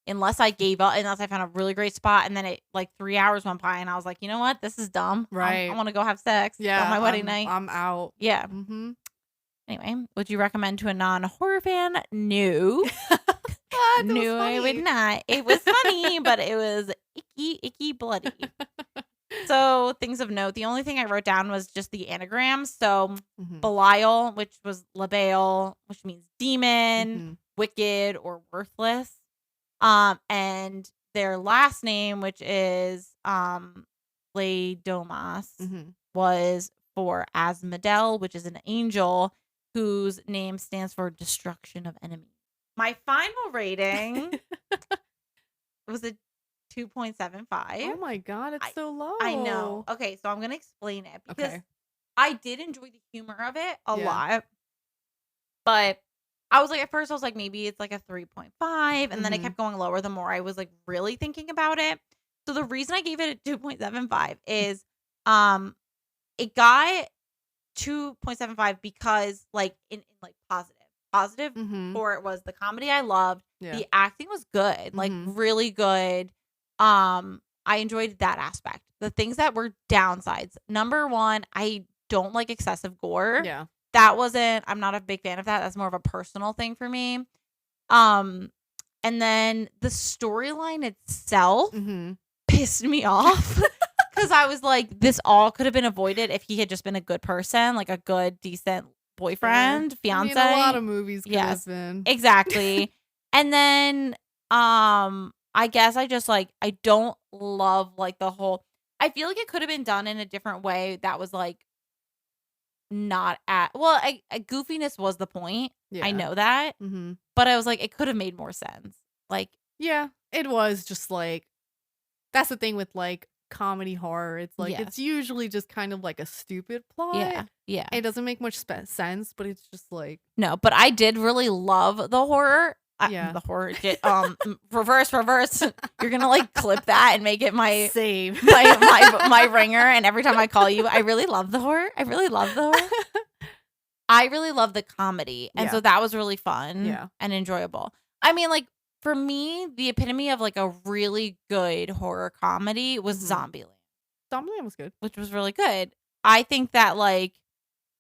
unless I gave up, unless I found a really great spot. And then it like 3 hours went by and I was like, you know what? This is dumb. Right. I want to go have sex on my wedding night. I'm out. Yeah. Mm-hmm. Anyway, would you recommend to a non-horror fan? No. No, I would not. It was funny, but it was icky, bloody. So, things of note. The only thing I wrote down was just the anagrams. So, Belial, which was Labail, which means demon, wicked, or worthless. And their last name, which is Leidomas, was for Asmodel, which is an angel whose name stands for destruction of enemies. My final rating was a 2.75. Oh my god, it's so low. I know. Okay, so I'm going to explain it because I did enjoy the humor of it a lot. But I was like, at first I was like, maybe it's like a 3.5. And then it kept going lower the more I was like really thinking about it. So the reason I gave it a 2.75 is it got 2.75 because like in like positive for it was the comedy I loved. The acting was good, like really good. I enjoyed that aspect. The things that were downsides. Number 1, I don't like excessive gore. Yeah. I'm not a big fan of that. That's more of a personal thing for me. And then the storyline itself pissed me off because I was like, this all could have been avoided if he had just been a good person, like a good, decent boyfriend, fiance. I mean, a lot of movies could have been. Exactly. And then, I guess I just like, I don't love like the whole, I feel like it could have been done in a different way that was like, not at, well, goofiness was the point. Yeah. I know that. But I was like, it could have made more sense. Like, yeah, it was just like, that's the thing with like comedy horror. It's like, it's usually just kind of like a stupid plot. Yeah. It doesn't make much sense, but it's just like. No, but I did really love the horror. The horror. Reverse. You're gonna like clip that and make it my save my ringer. And every time I call you, I really love the horror. I really love the comedy, and so that was really fun. And enjoyable. I mean, like for me, the epitome of like a really good horror comedy was Zombieland. Zombieland was good, which was really good. I think that like.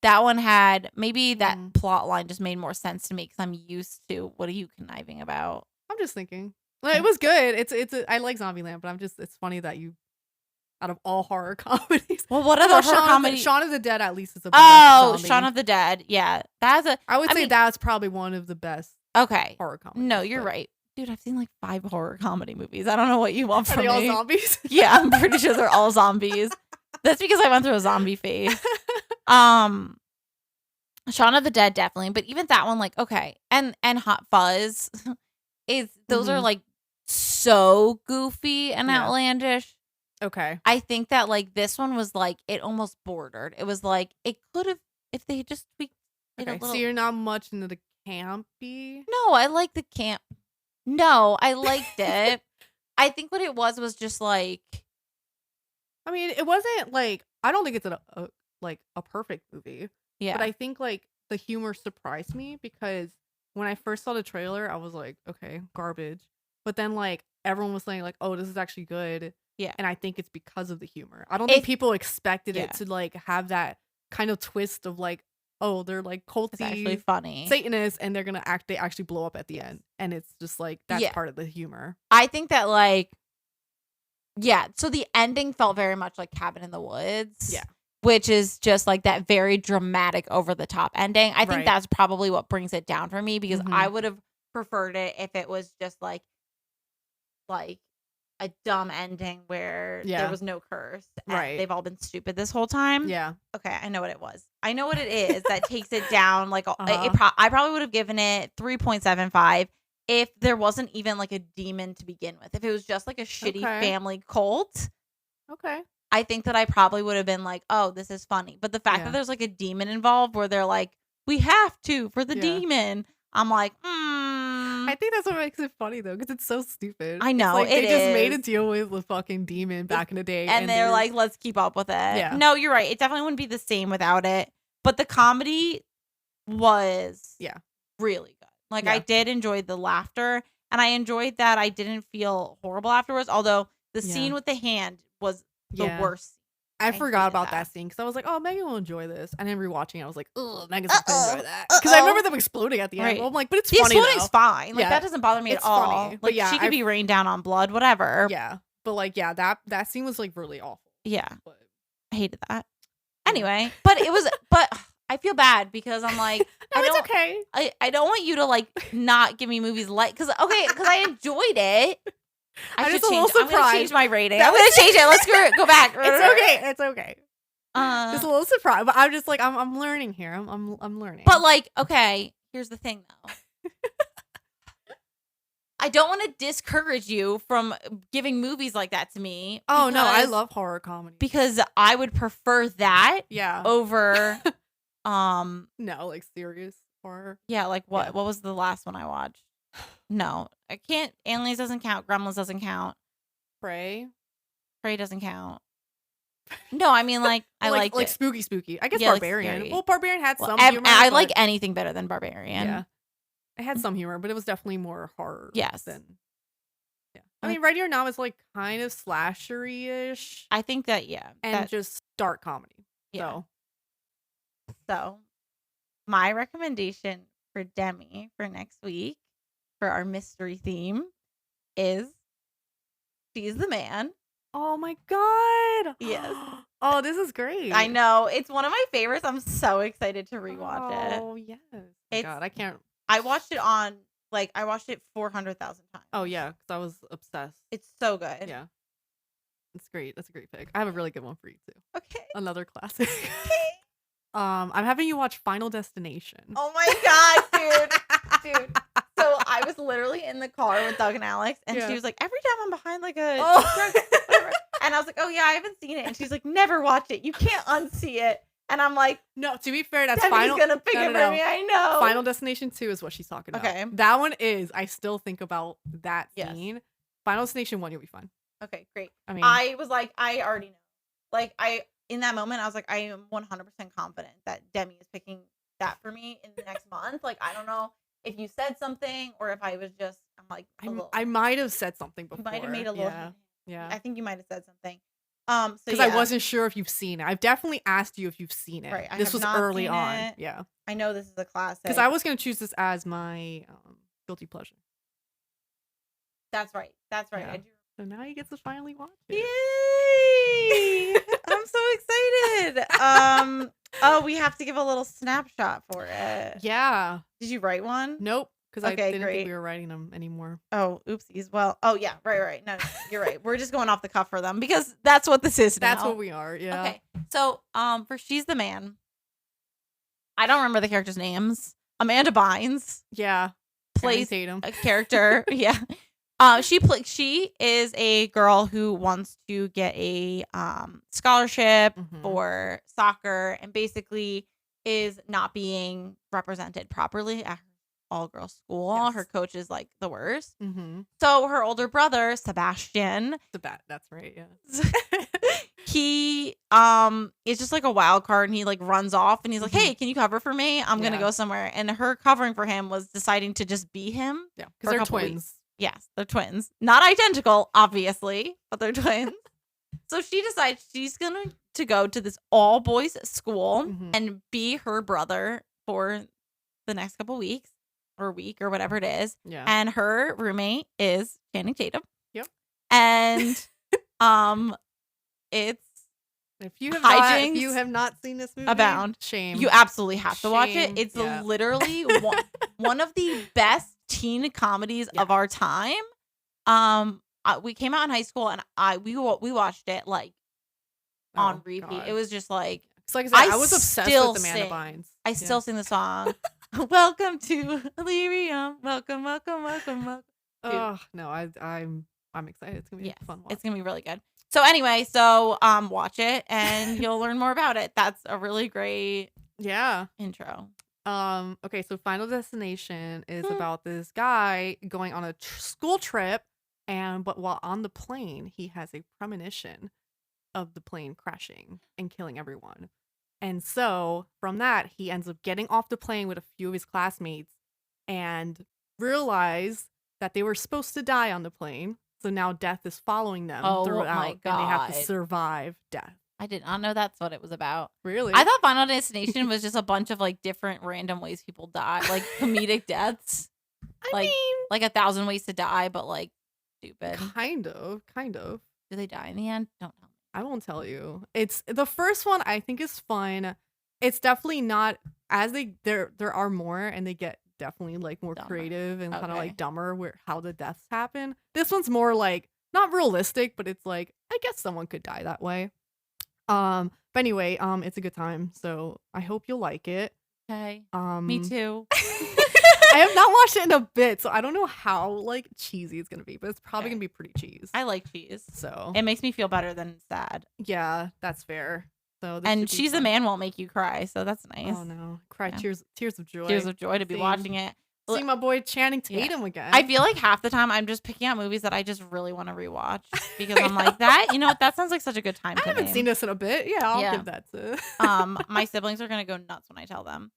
That one had maybe that plot line just made more sense to me because I'm used to. What are you conniving about? I'm just thinking. Well, it was good. I like Zombieland, but it's funny that you, out of all horror comedies. Well, what other horror comedy? Shaun of the Dead at least is a zombie. Shaun of the Dead. Yeah, I would say that's probably one of the best. Horror comedies. No, you're right, dude. I've seen like 5 horror comedy movies. I don't know what you want from me. Are they all zombies? Yeah, I'm pretty sure they're all zombies. That's because I went through a zombie phase. Shaun of the Dead definitely, but even that one, like, okay, and Hot Fuzz those are like so goofy and outlandish. Okay, I think that like this one was like it almost bordered. It was like it could have if they had just tweaked it a little. So you're not much into the campy. No, I like the camp. No, I liked it. I think what it was just like. I mean, it wasn't like I don't think it's a perfect movie. Yeah. But I think like the humor surprised me because when I first saw the trailer, I was like, okay, garbage. But then like everyone was saying like, oh, this is actually good. Yeah. And I think it's because of the humor. I don't think people expected it to like have that kind of twist of like oh, they're like It's actually culty funny. Satanists, and they actually blow up at the end, and it's just like that's part of the humor. I think that like, yeah. So the ending felt very much like Cabin in the Woods. Yeah. Which is just like that very dramatic, over the top ending. I think that's probably what brings it down for me, because I would have preferred it if it was just like a dumb ending where there was no curse. And they've all been stupid this whole time. Yeah. Okay, I know what it was. I know what it is that takes it down. Like I probably would have given it 3.75 if there wasn't even like a demon to begin with. If it was just like a shitty family cult. Okay. I think that I probably would have been like, oh, this is funny. But the fact that there's like a demon involved where they're like, we have to for the demon. I'm like, I think that's what makes it funny though, because it's so stupid. I know. It's like they just made a deal with the fucking demon back in the day. And they're like, let's keep up with it. Yeah. No, you're right. It definitely wouldn't be the same without it. But the comedy was really good. Like I did enjoy the laughter, and I enjoyed that I didn't feel horrible afterwards. Although the scene with the hand was the worst. I forgot about that scene because I was like, oh, Megan will enjoy this. And then rewatching it, I was like, oh, Megan's not going to enjoy that. Because I remember them exploding at the end. Well, I'm like, but it's funny. The exploding's fine. Like, that doesn't bother me at all. Funny. Like, she could be rained down on blood, whatever. Yeah. But, like, that scene was, like, really awful. Yeah. But I hated that. Anyway, but it was, but I feel bad because I'm like, no, it's okay. I don't want you to, like, not give me movies like, because I enjoyed it. I'm going to change my rating. I'm going to change it. Let's go back. It's okay. Just a little surprised, but I'm just like I'm learning here. I'm learning. But like, okay, here's the thing though. I don't want to discourage you from giving movies like that to me. Oh no, I love horror comedy. Because I would prefer that over no, like serious horror. Yeah, like what? Yeah. What was the last one I watched? No, I can't. Aliens doesn't count. Gremlins doesn't count. Prey doesn't count. No, I mean like I like spooky. I guess Barbarian. Like well, Barbarian had some humor. I like anything better than Barbarian. Yeah, it had some humor, but it was definitely more horror. Yes. I mean, Ready or Not is like kind of slashery-ish. I think that and just dark comedy. Yeah. So, my recommendation for Demi for next week for our mystery theme is She's the Man. Oh my god. Yes. Oh, this is great. I know. It's one of my favorites. I'm so excited to rewatch it. Oh, yes. Oh god, I can't. I watched it 400,000 times. Oh yeah, because I was obsessed. It's so good. Yeah. It's great. That's a great pick. I have a really good one for you too. Okay. Another classic. I'm having you watch Final Destination. Oh my god, dude. So I was literally in the car with Doug and Alex, and she was like, every time I'm behind like a truck, whatever. And I was like, oh yeah, I haven't seen it. And she's like, never watch it. You can't unsee it. And I'm like, no, to be fair, that's Demi's gonna pick it for me. I know. Final Destination 2 is what she's talking about. Okay. That one is, I still think about that scene. Final Destination 1, you'll be fine. Okay, great. I mean, I was like, I already know. Like, in that moment, I was like, I am 100% confident that Demi is picking that for me in the next month. Like, I don't know if you said something or if I was just, I'm like, I might have said something before. You might have made a little. Yeah. I think you might have said something. Because I wasn't sure if you've seen it. I've definitely asked you if you've seen it. Right. This was early on. Yeah. I know this is a classic. Because I was going to choose this as my guilty pleasure. That's right. Yeah. I do. So now you get to finally watch it. Yay! I'm so excited. Oh, we have to give a little snapshot for it. Yeah. Did you write one? Nope. Because I didn't think we were writing them anymore. Oh, oopsies. Well, oh yeah, right. No, you're right. We're just going off the cuff for them because that's what this is now. That's what we are, yeah. Okay. So, for She's the Man, I don't remember the characters' names. Amanda Bynes. Yeah. Plays a character. Yeah. She is a girl who wants to get a scholarship for soccer and basically is not being represented properly at her all-girls school. Yes. Her coach is like the worst. So her older brother, Sebastian. That's right, yeah. He is just like a wild card and he like runs off and he's like, hey, can you cover for me? I'm going to go somewhere. And her covering for him was deciding to just be him. Yeah, because they're twins. Weeks. Yes, they're twins. Not identical, obviously, but they're twins. So she decides she's going to go to this all boys school and be her brother for the next couple weeks or week or whatever it is. Yeah. And her roommate is Channing Tatum. Yep. And it's if you have not seen this movie, abound. Shame. You absolutely have to watch it. It's literally one of the best teen comedies of our time. We came out in high school and we watched it like on repeat. God. It was just like, I said, I was obsessed with Amanda Bynes. I still sing the song. Welcome to Delirium. Welcome. Oh no, I'm excited. It's gonna be a fun watch. It's gonna be really good. So anyway, watch it and you'll learn more about it. That's a really great intro. Okay, so Final Destination is about this guy going on a school trip, but while on the plane, he has a premonition of the plane crashing and killing everyone. And so from that, he ends up getting off the plane with a few of his classmates and realize that they were supposed to die on the plane. So now death is following them throughout, my God. and they have to survive death. I did not know that's what it was about. Really? I thought Final Destination was just a bunch of like different random ways people die, like comedic deaths. I mean, like 1,000 Ways to Die, but like stupid. Kind of. Do they die in the end? Don't tell me. I won't tell you. It's the first one. I think is fun. It's definitely not as there are more, and they get definitely like more creative and kind of like dumber where how the deaths happen. This one's more like not realistic, but it's like I guess someone could die that way. But anyway, it's a good time, so I hope you'll like it. Okay. Me too. I have not watched it in a bit, so I don't know how like cheesy it's gonna be, but it's probably gonna be pretty cheese. I like cheese, so it makes me feel better than sad. Yeah, that's fair. So and She's a Man won't make you cry, so that's nice. Oh no, cry tears of joy. Tears of joy to be watching it. See my boy Channing Tatum again. I feel like half the time I'm just picking out movies that I just really want to rewatch because I'm like that. You know what? That sounds like such a good time. I haven't seen this in a bit. Yeah, I'll give that to. My siblings are gonna go nuts when I tell them.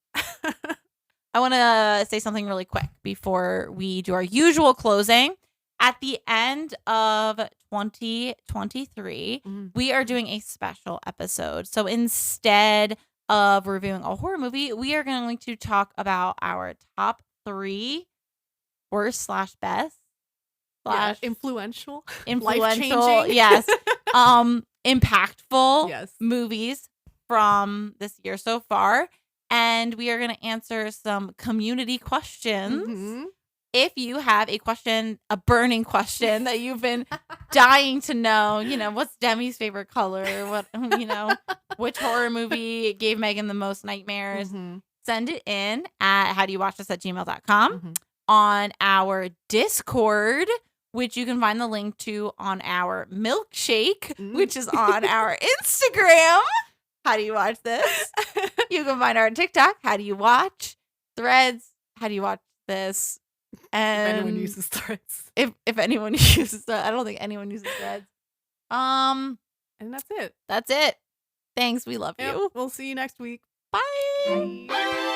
I want to say something really quick before we do our usual closing. At the end of 2023, we are doing a special episode. So instead of reviewing a horror movie, we are going to talk about our top 3 worst / best / influential, life-changing, yes, impactful movies from this year so far. And we are going to answer some community questions. If you have a question, a burning question that you've been dying to know, what's Demi's favorite color? What, which horror movie gave Megan the most nightmares? Send it in at howdoyouwatchthis@gmail.com on our Discord, which you can find the link to on our milkshake, which is on our Instagram. How do you watch this? You can find our TikTok. How do you watch? Threads. How do you watch this? And if anyone uses Threads. If anyone uses Threads. I don't think anyone uses Threads. And that's it. That's it. Thanks. We love you. We'll see you next week. Bye.